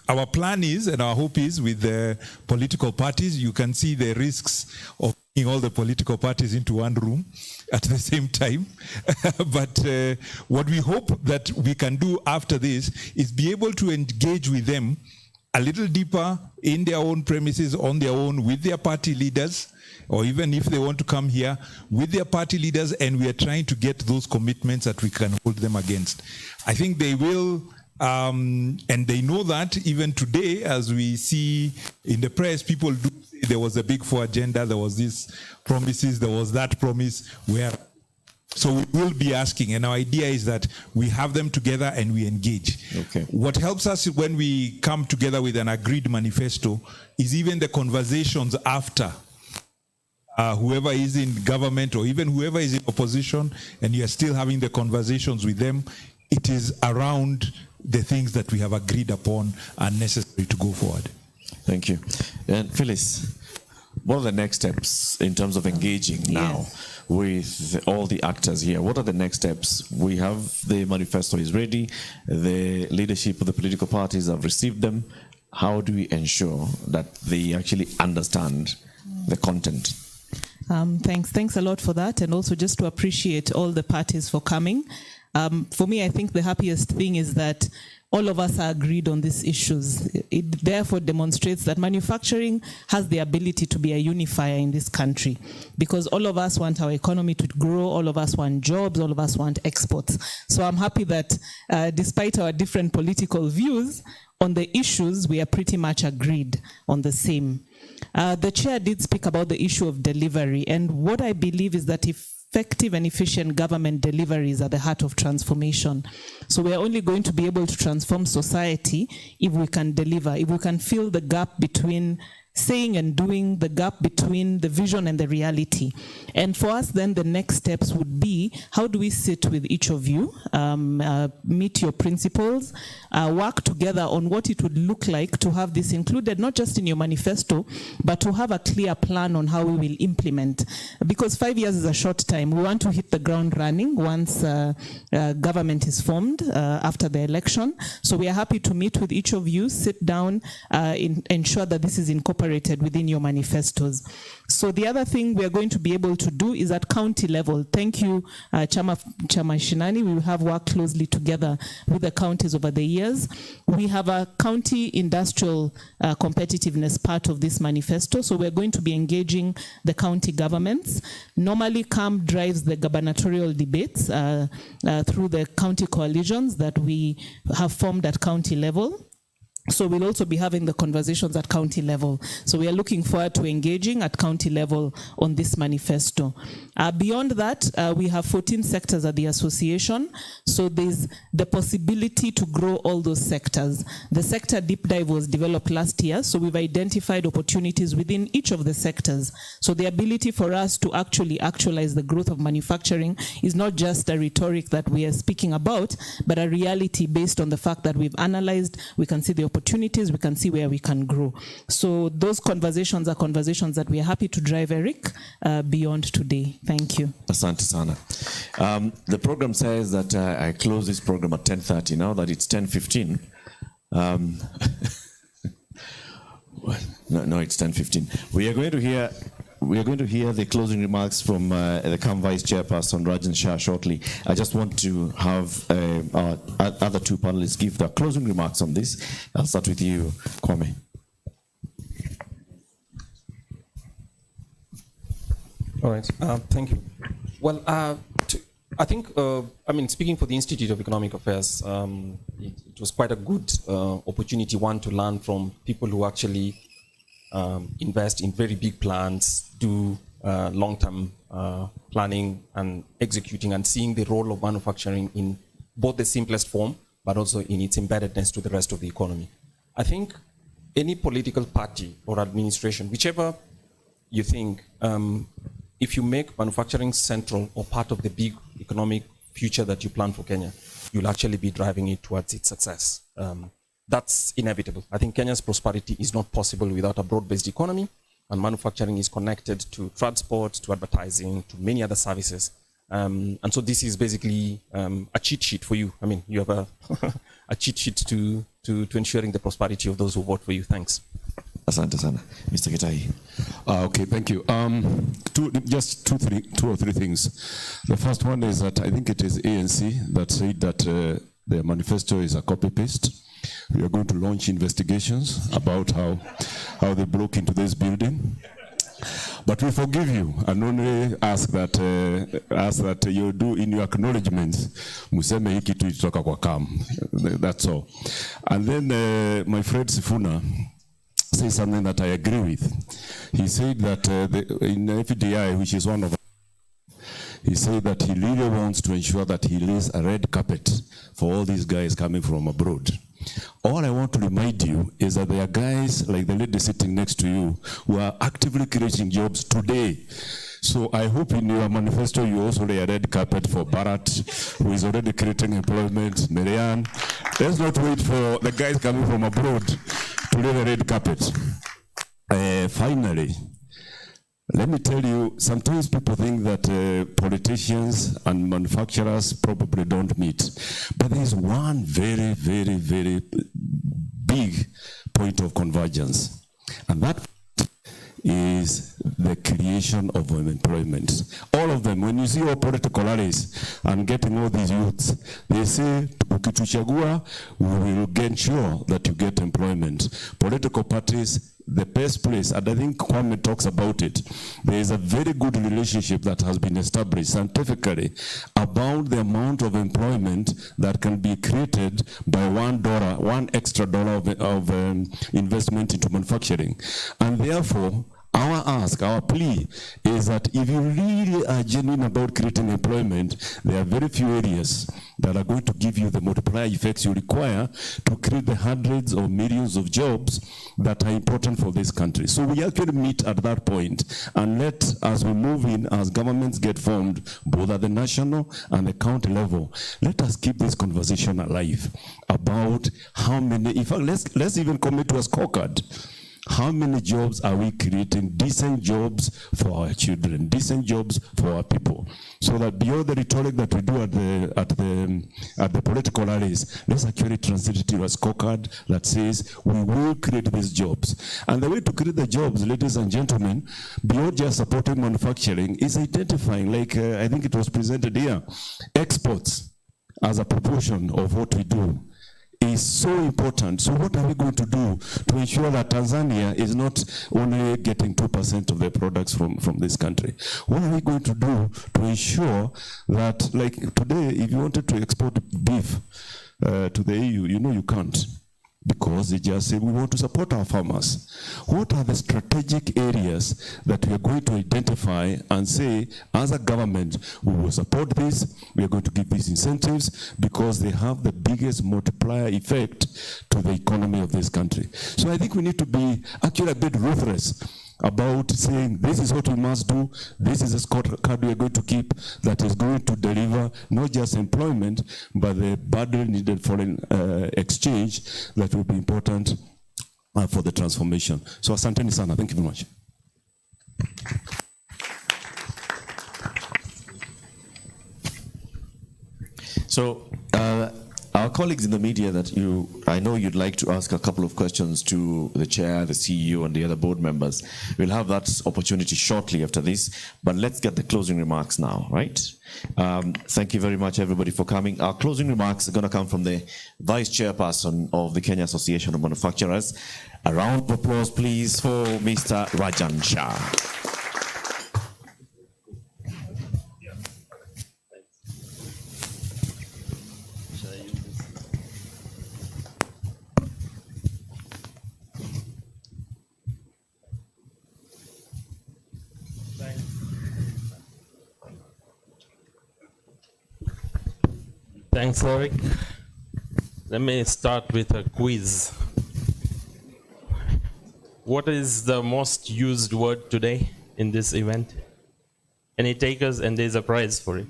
S20: our plan is, and our hope is, with the political parties, you can see the risks of bringing all the political parties into one room at the same time. But what we hope that we can do after this is be able to engage with them a little deeper in their own premises, on their own, with their party leaders, or even if they want to come here, with their party leaders, and we are trying to get those commitments that we can hold them against. I think they will, and they know that even today, as we see in the press, people do say there was a big four agenda, there was this promises, there was that promise, where. So we will be asking, and our idea is that we have them together and we engage.
S2: Okay.
S20: What helps us when we come together with an agreed manifesto is even the conversations after. Whoever is in government or even whoever is in opposition, and you are still having the conversations with them, it is around the things that we have agreed upon are necessary to go forward.
S2: Thank you. And Phyllis, what are the next steps in terms of engaging now with all the actors here? What are the next steps? We have the manifesto is ready. The leadership of the political parties have received them. How do we ensure that they actually understand the content?
S12: Thanks a lot for that, and also just to appreciate all the parties for coming. For me, I think the happiest thing is that all of us are agreed on these issues. It therefore demonstrates that manufacturing has the ability to be a unifier in this country, because all of us want our economy to grow, all of us want jobs, all of us want exports. So I'm happy that despite our different political views on the issues, we are pretty much agreed on the same. The chair did speak about the issue of delivery, and what I believe is that effective and efficient government delivery is at the heart of transformation. So we're only going to be able to transform society if we can deliver, if we can fill the gap between saying and doing, the gap between the vision and the reality. And for us then, the next steps would be, how do we sit with each of you, meet your principles, work together on what it would look like to have this included, not just in your manifesto, but to have a clear plan on how we will implement. Because 5 years is a short time. We want to hit the ground running once government is formed after the election. So we are happy to meet with each of you, sit down, ensure that this is incorporated within your manifestos. So the other thing we are going to be able to do is at county level. Thank you, Chama Shinani. We will have worked closely together with the counties over the years. We have a county industrial competitiveness part of this manifesto, so we're going to be engaging the county governments. Normally, CAM drives the gubernatorial debates through the county coalitions that we have formed at county level. So we'll also be having the conversations at county level. So we are looking forward to engaging at county level on this manifesto. Beyond that, we have 14 sectors at the association. So there's the possibility to grow all those sectors. The sector deep dive was developed last year, so we've identified opportunities within each of the sectors. So the ability for us to actually actualize the growth of manufacturing is not just a rhetoric that we are speaking about, but a reality based on the fact that we've analyzed, we can see the opportunities, we can see where we can grow. So those conversations are conversations that we are happy to drive, Eric, beyond today. Thank you.
S2: Asante sana. The program says that I close this program at 10:30. Now that it's 10:15. No, it's 10:15. We are going to hear the closing remarks from the CAM Vice Chairperson, Ratan Tata, shortly. I just want to have our other two panelists give their closing remarks on this. I'll start with you, Kwame.
S1: All right, thank you. Well, I think, speaking for the Institute of Economic Affairs, it was quite a good opportunity, one, to learn from people who actually invest in very big plans, do long-term planning and executing, and seeing the role of manufacturing in both the simplest form, but also in its embeddedness to the rest of the economy. I think any political party or administration, whichever you think if you make manufacturing central or part of the big economic future that you plan for Kenya, you'll actually be driving it towards its success. That's inevitable. I think Kenya's prosperity is not possible without a broad-based economy, and manufacturing is connected to transport, to advertising, to many other services. And so this is basically a cheat sheet for you. I mean, you have a cheat sheet to ensuring the prosperity of those who vote for you. Thanks.
S2: Asante sana. Mr. Gitai.
S22: Okay, thank you. Just two or three things. The first one is that I think it is ANC that said that the manifesto is a copy-paste. We are going to launch investigations about how they broke into this building. But we forgive you and only ask that you do in your acknowledgements, museme hiki tu itoka kwa kam. That's all. And then my friend Sifuna says something that I agree with. He said that in FDI, which is one of he said that he really wants to ensure that he lays a red carpet for all these guys coming from abroad. All I want to remind you is that there are guys like the lady sitting next to you who are actively creating jobs today. So I hope in your manifesto you also lay a red carpet for Bharat, who is already creating employment, Marianne. Let's not wait for the guys coming from abroad to lay the red carpet. Finally, let me tell you, sometimes people think that politicians and manufacturers probably don't meet. But there is one very, very, very big point of convergence. And that is the creation of employment. All of them, when you see all political rallies and getting all these youths, they say, ukituchagua, we will ensure that you get employment. Political parties, the best place, and I think Kwame talks about it, there is a very good relationship that has been established scientifically about the amount of employment that can be created by $1 extra dollar of investment into manufacturing. And therefore, our ask, our plea is that if you really are genuine about creating employment, there are very few areas that are going to give you the multiplier effects you require to create the hundreds or millions of jobs that are important for this country. So we actually meet at that point, and as we move in, as governments get formed, both at the national and the county level, let us keep this conversation alive about how many, in fact, let's even commit to a scorecard. How many jobs are we creating? Decent jobs for our children, decent jobs for our people, so that beyond the rhetoric that we do at the political rallies, let's actually translate it to a scorecard that says we will create these jobs. And the way to create the jobs, ladies and gentlemen, beyond just supporting manufacturing, is identifying, like I think it was presented here, exports as a proportion of what we do is so important. So what are we going to do to ensure that Tanzania is not only getting 2% of their products from this country? What are we going to do to ensure that, like today, if you wanted to export beef to the EU, you know you can't, because they just say we want to support our farmers. What are the strategic areas that we are going to identify and say, as a government, we will support this, we are going to give these incentives because they have the biggest multiplier effect to the economy of this country. So I think we need to be actually a bit ruthless about saying this is what we must do, this is a scorecard we are going to keep that is going to deliver not just employment, but the badly needed foreign exchange that will be important for the transformation. So asanteni sana, thank you very much.
S2: So our colleagues in the media that I know you'd like to ask a couple of questions to the chair, the CEO, and the other board members. We'll have that opportunity shortly after this, but let's get the closing remarks now, right? Thank you very much, everybody, for coming. Our closing remarks are going to come from the Vice Chairperson of the Kenya Association of Manufacturers. A round of applause, please, for Mr. Rajan Shah.
S7: Thanks, Eric. Let me start with a quiz. What is the most used word today? in this event? Any takers? And there's a prize for it.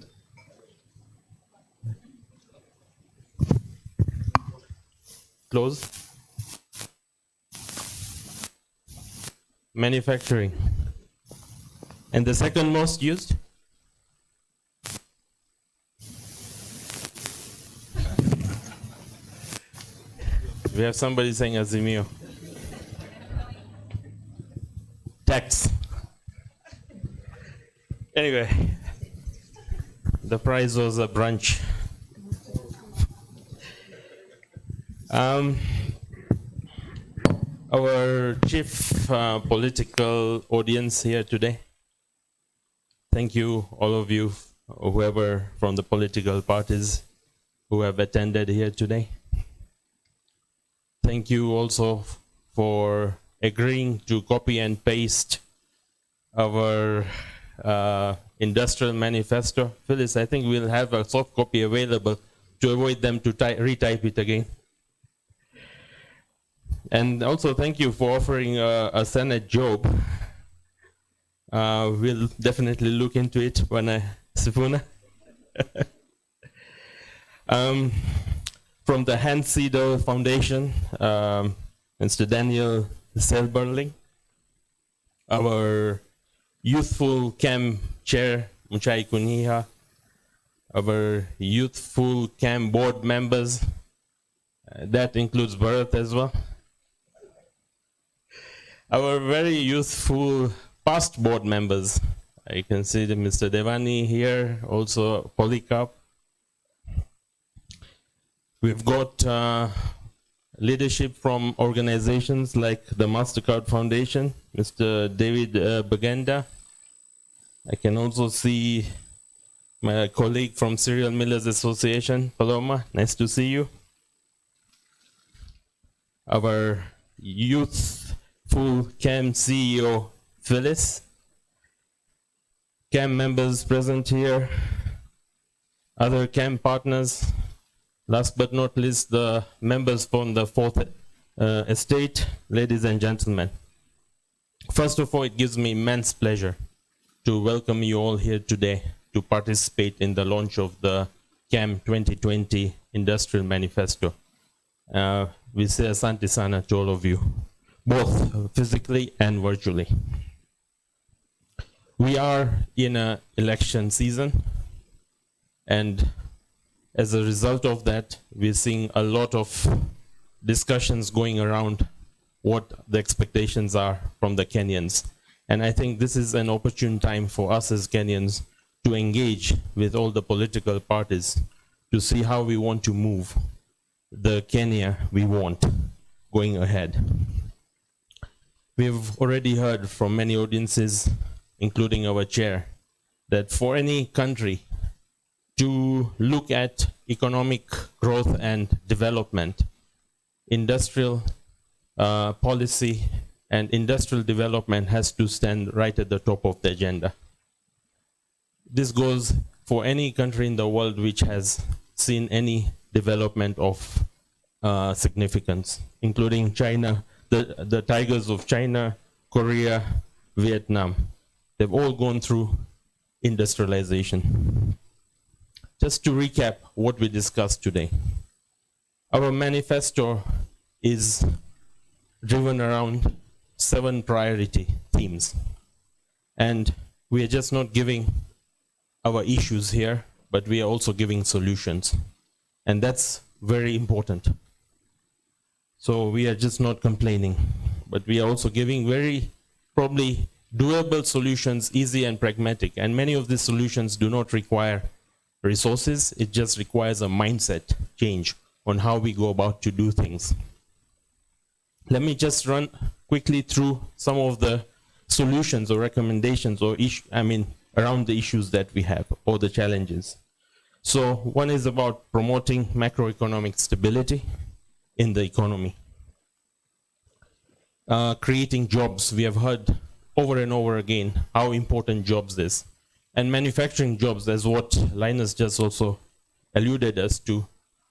S7: Close. Manufacturing. And the second most used? We have somebody saying Azimio. Tax. Anyway, the prize was a brunch. Our chief political audience here today. Thank you, all of you, whoever from the political parties who have attended here today. Thank you also for agreeing to copy and paste our industrial manifesto. Phyllis, I think we'll have a soft copy available to avoid them to retype it again. And also thank you for offering a Senate job. We'll definitely look into it when Sifuna. From the Hans Seidel Foundation, Mr. Daniel Selberling, our youthful CAM chair, Muchai Kuniha, our youthful CAM board members, that includes Bharat as well. Our very youthful past board members, I can see Mr. Devani here, also Polycarp. We've got leadership from organizations like the MasterCard Foundation, Mr. David Bagenda. I can also see my colleague from Cereal Millers Association, Paloma, nice to see you. Our youthful CAM CEO, Phyllis. CAM members present here. Other CAM partners. Last but not least, the members from the Fourth Estate, ladies and gentlemen. First of all, it gives me immense pleasure to welcome you all here today to participate in the launch of the CAM 2020 Industrial Manifesto. We say Asante Sana to all of you, both physically and virtually. We are in an election season, and as a result of that, we're seeing a lot of discussions going around what the expectations are from the Kenyans. And I think this is an opportune time for us as Kenyans to engage with all the political parties to see how we want to move the Kenya we want going ahead. We've already heard from many audiences, including our chair, that for any country to look at economic growth and development, industrial policy and industrial development has to stand right at the top of the agenda. This goes for any country in the world which has seen any development of significance, including China, the tigers of China, Korea, Vietnam. They've all gone through industrialization. Just to recap what we discussed today. Our manifesto is driven around 7 priority themes. And we are just not giving our issues here, but we are also giving solutions. And that's very important. So we are just not complaining, but we are also giving very probably doable solutions, easy and pragmatic. And many of these solutions do not require resources. It just requires a mindset change on how we go about to do things. Let me just run quickly through some of the solutions or recommendations or around the issues that we have or the challenges. So one is about promoting macroeconomic stability in the economy. Creating jobs. We have heard over and over again how important jobs is. And manufacturing jobs, as what Linus just also alluded us to,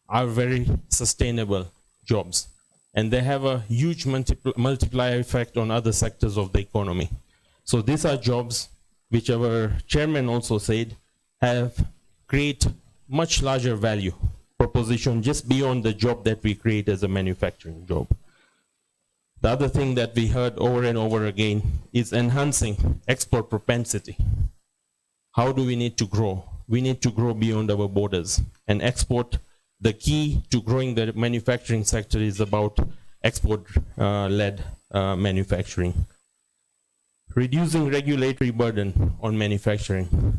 S7: are very sustainable jobs. And they have a huge multiplier effect on other sectors of the economy. So these are jobs which our chairman also said create much larger value proposition just beyond the job that we create as a manufacturing job. The other thing that we heard over and over again is enhancing export propensity. How do we need to grow? We need to grow beyond our borders and export. The key to growing the manufacturing sector is about export-led manufacturing. Reducing regulatory burden on manufacturing.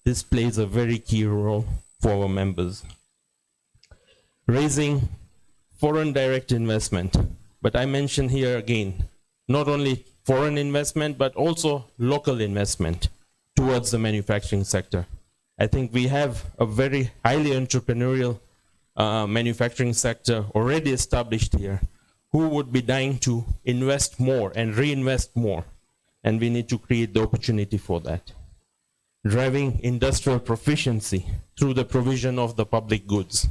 S7: This plays a very key role for our members. Raising foreign direct investment. But I mention here again, not only foreign investment, but also local investment towards the manufacturing sector. I think we have a very highly entrepreneurial manufacturing sector already established here, who would be dying to invest more and reinvest more. And we need to create the opportunity for that. Driving industrial proficiency through the provision of the public goods.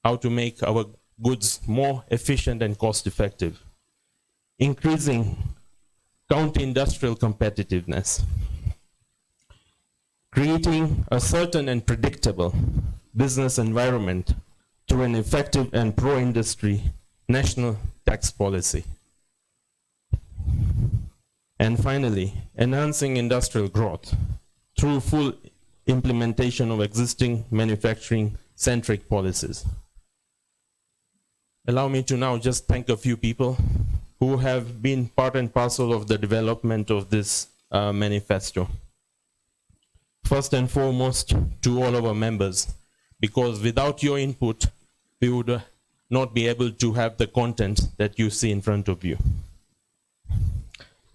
S7: How to make our goods more efficient and cost effective. Increasing counter-industrial competitiveness. Creating a certain and predictable business environment through an effective and pro-industry national tax policy. And finally, enhancing industrial growth through full implementation of existing manufacturing-centric policies. Allow me to now just thank a few people who have been part and parcel of the development of this manifesto. First and foremost, to all of our members, because without your input, we would not be able to have the content that you see in front of you.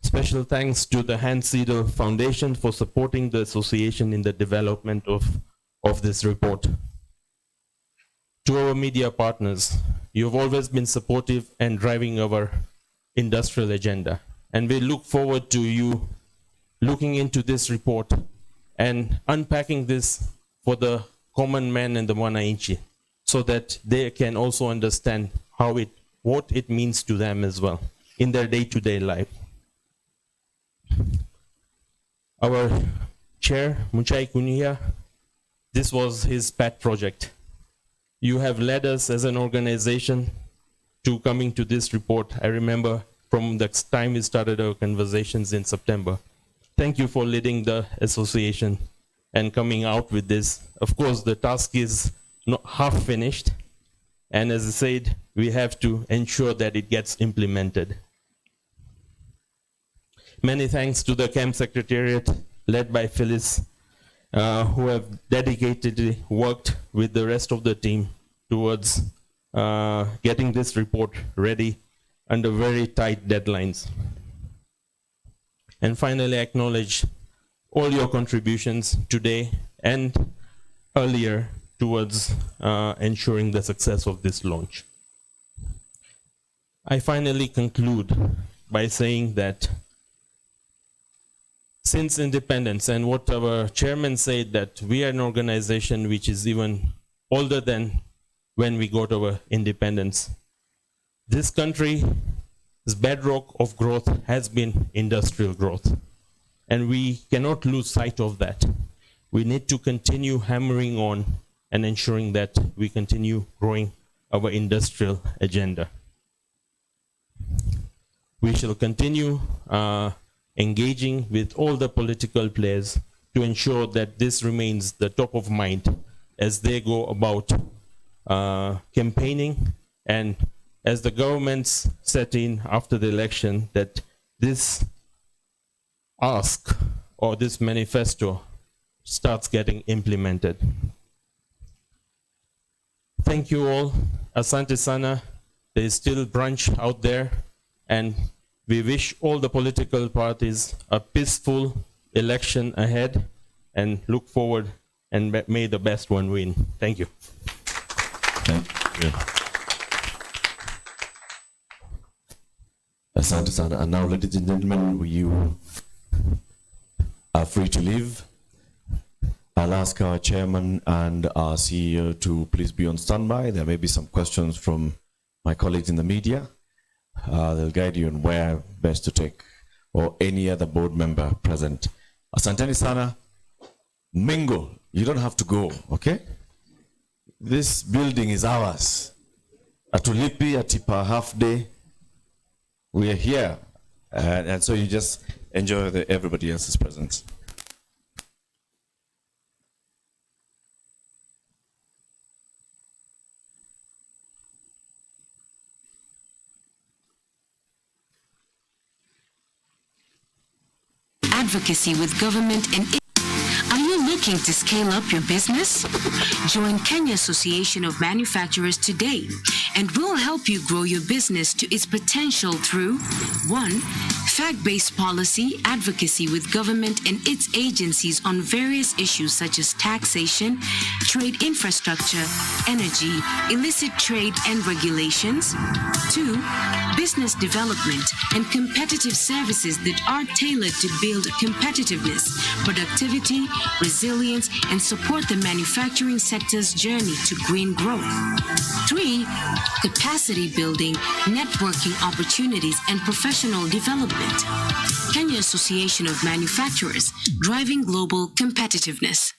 S7: Special thanks to the Hans Seidel Foundation for supporting the association in the development of this report. To our media partners, you've always been supportive and driving our industrial agenda. And we look forward to you looking into this report and unpacking this for the common man and the wananchi, so that they can also understand what it means to them as well in their day-to-day life. Our chair, Muchai Kunia, this was his pet project. You have led us as an organization to coming to this report. I remember from the time we started our conversations in September. Thank you for leading the association and coming out with this. Of course, the task is not half finished. And as I said, we have to ensure that it gets implemented. Many thanks to the camp secretariat led by Phyllis, who have dedicatedly worked with the rest of the team towards getting this report ready under very tight deadlines. And finally, acknowledge all your contributions today and earlier towards ensuring the success of this launch. I finally conclude by saying that since independence, and what our chairman said, that we are an organization which is even older than when we got our independence. This country's bedrock of growth has been industrial growth, and we cannot lose sight of that. We need to continue hammering on and ensuring that we continue growing our industrial agenda. We shall continue engaging with all the political players to ensure that this remains the top of mind as they go about campaigning, and as the governments set in after the election, that this ask or this manifesto starts getting implemented. Thank you all. Asante sana. There is still brunch out there, and we wish all the political parties a peaceful election ahead, and look forward, and may the best one win. Thank you.
S2: Thank you. Asante sana. And now, ladies and gentlemen, you are free to leave. I'll ask our chairman and our CEO to please be on standby. There may be some questions from my colleagues in the media. They'll guide you on where best to take or any other board member present. Asanteni sana. Mingle. You don't have to go, okay? This building is ours. Atulipi atipa half day. We are here. And so you just enjoy everybody else's presence.
S9: Advocacy with government and are you looking to scale up your business? Join Kenya Association of Manufacturers today, and we'll help you grow your business to its potential through 1. Fact-based policy advocacy with government and its agencies on various issues such as taxation, trade infrastructure, energy, illicit trade and regulations. 2. Business development and competitive services that are tailored to build competitiveness, productivity, resilience, and support the manufacturing sector's journey to green growth. 3. Capacity building, networking opportunities, and professional development. Kenya Association of Manufacturers, driving global competitiveness.